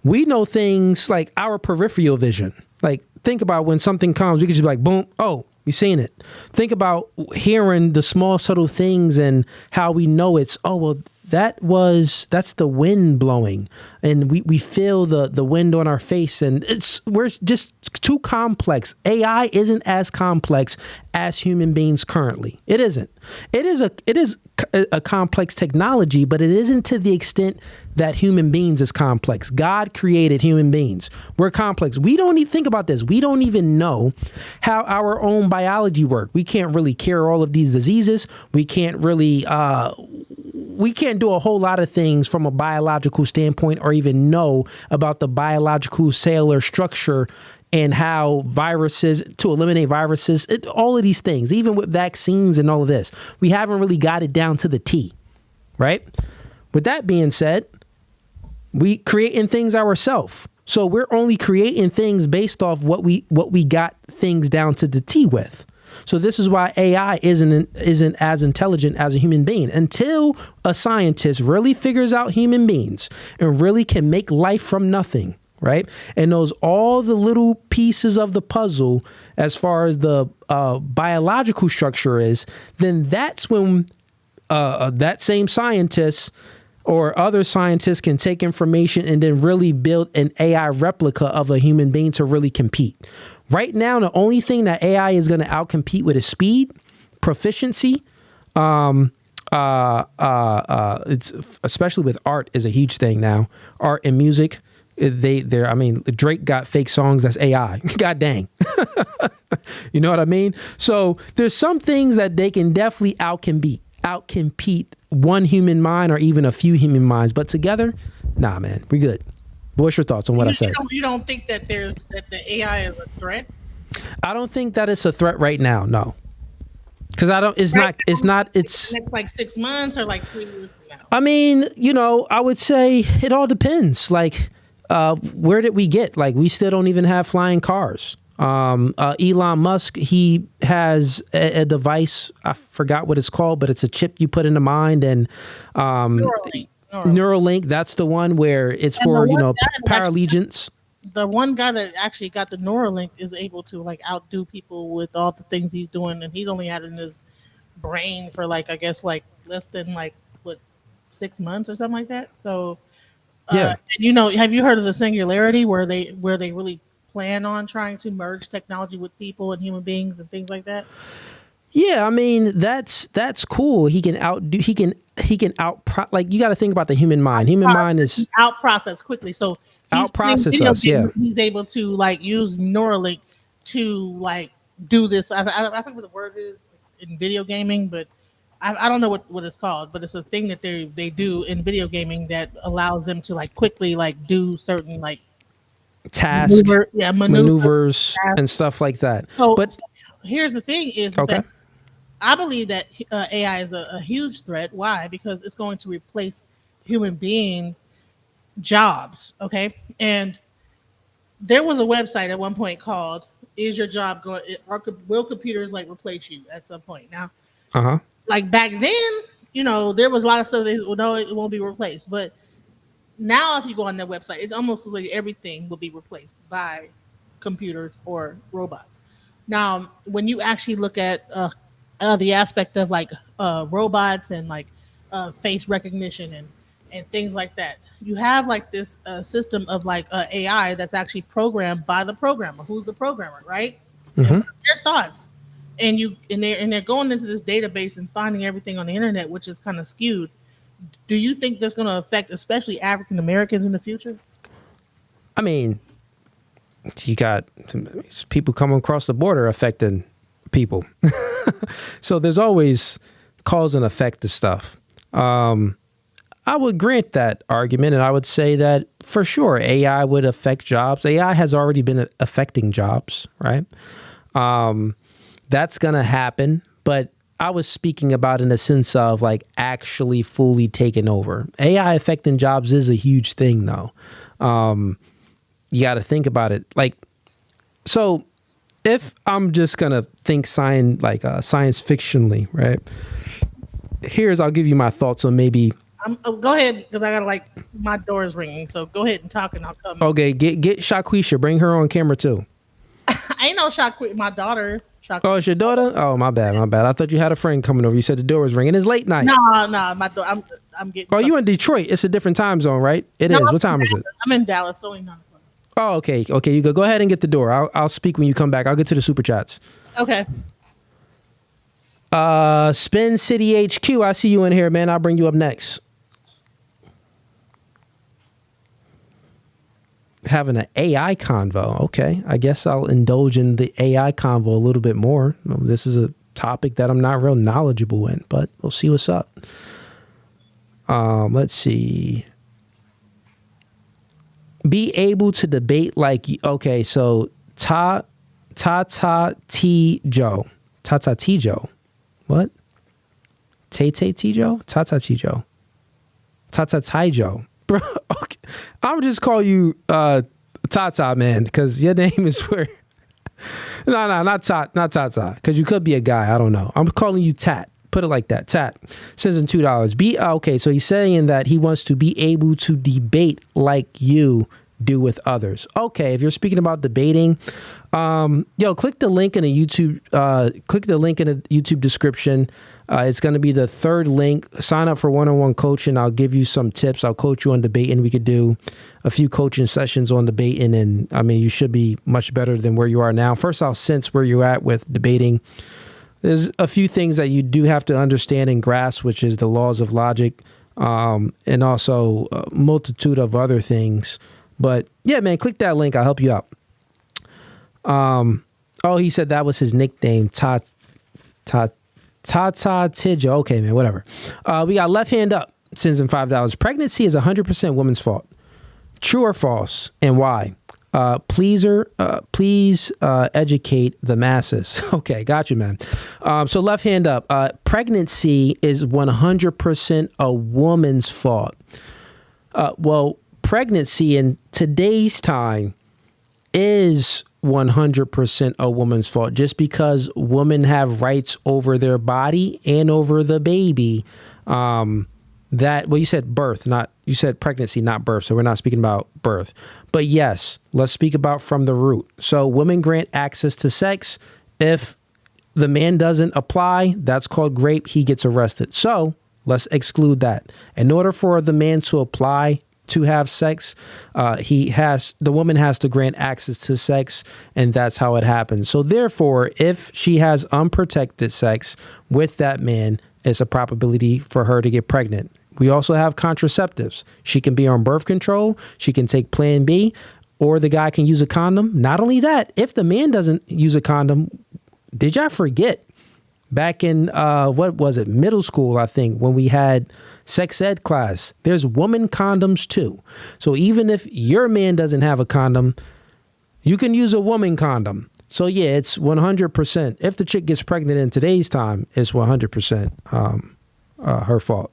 we know things like our peripheral vision. Like, think about when something comes, we can just be like, boom, oh, you seen it. Think about hearing the small, subtle things and how we know it's, oh, well, that's the wind blowing. And we feel the wind on our face, and we're just too complex. AI isn't as complex as human beings currently. It isn't. It is a complex technology, but it isn't to the extent that human beings is complex. God created human beings. We're complex. We don't even think about this. We don't even know how our own biology works. We can't really cure all of these diseases. We can't really we can't do a whole lot of things from a biological standpoint or even know about the biological cellular structure and how viruses, to eliminate viruses, all of these things, even with vaccines and all of this, we haven't really got it down to the T, right? With that being said, we creating things ourselves. So we're only creating things based off what we got things down to the T with. So this is why AI isn't as intelligent as a human being until a scientist really figures out human beings and really can make life from nothing, right? And knows all the little pieces of the puzzle as far as the biological structure is, then that's when that same scientist or other scientists can take information and then really build an AI replica of a human being to really compete. Right now, the only thing that AI is going to outcompete with is speed, proficiency. It's especially with art is a huge thing now. Art and music, I mean, Drake got fake songs that's AI. God dang. You know what I mean? So there's some things that they can definitely outcompete one human mind or even a few human minds, but together, nah, man, we good. What's your thoughts on what I said? You don't think that the AI is a threat? I don't think that it's a threat right now. No, because it's next like 6 months or like 3 years from now. I mean, I would say it all depends. Like, where did we get? Like, we still don't even have flying cars. Elon Musk, he has a device. I forgot what it's called, but it's a chip you put in the mind, and Neuralink. That's the one where it's for paralegiance. The one guy that actually got the Neuralink is able to like outdo people with all the things he's doing, and he's only had it in his brain for like, I guess, like less than like 6 months or something like that. So yeah, and, have you heard of the singularity where they really plan on trying to merge technology with people and human beings and things like that? Yeah, I mean that's cool. He can like, you got to think about the human mind. Human mind is out process quickly. So out process us. Yeah, he's able to like use Neuralink to like do this. I think what the word is in video gaming, but I don't know what it's called. But it's a thing that they do in video gaming that allows them to like quickly like do certain like tasks, maneuvers, tasks, and stuff like that. So, but here's the thing: is that I believe that AI is a huge threat. Why? Because it's going to replace human beings' jobs. Okay, and there was a website at one point called "Is Your Job Going? Will computers like replace you at some point?" Now, like back then, there was a lot of stuff that no, it won't be replaced. But now, if you go on that website, it almost like everything will be replaced by computers or robots. Now, when you actually look at the aspect of like robots and like face recognition and things like that, you have like this system of like AI that's actually programmed by the programmer. Who's the programmer, right? Mm-hmm. And their thoughts, and they're going into this database and finding everything on the internet, which is kind of skewed. Do you think that's going to affect especially African Americans in the future? I mean, you got people coming across the border affecting people. So there's always cause and effect to stuff. I would grant that argument, and I would say that for sure AI would affect jobs. AI has already been affecting jobs, right? That's going to happen, but I was speaking about in the sense of like actually fully taking over. AI affecting jobs is a huge thing, though. You got to think about it. Like, so if I'm just going to think science fictionally, right? I'll give you my thoughts on maybe. Go ahead, because I got my door is ringing. So go ahead and talk and I'll come. Okay, get Shaquisha. Bring her on camera too. I ain't no Shaquisha, my daughter. Oh, it's your daughter? Oh, my bad. I thought you had a friend coming over. You said the door was ringing. It's late night. No, my door. I'm getting. Oh, you in Detroit? It's a different time zone, right? It is. What time is it? I'm in Dallas. So 9 o'clock. Oh, okay. Okay, you go ahead and get the door. I'll speak when you come back. I'll get to the super chats. Okay. Spin City HQ. I see you in here, man. I'll bring you up next. Having an AI convo. Okay, I guess I'll indulge in the AI convo a little bit more. This is a topic that I'm not real knowledgeable in, but we'll see what's up. Let's see. Be able to debate like, okay, so Tata T Joe. Tata T Joe. What? Tay T Joe? Tata T Joe. Tata Ty Joe. Bro, okay. I'm just call you Tata, man, because your name is where. No, not Tata, because you could be a guy. I don't know. I'm calling you Tat. Put it like that. Tat. Sends in $2. Okay, so he's saying that he wants to be able to debate like you do with others. Okay, if you're speaking about debating, click the link in the YouTube. Click the link in the YouTube description. It's going to be the third link. Sign up for one-on-one coaching. I'll give you some tips. I'll coach you on debating. We could do a few coaching sessions on debating, and I mean, you should be much better than where you are now. First, I'll sense where you're at with debating. There's a few things that you do have to understand and grasp, which is the laws of logic, and also a multitude of other things. But yeah, man, click that link. I'll help you out. Oh, he said that was his nickname, Tata Tidja. Okay, man, whatever. We got Left Hand Up, sends him $5. Pregnancy is 100% woman's fault. True or false, and why? Please educate the masses. Okay, got you, man. So Left Hand Up, pregnancy is 100% a woman's fault. Well, pregnancy in today's time is 100% a woman's fault. Just because women have rights over their body and over the baby, you said birth, you said pregnancy, not birth. So we're not speaking about birth. But yes, let's speak about from the root. So women grant access to sex. If the man doesn't apply, that's called rape. He gets arrested. So let's exclude that. In order for the man to apply to have sex, the woman has to grant access to sex, and that's how it happens. So therefore, if she has unprotected sex with that man, it's a probability for her to get pregnant. We also have contraceptives. She can be on birth control. She can take Plan B, or the guy can use a condom. Not only that, if the man doesn't use a condom, did y'all forget back in, middle school, I think, when we had sex ed class, there's woman condoms too. So even if your man doesn't have a condom, you can use a woman condom. So yeah, it's 100%. If the chick gets pregnant in today's time, it's 100% her fault.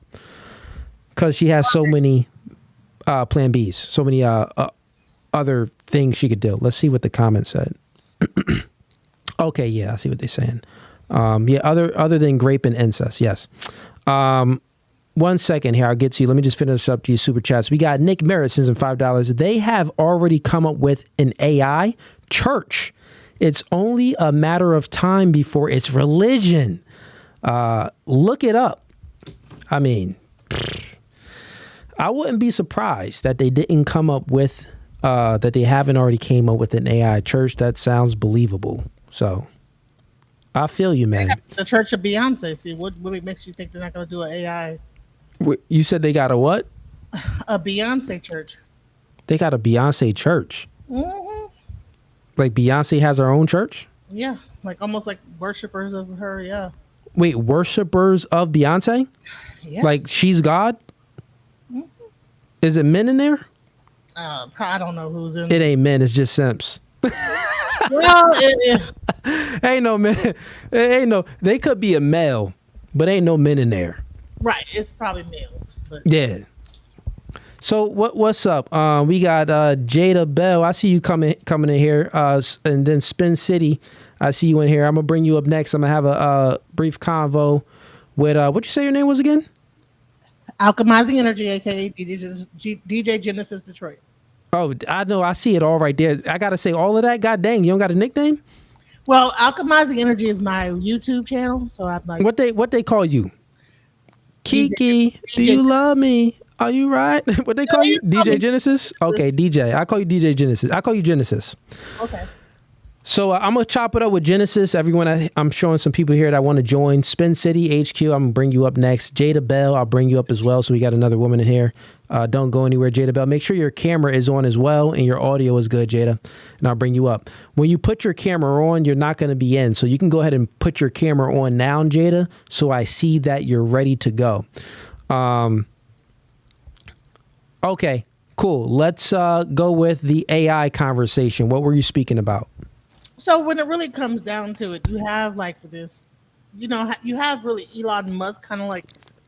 Because she has so many Plan Bs, so many other things she could do. Let's see what the comments said. Okay, yeah, I see what they're saying. Other than grape and incest, yes. 1 second here, I'll get to you. Let me just finish up these super chats. We got Nick Merritt sends him $5. They have already come up with an AI church. It's only a matter of time before it's religion. Look it up. I mean, I wouldn't be surprised that they didn't come up with, that they haven't already came up with an AI church. That sounds believable. So I feel you, man. The Church of Beyonce. See, what makes you think they're not going to do an AI? You said they got a what? A Beyonce church. They got a Beyonce church. Mm-hmm. Like Beyonce has her own church? Yeah, like almost like worshipers of her. Yeah. Wait, worshipers of Beyonce? Yeah. Like she's God? Mm-hmm. Is it men in there? I don't know who's in. It ain't men. It's just simps. Well, ain't no men. Ain't no. They could be a male, but ain't no men in there. Right. It's probably males. But. Yeah. So what's up? We got Jada Bell. I see you coming in here. And then Spin City. I see you in here. I'm gonna bring you up next. I'm gonna have a brief convo with what you say your name was again? Alchemizing Energy, aka DJ Genesis Detroit. Oh, I know. I see it all right there. I gotta say all of that. God dang, you don't got a nickname? Well, Alchemizing Energy is my YouTube channel, so I'm like. What they call you? Kiki, do you love me? Are you right? What they call you? DJ Genesis? Okay, DJ. I call you DJ Genesis. I call you Genesis. Okay. So I'm going to chop it up with Genesis. Everyone, I'm showing some people here that want to join. Spin City HQ, I'm going to bring you up next. Jada Bell, I'll bring you up as well. So we got another woman in here. Don't go anywhere, Jada Bell. Make sure your camera is on as well and your audio is good, Jada. And I'll bring you up. When you put your camera on, you're not going to be in. So you can go ahead and put your camera on now, Jada, so I see that you're ready to go. Okay, cool. Let's go with the AI conversation. What were you speaking about? So when it really comes down to it, you have like this, you have really Elon Musk kind of like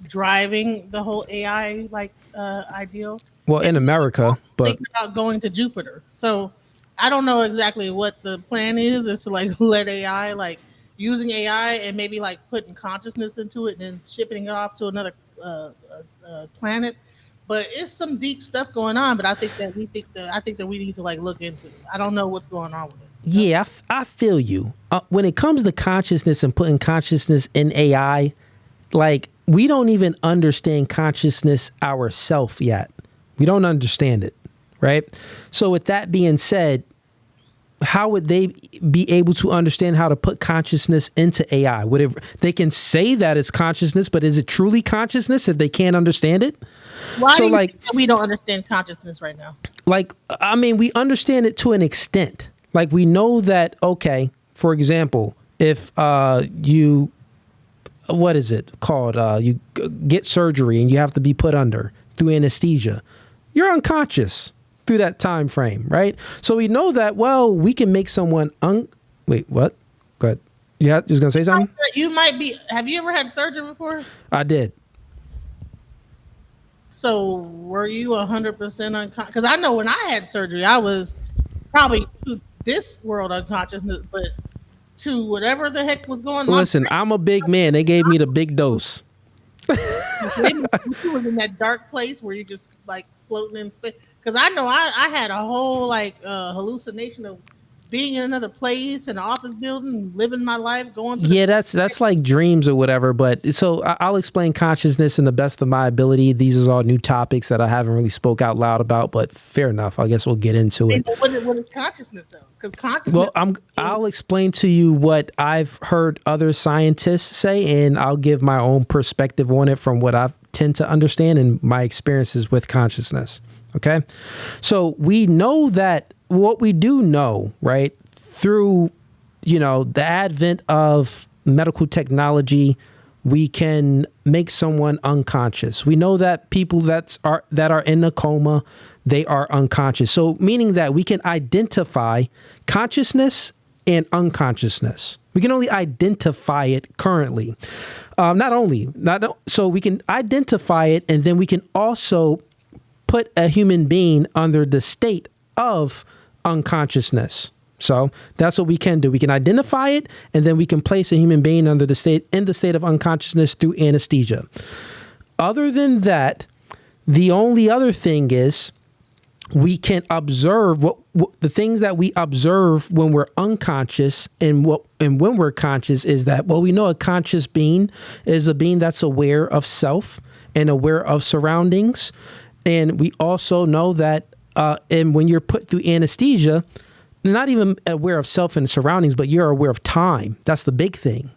driving the whole AI like ideal. Well, in America, but thinking about going to Jupiter. So I don't know exactly what the plan is to like let AI like using AI and maybe like putting consciousness into it and then shipping it off to another planet. But it's some deep stuff going on. But I think that we need to like look into it. I don't know what's going on with it. So. Yeah, I feel you. When it comes to consciousness and putting consciousness in AI, like we don't even understand consciousness ourselves yet. We don't understand it, right? So with that being said, how would they be able to understand how to put consciousness into AI? They can say that it's consciousness, but is it truly consciousness if they can't understand it? Why do you think that we don't understand consciousness right now? like, I mean, we understand it to an extent. Like, we know that, okay, for example, if you, what is it called? You get surgery and you have to be put under through anesthesia, you're unconscious through that time frame, right? So we know that, well, we can make someone wait, what? Go ahead. Yeah, just gonna say something? You might be, have you ever had surgery before? I did. So were you 100% unconscious? Because I know when I had surgery, I was probably to this world unconsciousness, but to whatever the heck was going on. Listen, I'm a big man. They gave me the big dose. Maybe you was in that dark place where you just like floating in space. Because I know I had a whole like hallucination of being in another place, in an office building, living my life, going to that's like dreams or whatever. But so I'll explain consciousness in the best of my ability. These are all new topics that I haven't really spoke out loud about, but fair enough. I guess we'll get into it. What is consciousness though? Because consciousness. Well, I'll explain to you what I've heard other scientists say, and I'll give my own perspective on it from what I tend to understand and my experiences with consciousness. Okay, so we know that. What we do know, right, through, the advent of medical technology, we can make someone unconscious. We know that people that are in a coma, they are unconscious. So meaning that we can identify consciousness and unconsciousness. We can only identify it currently. So we can identify it, and then we can also put a human being under the state of unconsciousness. So that's what we can do. We can identify it, and then we can place a human being in the state of unconsciousness through anesthesia. Other than that, the only other thing is we can observe what the things that we observe when we're unconscious and when we're conscious is that, well, we know a conscious being is a being that's aware of self and aware of surroundings. And we also know that and when you're put through anesthesia, you're not even aware of self and surroundings, but you're aware of time. That's the big thing.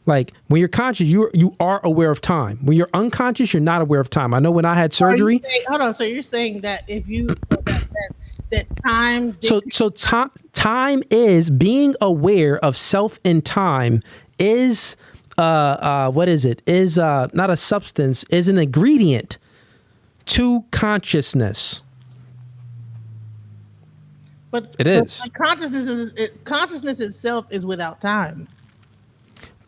Like when you're conscious, you are aware of time. When you're unconscious, you're not aware of time. I know when I had surgery. Hold on. So you're saying that if you that time. So time is being aware of self and time is what is it? Is not a substance, is an ingredient to consciousness. But it is. Consciousness itself is without time.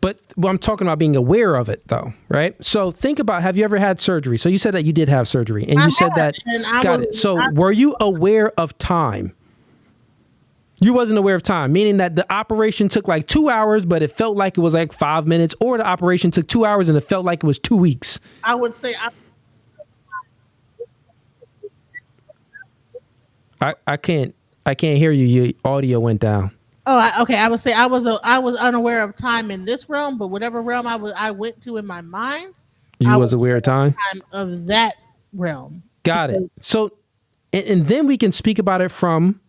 But I'm talking about being aware of it, though, right? So think about, have you ever had surgery? So you said that you did have surgery, and you said that. Got it. So were you aware of time? You wasn't aware of time, meaning that the operation took like 2 hours, but it felt like it was like 5 minutes, or the operation took 2 hours and it felt like it was 2 weeks. I would say. I can't hear you. Your audio went down. Oh, okay. I would say I was unaware of time in this realm, but whatever realm I went to in my mind, you was aware of time of that realm. Got it. So, and then we can speak about it from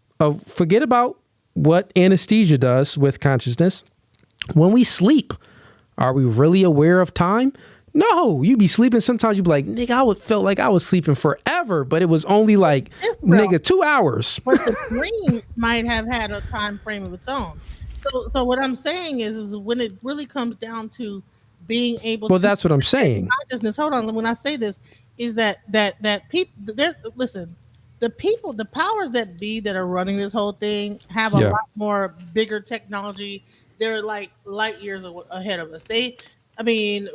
forget about what anesthesia does with consciousness. When we sleep, are we really aware of time? No, you be sleeping. Sometimes you be like, nigga, I would felt like I was sleeping forever, but it was only like, nigga, 2 hours. But the dream might have had a time frame of its own. So what I'm saying is when it really comes down to being able. Well, that's what I'm saying. Consciousness. Hold on. When I say this, is that people. Listen, the powers that be that are running this whole thing have a lot more bigger technology. They're like light years ahead of us. They planned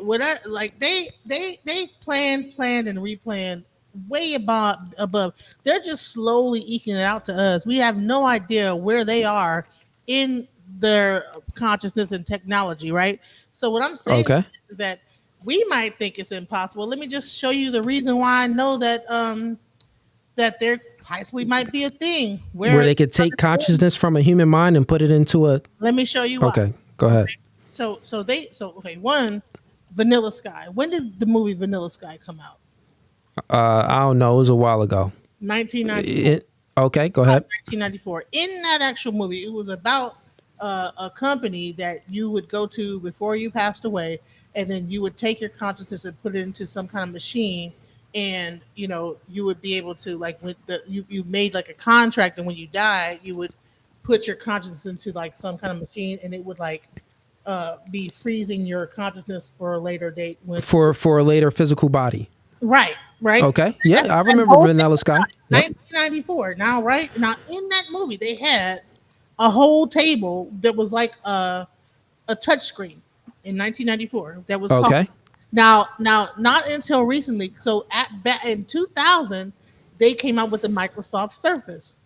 and replanned way above. They're just slowly eking it out to us. We have no idea where they are in their consciousness and technology, right? So what I'm saying is that we might think it's impossible. Let me just show you the reason why I know that that there possibly might be a thing where they could take consciousness from a human mind and put it into a. Let me show you why. Okay, go ahead. One, Vanilla Sky. When did the movie Vanilla Sky come out? I don't know. It was a while ago. 1994. Okay, go ahead. 1994. In that actual movie, it was about a company that you would go to before you passed away, and then you would take your consciousness and put it into some kind of machine, and you would be able to like with you made like a contract, and when you die, you would put your consciousness into like some kind of machine, and it would like be freezing your consciousness for a later date for a later physical body. Right. Okay. Yeah, I remember Vanilla Sky. Yep. 1994. Now, right now in that movie, they had a whole table that was like a touch screen in 1994. That was okay. Now, not until recently. So back in 2000, they came out with the Microsoft Surface.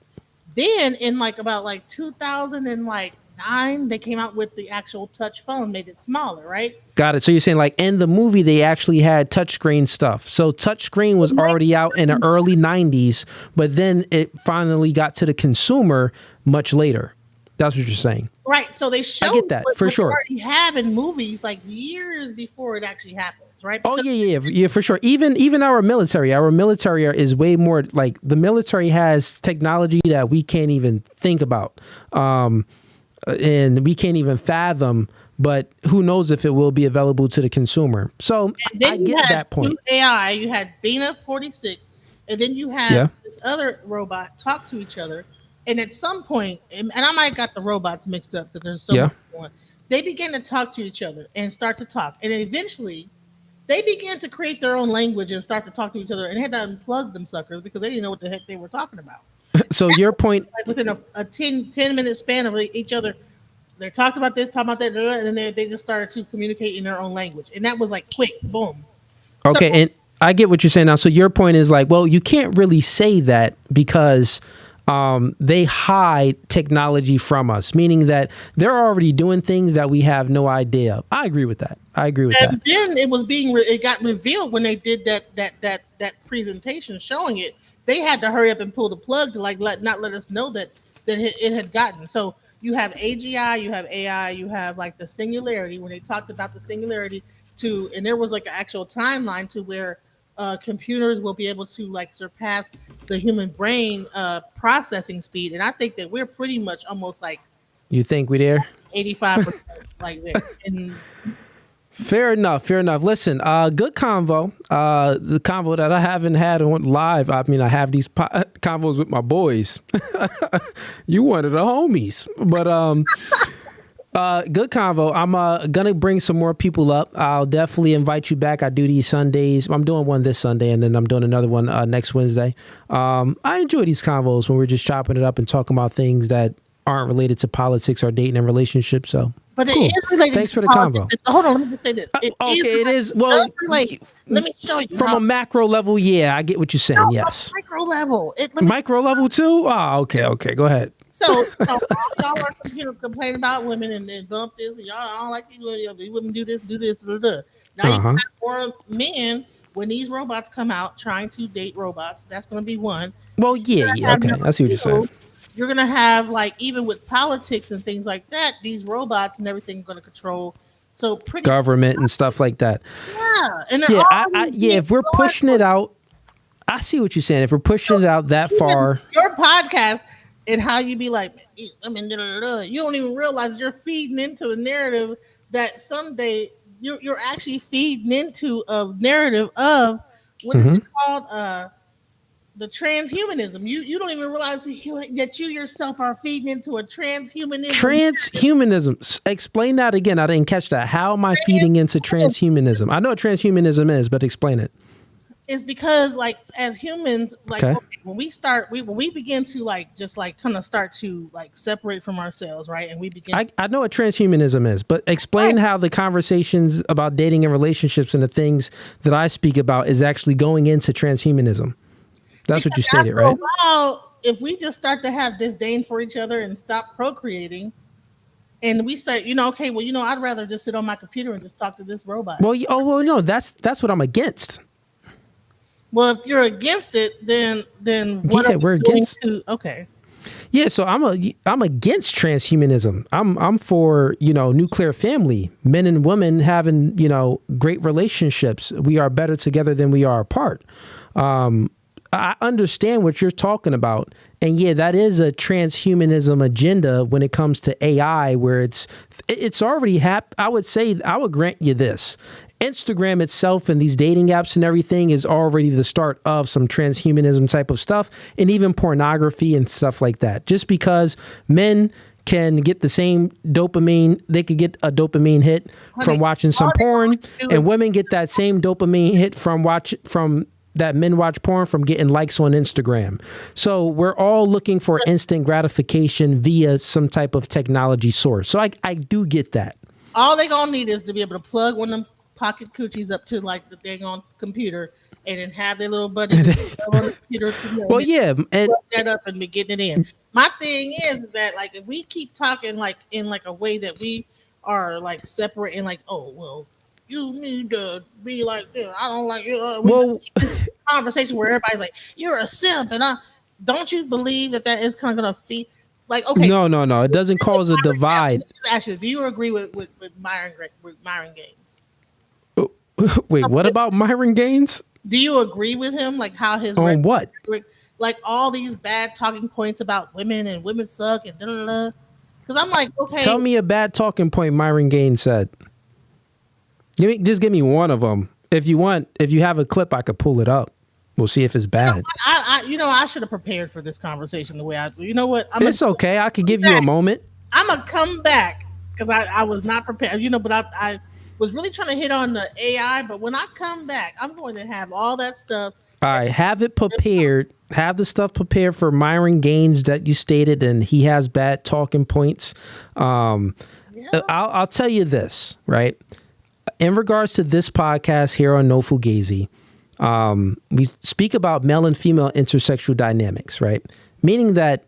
Then in like about like 2009, they came out with the actual touch phone, made it smaller, right? Got it. So you're saying like in the movie, they actually had touchscreen stuff. So touchscreen was already out in the early 90s, but then it finally got to the consumer much later. That's what you're saying. Right. So they showed I get that, for sure. They already have in movies like years before it actually happens. Right? Because yeah, for sure. Even our military is way more like the military has technology that we can't even think about, and we can't even fathom. But who knows if it will be available to the consumer? So I get that point. AI, you had Bina 46, and then you had this other robot talk to each other. And at some point, and I might got the robots mixed up because there's so much going. They began to talk to each other and start to talk, and then eventually they began to create their own language and start to talk to each other, and had to unplug them suckers because they didn't know what the heck they were talking about. So your point, like within a 10-minute span of each other, they talked about this, talked about that, and then they just started to communicate in their own language, and that was like quick, boom. Okay, and I get what you're saying now. So your point is like, well, you can't really say that because they hide technology from us, meaning that they're already doing things that we have no idea of. I agree with that. And then it was it got revealed when they did that presentation showing it. They had to hurry up and pull the plug to like not let us know that it had gotten. So you have AGI, you have AI, you have like the singularity when they talked about the singularity and there was like an actual timeline to where computers will be able to like surpass the human brain processing speed, and I think that we're pretty much almost like. You think we're there? 85% like there. And Fair enough. Listen, good convo. The convo that I haven't had on live. I mean, I have these convos with my boys. You one of the homies, but good convo. I'm gonna bring some more people up. I'll definitely invite you back. I do these Sundays. I'm doing one this Sunday, and then I'm doing another one next Wednesday. I enjoy these convos when we're just chopping it up and talking about things that aren't related to politics or dating and relationships. So. But cool. it is related. Thanks to for the politics. convo. Hold on, let me just say this. It is. Well, let me show you. From a macro level, yeah, I get what you're saying. No, yes. Micro level. Micro level too? Oh, okay. Go ahead. So y'all are complaining about women and then bump this, and y'all don't like these women do this. Now you have more men when these robots come out trying to date robots. That's going to be one. Well, yeah. Okay, I see what you're saying. You're going to have, like, even with politics and things like that, these robots and everything going to control. So pretty government and stuff like that. Yeah. And if we're pushing it out, I see what you're saying. If we're pushing it out that far. Your podcast and how you be like, I mean, you don't even realize you're feeding into the narrative that someday you're actually feeding into a narrative of, what is it called? The transhumanism. You don't even realize that you yourself are feeding into a transhumanism. Transhumanism. Explain that again. I didn't catch that. How am I feeding into transhumanism? I know what transhumanism is, but explain it. It's because, like, as humans, like, when we begin to like just like kind of start to like separate from ourselves, right? And we begin. I know what transhumanism is, but explain how the conversations about dating and relationships and the things that I speak about is actually going into transhumanism. That's what you stated, right? Well, if we just start to have disdain for each other and stop procreating, and we say, okay, well, I'd rather just sit on my computer and just talk to this robot. Well, no, that's what I'm against. Well, if you're against it, then what are we against? Okay. Yeah, so I'm against transhumanism. I'm for, nuclear family, men and women having, great relationships. We are better together than we are apart. I understand what you're talking about. And yeah, that is a transhumanism agenda when it comes to AI, where it's already I would say, I would grant you this. Instagram itself and these dating apps and everything is already the start of some transhumanism type of stuff, and even pornography and stuff like that. Just because men can get the same dopamine, they could get a dopamine hit from watching some porn, and women get that same dopamine hit from that men watch porn from getting likes on Instagram. So we're all looking for instant gratification via some type of technology source. So I do get that. All they gonna need is to be able to plug one of them pocket coochies up to like the dang on computer and then have their little buddy on the computer well, yeah, and plug that up and be getting it in. My thing is that like if we keep talking like in like a way that we are like separate and like, oh well, you need to be like this. I don't like it. Well, this conversation where everybody's like, "You're a simp," and don't you believe that is kind of gonna feed? Like, okay, no, it doesn't cause a divide. Actually, do you agree with Myron Gaines? Wait, what about Myron Gaines? Do you agree with him? Like how his on what? Like all these bad talking points about women and women suck and da da da. Because I'm like, okay, tell me a bad talking point Myron Gaines said. Just give me one of them. If you have a clip, I could pull it up. We'll see if it's bad. I should have prepared for this conversation the way you know what? It's okay. I could give you a moment. I'm going to come back because I was not prepared, but I was really trying to hit on the AI. But when I come back, I'm going to have all that stuff. All right. Have it prepared. Have the stuff prepared for Myron Gaines that you stated, and he has bad talking points. I'll tell you this, right? In regards to this podcast here on No Fugazee, we speak about male and female intersexual dynamics, right? Meaning that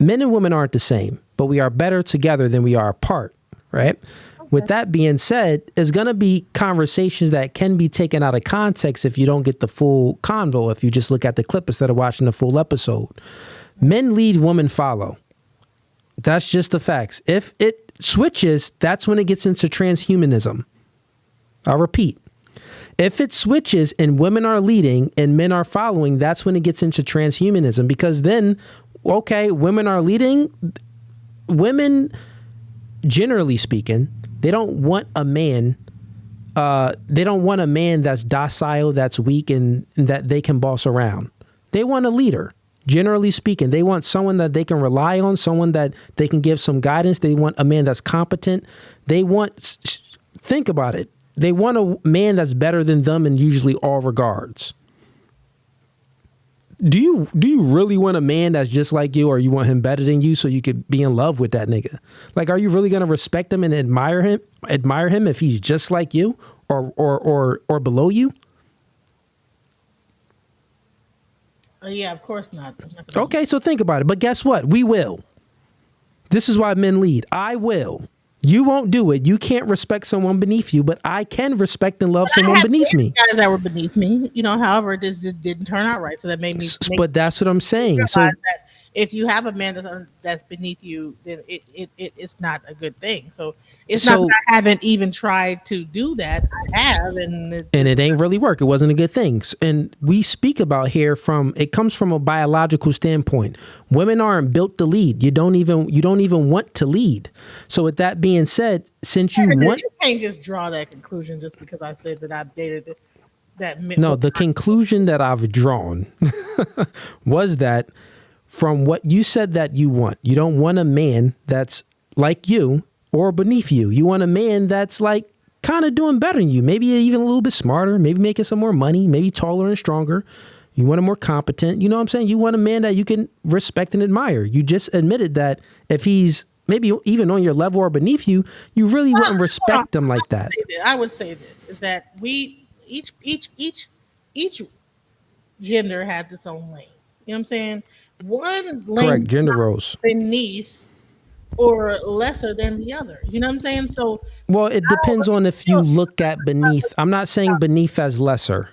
men and women aren't the same, but we are better together than we are apart, right? Okay. With that being said, there's going to be conversations that can be taken out of context if you don't get the full convo, if you just look at the clip instead of watching the full episode. Men lead, women follow. That's just the facts. If it switches, that's when it gets into transhumanism. I'll repeat. If it switches and women are leading and men are following, that's when it gets into transhumanism, because then, okay, women are leading. Women, generally speaking, they don't want a man. They don't want a man that's docile, that's weak, and that they can boss around. They want a leader. Generally speaking, they want someone that they can rely on, someone that they can give some guidance. They want a man that's competent. Think about it. They want a man that's better than them in usually all regards. Do you really want a man that's just like you, or you want him better than you so you could be in love with that nigga? Like, are you really gonna respect him and admire him if he's just like you or below you? Yeah, of course not. Okay, so think about it. But guess what? We will. This is why men lead. I will. You won't do it. You can't respect someone beneath you, but I can respect and love someone beneath me. Guys that were beneath me, however, this didn't turn out right. So that made me. But that's what I'm saying. So that if you have a man that's beneath you, then it's not a good thing. So it's not that I haven't even tried to do that. I have, and it ain't really work. It wasn't a good thing. And we speak about here it comes from a biological standpoint. Women aren't built to lead. You don't even want to lead. So with that being said, since you can't just draw that conclusion just because I said that I've dated that. No, the conclusion that I've drawn was that. From what you said that you don't want a man that's like you or beneath you. You want a man that's like kind of doing better than you, maybe even a little bit smarter, maybe making some more money, maybe taller and stronger. You want a more competent, you know what I'm saying? You want a man that you can respect and admire. You just admitted that if he's maybe even on your level or beneath you, you really wouldn't respect him like that. I would say this is that each gender has its own lane. You know what I'm saying? One lane correct gender roles beneath or lesser than the other. You know what I'm saying? So well, it depends on if you look at beneath. I'm not saying beneath as lesser.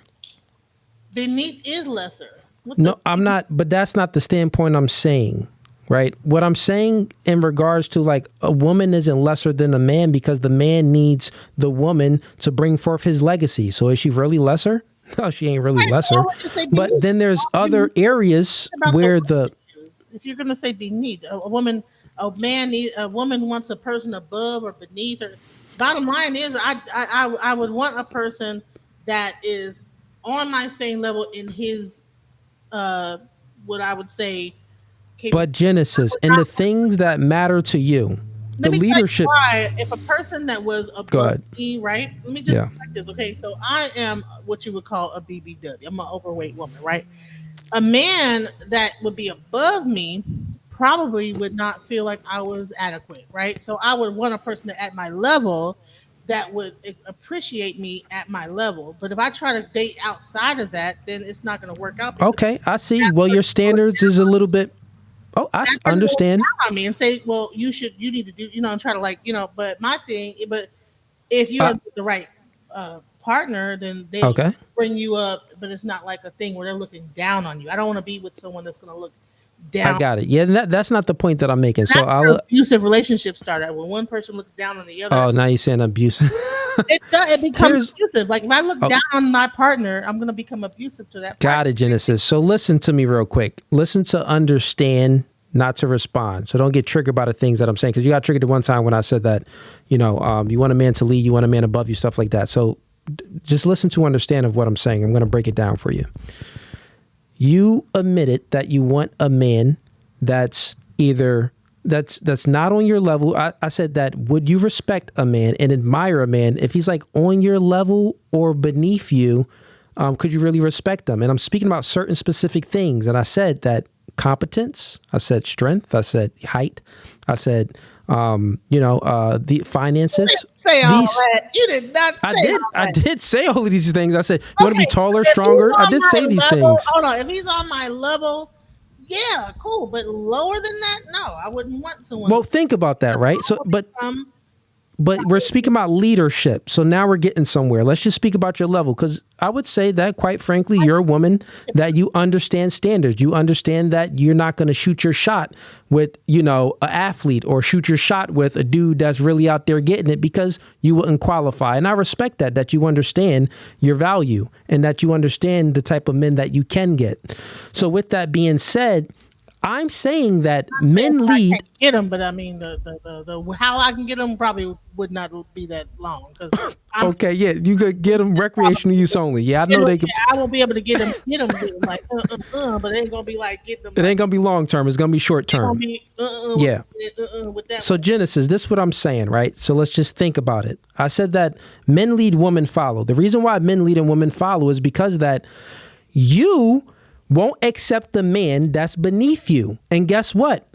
Beneath is lesser. No, I'm not, but that's not the standpoint I'm saying, right? What I'm saying in regards to like a woman isn't lesser than a man because the man needs the woman to bring forth his legacy. So is she really lesser? No, she ain't really lesser. But then there's other areas where if you're gonna say beneath, a woman wants a person above or beneath, or bottom line is, I would want a person that is on my same level in his, what I would say. But Genesis, and the things that matter to you, the leadership. Why, if a person that was above me, right? Let me just like this, okay? So I am what you would call a BBW. I'm an overweight woman, right? A man that would be above me probably would not feel like I was adequate, right? So I would want a person that at my level that would appreciate me at my level. But if I try to date outside of that, then it's not going to work out. Okay, I see. Well, your standards is a little bit. Oh, I understand. I mean, say, well, you need to do, and try to but my thing, but if you're the right partner, then they bring you up, but it's not like a thing where they're looking down on you. I don't want to be with someone that's going to look down. I got it. Yeah, that's not the point that I'm making. So abusive relationships start out when one person looks down on the other. Oh, now you're saying abusive. It becomes abusive. Like if I look down on my partner, I'm going to become abusive to that partner. Got it, Genesis. So listen to me real quick. Listen to understand, not to respond. So don't get triggered by the things that I'm saying, because you got triggered at one time when I said that, you want a man to lead, you want a man above you, stuff like that. So just listen to understand of what I'm saying. I'm going to break it down for you. You admitted that you want a man that's either that's not on your level. I said that, would you respect a man and admire a man if he's like on your level or beneath you? Could you really respect them? And I'm speaking about certain specific things. And I said that competence, I said strength, I said height, I said, the finances. You didn't say all that. You did not say all that. I did say all of these things. I said, you want to be taller, stronger? I did say these things. Hold on. If he's on my level, yeah, cool. But lower than that, no, I wouldn't want someone. Well, think about that, right? So, but we're speaking about leadership. So now we're getting somewhere. Let's just speak about your level, because I would say that, quite frankly, you're a woman that you understand standards. You understand that you're not going to shoot your shot with, an athlete, or shoot your shot with a dude that's really out there getting it, because you wouldn't qualify. And I respect that you understand your value and that you understand the type of men that you can get. So with that being said, I'm saying that men lead. I can't get them, but I mean the how I can get them probably would not be that long. Okay, yeah, you could get them recreational use only. Yeah, I know they can. I won't be able to get them like but it ain't gonna be like getting them. It ain't gonna be long term. It's gonna be short term. Yeah. With that. So Genesis, this is what I'm saying, right? So let's just think about it. I said that men lead, women follow. The reason why men lead and women follow is because that you won't accept the man that's beneath you. And guess what?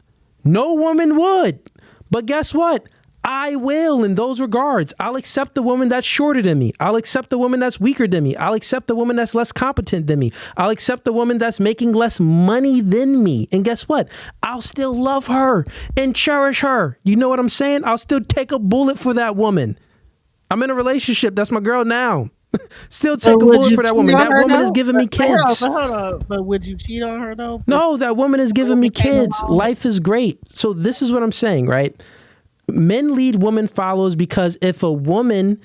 No woman would. But guess what? I will in those regards. I'll accept the woman that's shorter than me. I'll accept the woman that's weaker than me. I'll accept the woman that's less competent than me. I'll accept the woman that's making less money than me. And guess what? I'll still love her and cherish her. You know what I'm saying? I'll still take a bullet for that woman. I'm in a relationship. That's my girl now. Still take a bullet for that woman. That woman is giving me kids. Hold on. But would you cheat on her though? No, that woman is giving me kids. Life is great. So this is what I'm saying, right? Men lead, woman follows, because if a woman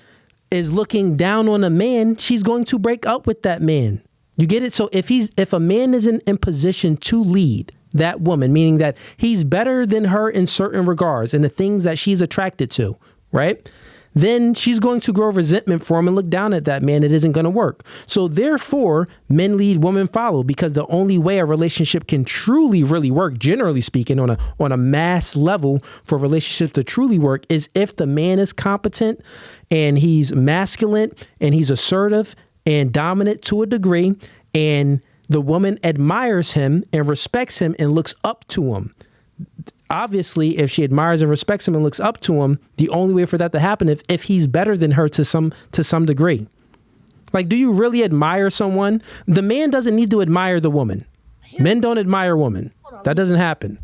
is looking down on a man, she's going to break up with that man. You get it? So if a man isn't in position to lead that woman, meaning that he's better than her in certain regards and the things that she's attracted to, right? Then she's going to grow resentment for him and look down at that man. It isn't going to work. So therefore, men lead, women follow, because the only way a relationship can truly, really work, generally speaking, on a mass level, for relationships to truly work, is if the man is competent and he's masculine and he's assertive and dominant to a degree, and the woman admires him and respects him and looks up to him. Obviously, if she admires and respects him and looks up to him, the only way for that to happen is if he's better than her to some degree. Like, do you really admire someone? The man doesn't need to admire the woman. Men don't admire women. That doesn't happen.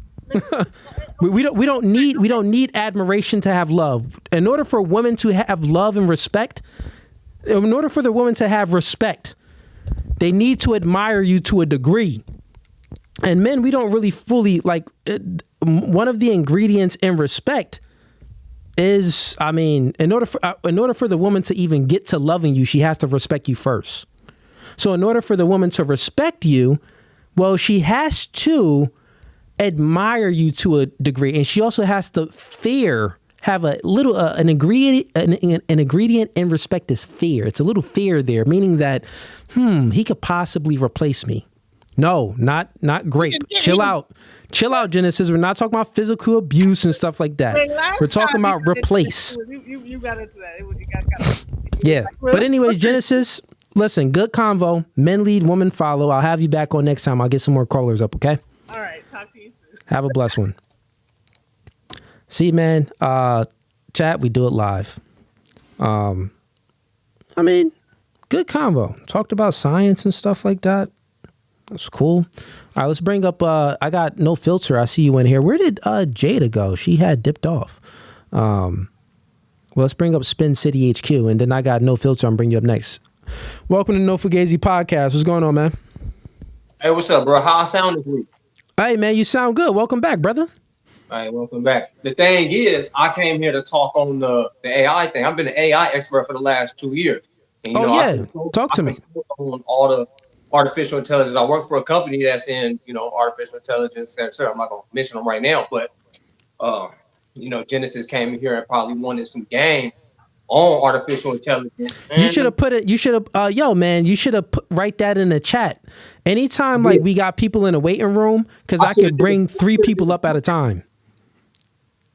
we don't need admiration to have love. In order for women to have love and respect, in order for the woman to have respect, they need to admire you to a degree. And men, we don't really fully one of the ingredients in respect is, in order for the woman to even get to loving you, she has to respect you first. So in order for the woman to respect you, well, she has to admire you to a degree, and she also has to fear have a little an ingredient in respect is fear. It's a little fear there, meaning that he could possibly replace me. No, not grape. Chill out, Genesis. We're not talking about physical abuse and stuff like that. We're talking about replace. You got into that. Yeah, but anyways, Genesis. Listen, good convo. Men lead, women follow. I'll have you back on next time. I'll get some more callers up. Okay. All right. Talk to you soon. Have a blessed one. See, man, chat, we do it live. I mean, good convo. Talked about science and stuff like that. That's cool. All right, let's bring up, I got no filter. I see you in here. Where did Jada go? She had dipped off. Well, let's bring up Spin City HQ, and then I got no filter. I'm bringing you up next. Welcome to No Fugazee Podcast. What's going on, man? Hey, what's up, bro? How I sound this week? Hey, man, you sound good. Welcome back, brother. All right, welcome back. The thing is, I came here to talk on the AI thing. I've been an AI expert for the last 2 years. And, Talk to me. On all the artificial intelligence. I work for a company that's in, artificial intelligence, et cetera. I'm not going to mention them right now, but, Genesis came here and probably wanted some game on artificial intelligence. And you should have put it, you should have, you should have write that in the chat. Anytime, like, we got people in a waiting room, because I could bring 3 people up at a time.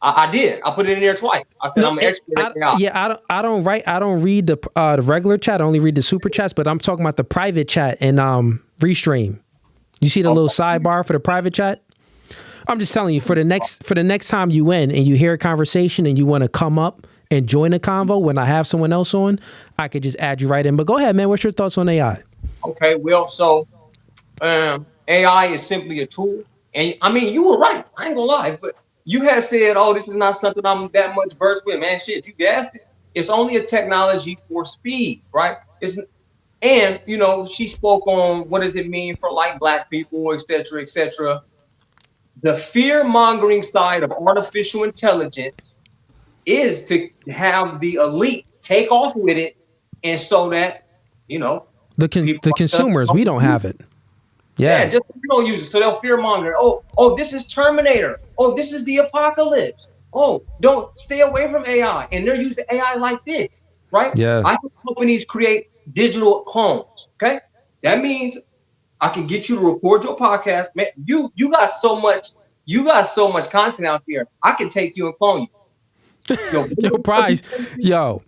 I did. I put it in there twice. I said I'm an expert at AI. Yeah, I don't read the regular chat. I only read the super chats, but I'm talking about the private chat and Restream. You see the little sidebar for the private chat? I'm just telling you, for the next time you in and you hear a conversation and you want to come up and join the convo when I have someone else on, I could just add you right in. But go ahead, man. What's your thoughts on AI? Okay, well, so AI is simply a tool. And I mean, you were right. I ain't gonna lie, but you had said, oh, this is not something I'm that much versed with. Man, shit, you gassed it. It's only a technology for speed, right? And she spoke on what does it mean for like Black people, et cetera, et cetera. The fear-mongering side of artificial intelligence is to have the elite take off with it, and so that, the consumers, we don't have it. Yeah, just don't use it. So they'll fear-monger. Oh, this is Terminator. Oh, this is the apocalypse. Oh, don't stay away from AI. And they're using AI like this, right? Yeah. I help companies create digital clones. Okay, that means I can get you to record your podcast. Man, you got so much content out there. I can take you and clone you. Yo, prize. Yo,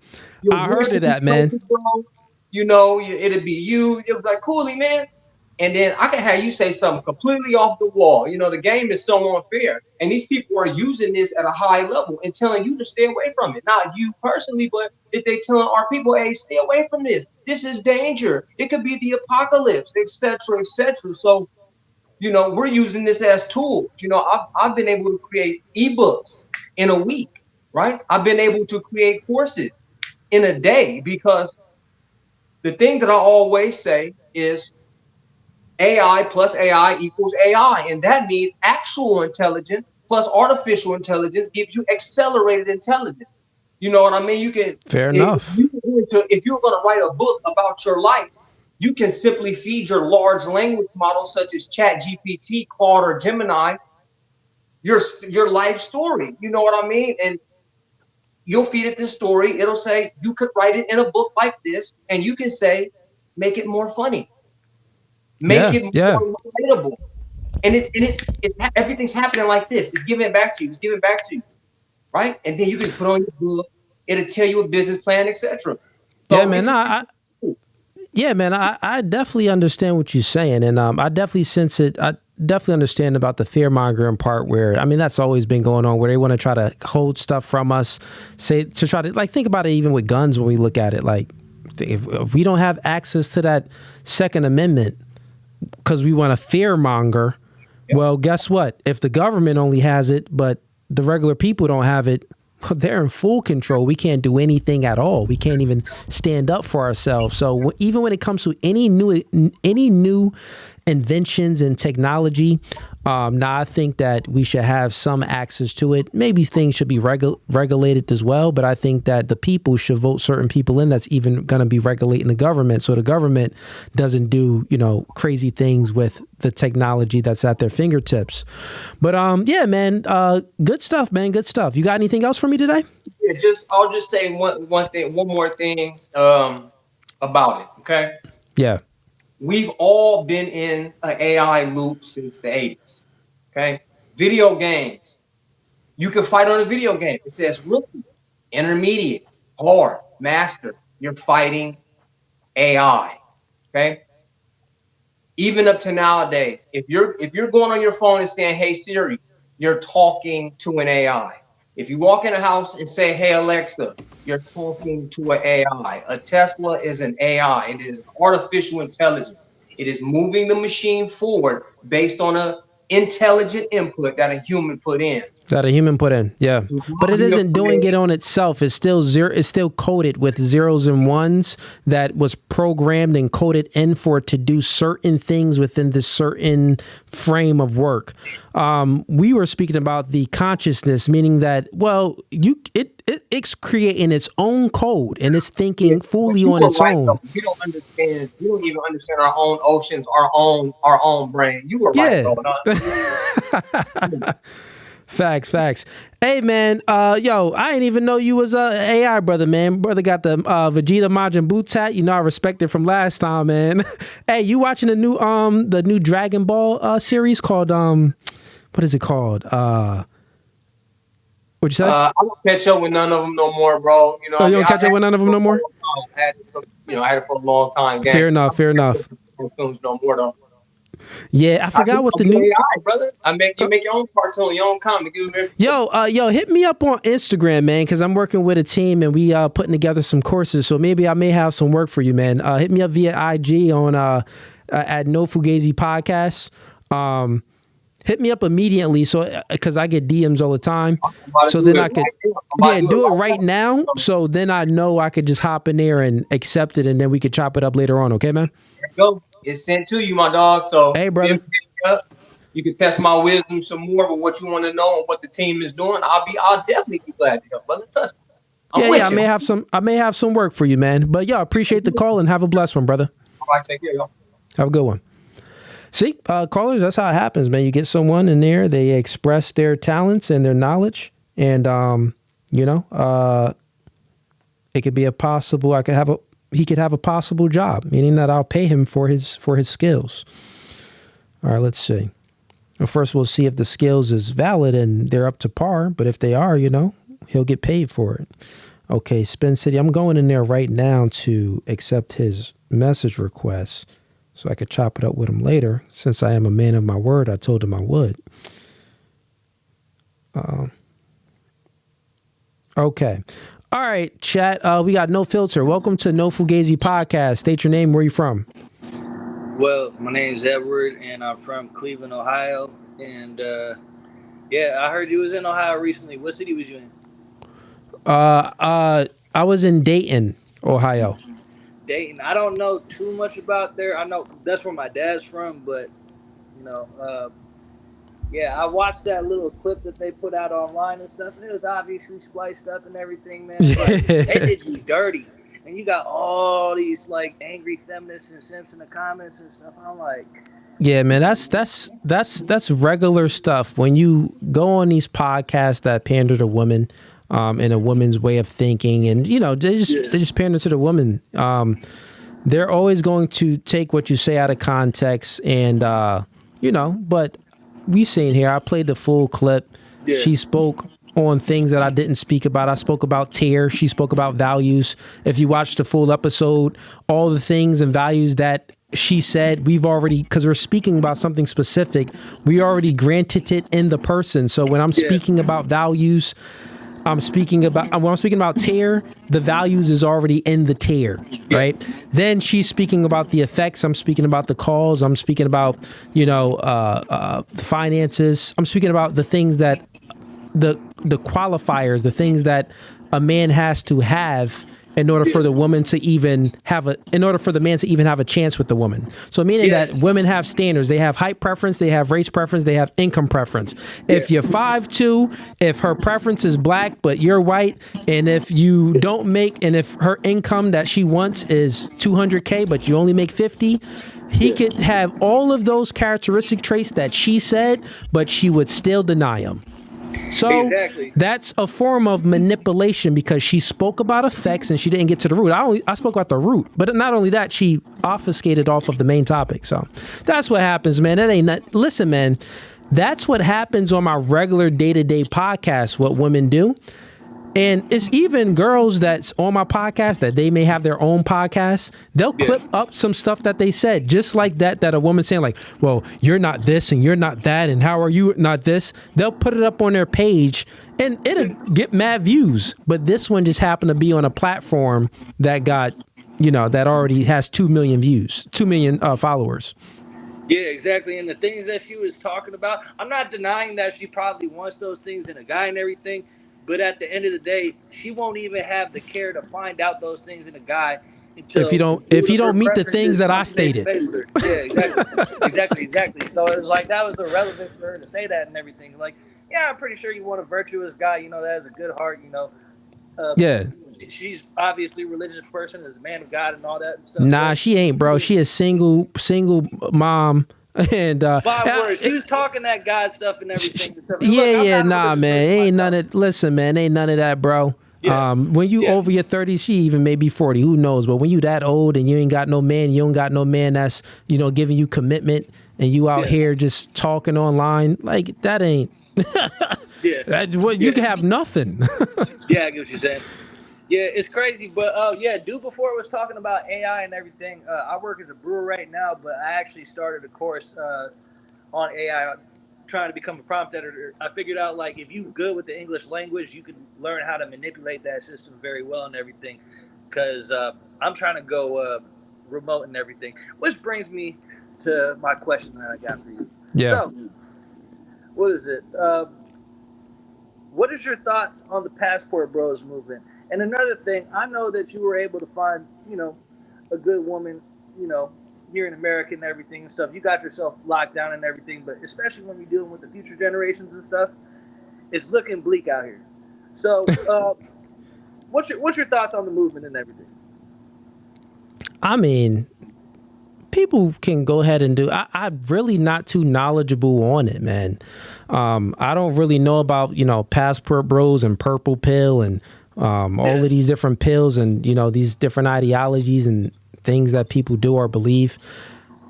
I heard of that, man. It'd be you. It was like, Cooley, man. And then I can have you say something completely off the wall. The game is so unfair. And these people are using this at a high level and telling you to stay away from it. Not you personally, but if they telling our people, hey, stay away from this. This is danger. It could be the apocalypse, et cetera, et cetera. So, we're using this as tools. I've been able to create ebooks in a week, right? I've been able to create courses in a day, because the thing that I always say is AI plus AI equals AI. And that means actual intelligence plus artificial intelligence gives you accelerated intelligence. You know what I mean? You can. Fair enough. If you're going to write a book about your life, you can simply feed your large language models such as ChatGPT, Claude, or Gemini your life story. You know what I mean? And you'll feed it this story. It'll say, you could write it in a book like this, and you can say, make it more funny. Make it more relatable. And it's everything's happening like this. It's giving it back to you. It's giving it back to you. Right? And then you can put on your book. It'll tell you a business plan, etc. So yeah, man. I definitely understand what you're saying. And I definitely sense it. I definitely understand about the fear mongering part where, that's always been going on, where they want to try to hold stuff from us, to try to, like, think about it even with guns when we look at it. Like, if we don't have access to that Second Amendment because we want to fear monger, well, guess what? If the government only has it, but the regular people don't have it, they're in full control. We can't do anything at all. We can't even stand up for ourselves. So even when it comes to any new inventions and technology. Now, I think that we should have some access to it. Maybe things should be regulated as well, but I think that the people should vote certain people in that's even going to be regulating the government, so the government doesn't do, crazy things with the technology that's at their fingertips. But yeah, man, good stuff, man. Good stuff. You got anything else for me today? Yeah, I'll just say one more thing about it. Okay. Yeah. We've all been in an AI loop since the 80s. Okay. Video games. You can fight on a video game. It says rookie, intermediate, hard, master. You're fighting AI. Okay. Even up to nowadays, if you're going on your phone and saying, "Hey Siri," you're talking to an AI. If you walk in a house and say, "Hey Alexa," you're talking to an AI. A Tesla is an AI. It is artificial intelligence. It is moving the machine forward based on an intelligent input that a human put in. Yeah. But it isn't doing it on itself. It's still it's still coded with zeros and ones that was programmed and coded in for it to do certain things within this certain frame of work. We were speaking about the consciousness, meaning that, well, it's creating its own code and it's thinking fully on its own. Though. You don't understand. You don't even understand our own oceans, our own brain. You were right, though. Facts. Hey, man, yo, I didn't even know you was a AI brother, man. Brother got the Vegeta Majin Buu tat. I respect it from last time, man. Hey, you watching the new Dragon Ball series called what is it called? What'd you say? I don't catch up with none of them no more, bro. You don't catch up with none of them no more? I had it for a long time. Fair enough. Films no more though. Yeah, I forgot what the new AI, brother. You make your own cartoon, your own comic. Yo, hit me up on Instagram, man, because I'm working with a team and we putting together some courses. So maybe I may have some work for you, man. Hit me up via IG on at No Fugazee Podcast. Hit me up immediately, so because I get DMs all the time. So then I could do it right now. So then I know I could just hop in there and accept it, and then we could chop it up later on. Okay, man. There you go. It's sent to you, my dog. So hey, brother, you can test my wisdom some more, but what you want to know and what the team is doing, I'll definitely be glad to help, brother. Trust me. I may have some work for you, man. But yeah, appreciate the call and have a blessed one, brother. All right, take care, y'all. Have a good one. See, callers, that's how it happens, man. You get someone in there, they express their talents and their knowledge, and it could be a possible. He could have a possible job, meaning that I'll pay him for his skills. All right, let's see. Well, first we'll see if the skills is valid and they're up to par. But if they are, he'll get paid for it. Okay, Spin City, I'm going in there right now to accept his message request so I could chop it up with him later. Since I am a man of my word, I told him I would. Okay. All right, chat. We got No Filter. Welcome to No Fugazi Podcast. State your name. Where you from? Well, my name is Edward, and I'm from Cleveland, Ohio. And I heard you was in Ohio recently. What city was you in? I was in Dayton, Ohio. Dayton. I don't know too much about there. I know that's where my dad's from, but I watched that little clip that they put out online and stuff, and it was obviously spliced up and everything, man. But they did you dirty, and you got all these like angry feminists and simps in the comments and stuff. I'm like, yeah, man, that's regular stuff. When you go on these podcasts that pander to women, and a woman's way of thinking, and they just pander to the woman. They're always going to take what you say out of context, and but we seen here, I played the full clip. Yeah. She spoke on things that I didn't speak about. I spoke about tear. She spoke about values. If you watch the full episode, all the things and values that she said, we've already, because we're speaking about something specific, we already granted it in the person. So when I'm speaking about values, when I'm speaking about tear, the values is already in the tear, right? Then she's speaking about the effects. I'm speaking about the cause. I'm speaking about, finances. I'm speaking about the things that the qualifiers, the things that a man has to have in order for the woman to even in order for the man to even have a chance with the woman. So meaning that women have standards. They have height preference, they have race preference, they have income preference. If you're 5'2", if her preference is black but you're white, and if you don't make, and if her income that she wants is $200K but you only make 50, he could have all of those characteristic traits that she said, but she would still deny him. So that's a form of manipulation because she spoke about effects and she didn't get to the root. I spoke about the root, but not only that, she obfuscated off of the main topic. So that's what happens, man. Listen, man, that's what happens on my regular day-to-day podcast, what women do. And it's even girls that's on my podcast that they may have their own podcast. They'll clip up some stuff that they said, just like that a woman saying like, well, you're not this and you're not that. And how are you not this? They'll put it up on their page and it'll get mad views. But this one just happened to be on a platform that got, that already has 2 million views, 2 million followers. Yeah, exactly. And the things that she was talking about, I'm not denying that she probably wants those things in a guy and everything. But at the end of the day, she won't even have the care to find out those things in a guy until if you don't meet the things that I stated. Yeah, exactly. So it was like that was irrelevant for her to say that and everything. Like, yeah, I'm pretty sure you want a virtuous guy, that has a good heart, She's obviously a religious person, is a man of God and all that and stuff. Nah, she ain't, bro. She is single mom. And words, she was talking that God stuff and everything. And stuff. Nah, man, ain't none of. Listen, man, ain't none of that, bro. Yeah. When you over your 30s, she even may be 40. Who knows? But when you that old and you ain't got no man, you don't got no man that's giving you commitment, and you out here just talking online like that ain't. You can have nothing. Yeah, I get what you're saying. Yeah, it's crazy, but dude before was talking about AI and everything. I work as a brewer right now, but I actually started a course on AI, trying to become a prompt editor. I figured out like if you're good with the English language, you can learn how to manipulate that system very well and everything. Because I'm trying to go remote and everything, which brings me to my question that I got for you. Yeah. So, what is it? What is your thoughts on the Passport Bros movement? And another thing, I know that you were able to find, a good woman, here in America and everything and stuff. You got yourself locked down and everything, but especially when you're dealing with the future generations and stuff, it's looking bleak out here. So, what's your thoughts on the movement and everything? I mean, people can go ahead and do. I'm really not too knowledgeable on it, man. I don't really know about Passport Bros and Purple Pill and all of these different pills and these different ideologies and things that people do or believe.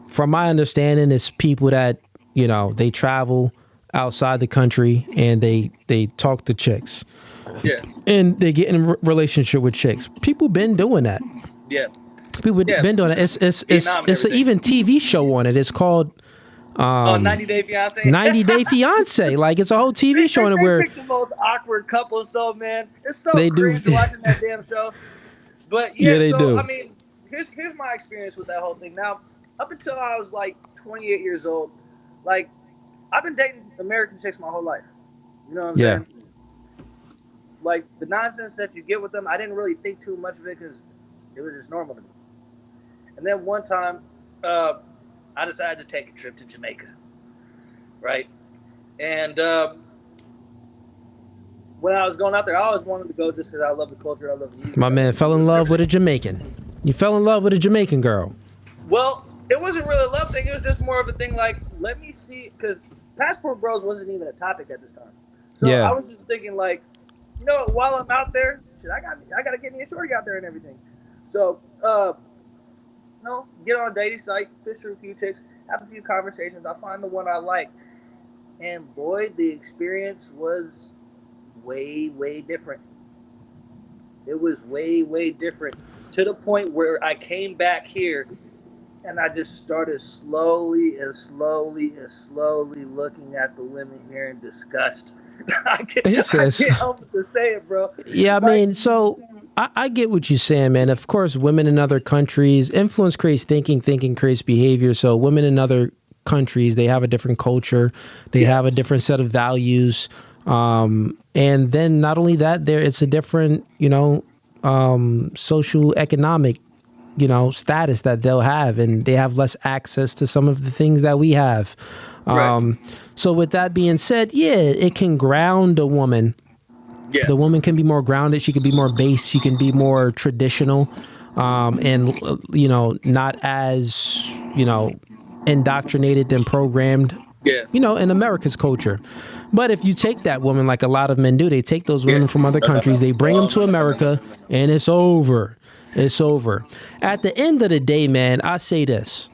From my understanding, it's people that they travel outside the country and they talk to chicks, and they get in a relationship with chicks. People been doing that. People been doing it. It's an even TV show on it. It's called 90 Day Fiance. 90 Day Fiance. Like it's a whole TV show on it where they pick the most awkward couples though, man. It's so crazy watching that damn show. But they do. I mean, here's my experience with that whole thing. Now, up until I was like 28 years old, like I've been dating American chicks my whole life. You know what I'm saying? Like the nonsense that you get with them, I didn't really think too much of it because it was just normal to me. And then one time, I decided to take a trip to Jamaica, right? And when I was going out there, I always wanted to go just because I love the culture, I love the music. My man fell in love with a Jamaican. You fell in love with a Jamaican girl. Well, it wasn't really a love thing. It was just more of a thing like, let me see, because Passport Bros wasn't even a topic at this time. So I was just thinking like, while I'm out there, shit, I got to get me a shorty out there and everything. So, get on a dating site, fish through a few chicks, have a few conversations. I find the one I like. And boy, the experience was way, way different. It was way, way different. To the point where I came back here and I just started slowly looking at the women here in disgust. I can't help to say it, bro. Yeah, I mean, so I get what you're saying, man. Of course, women in other countries, influence creates thinking creates behavior. So women in other countries, they have a different culture. They have a different set of values. And then not only that, it's a different, social economic, status that they'll have, and they have less access to some of the things that we have. So with that being said, it can ground a woman. Yeah. The woman can be more grounded. She can be more base. She can be more traditional, and not as indoctrinated and programmed. Yeah. In America's culture. But if you take that woman, like a lot of men do, they take those women from other countries, they bring them to America, and it's over. It's over. At the end of the day, man, I say this.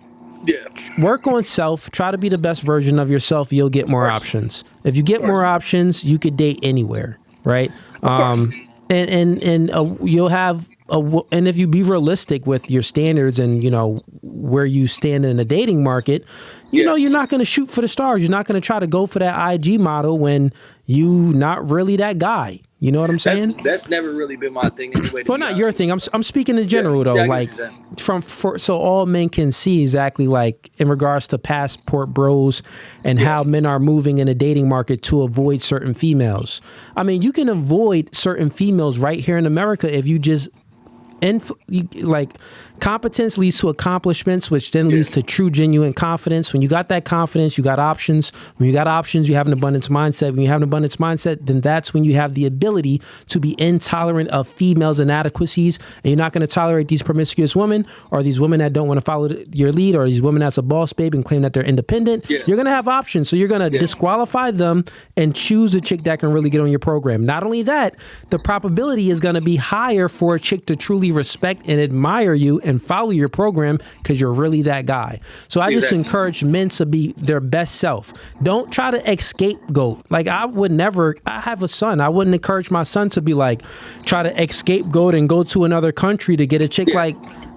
Yeah. Work on self. Try to be the best version of yourself. You'll get more options. If you get more options, you could date anywhere, right? And you'll have and if you be realistic with your standards and where you stand in the dating market, you're not going to shoot for the stars. You're not going to try to go for that IG model when you not really that guy. You know what I'm saying? That's never really been my thing anyway. Well, not your thing. I'm speaking in general though. Like so all men can see exactly like in regards to passport bros and how men are moving in the dating market to avoid certain females. I mean, you can avoid certain females right here in America if you just competence leads to accomplishments, which then leads to true, genuine confidence. When you got that confidence, you got options. When you got options, you have an abundance mindset. When you have an abundance mindset, then that's when you have the ability to be intolerant of females' inadequacies. And you're not going to tolerate these promiscuous women or these women that don't want to follow your lead or these women that's a boss babe and claim that they're independent. Yeah. You're going to have options. So you're going to disqualify them and choose a chick that can really get on your program. Not only that, the probability is going to be higher for a chick to truly respect and admire you and follow your program because you're really that guy. So I just encourage men to be their best self. Don't try to scapegoat. Like I have a son. I wouldn't encourage my son to be like, try to scapegoat and go to another country to get a chick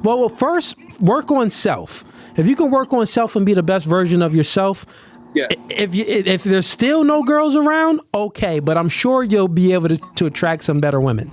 well, first work on self. If you can work on self and be the best version of yourself, if there's still no girls around, okay, but I'm sure you'll be able to attract some better women.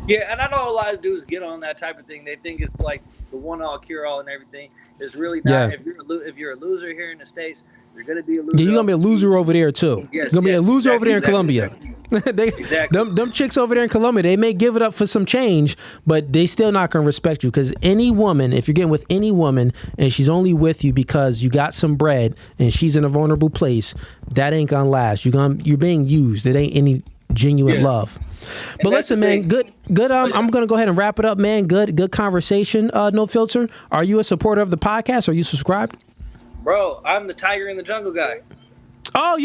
Yeah, and I know a lot of dudes get on that type of thing. They think it's like the one-all, cure-all and everything. It's really not. Yeah. If you're a loser here in the States, you're going to be a loser. Yeah, you're going to be a loser over there, too. Yes, you're going to be a loser over there in Colombia. Them chicks over there in Colombia, they may give it up for some change, but they still not going to respect you because any woman, if you're getting with any woman and she's only with you because you got some bread and she's in a vulnerable place, that ain't going to last. You're being used. It ain't any genuine love. But listen, man, good. I'm gonna go ahead and wrap it up, man. Good conversation. No filter. Are you a supporter of the podcast? Are you subscribed? Bro, I'm the Tiger in the Jungle guy. Oh,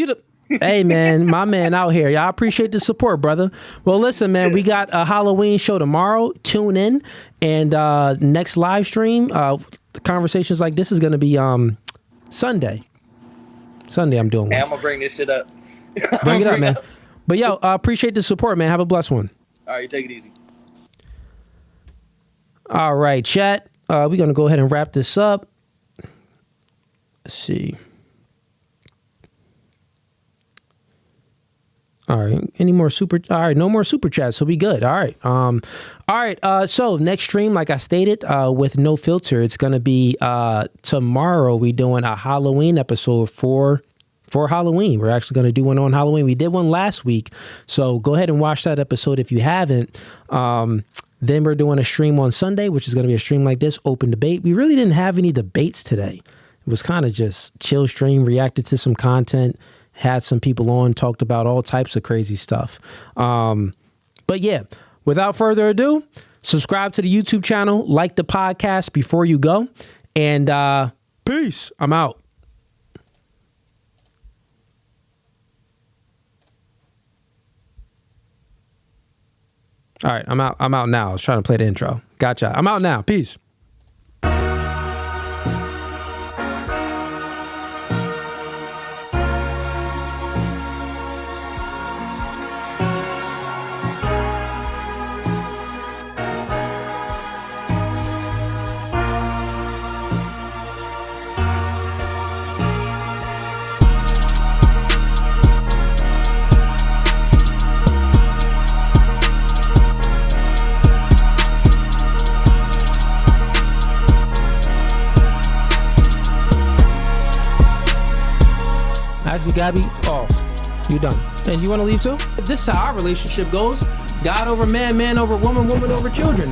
hey, man, my man out here. I appreciate the support, brother. Well, listen, man, we got a Halloween show tomorrow. Tune in, and next live stream, the conversations like this is gonna be Sunday. I'm doing one. Hey, I'm gonna bring this shit up. Bring it up, man. But yo, appreciate the support, man. Have a blessed one. All right, you take it easy. All right, chat. We're going to go ahead and wrap this up. Let's see. All right. Any more all right. No more super chats. So we good. All right. All right. So next stream, like I stated, with no filter, it's going to be tomorrow. We're doing a Halloween episode for Halloween. We're actually going to do one on Halloween. We did one last week. So go ahead and watch that episode if you haven't. Then we're doing a stream on Sunday, which is going to be a stream like this, open debate. We really didn't have any debates today. It was kind of just chill stream, reacted to some content, had some people on, talked about all types of crazy stuff. But yeah, without further ado, subscribe to the YouTube channel, like the podcast before you go, and peace. I'm out. All right, I'm out now. I was trying to play the intro. Gotcha. I'm out now. Peace. Actually, Gabby, off. You done. And you want to leave too? If this is how our relationship goes, God over man, man over woman, woman over children.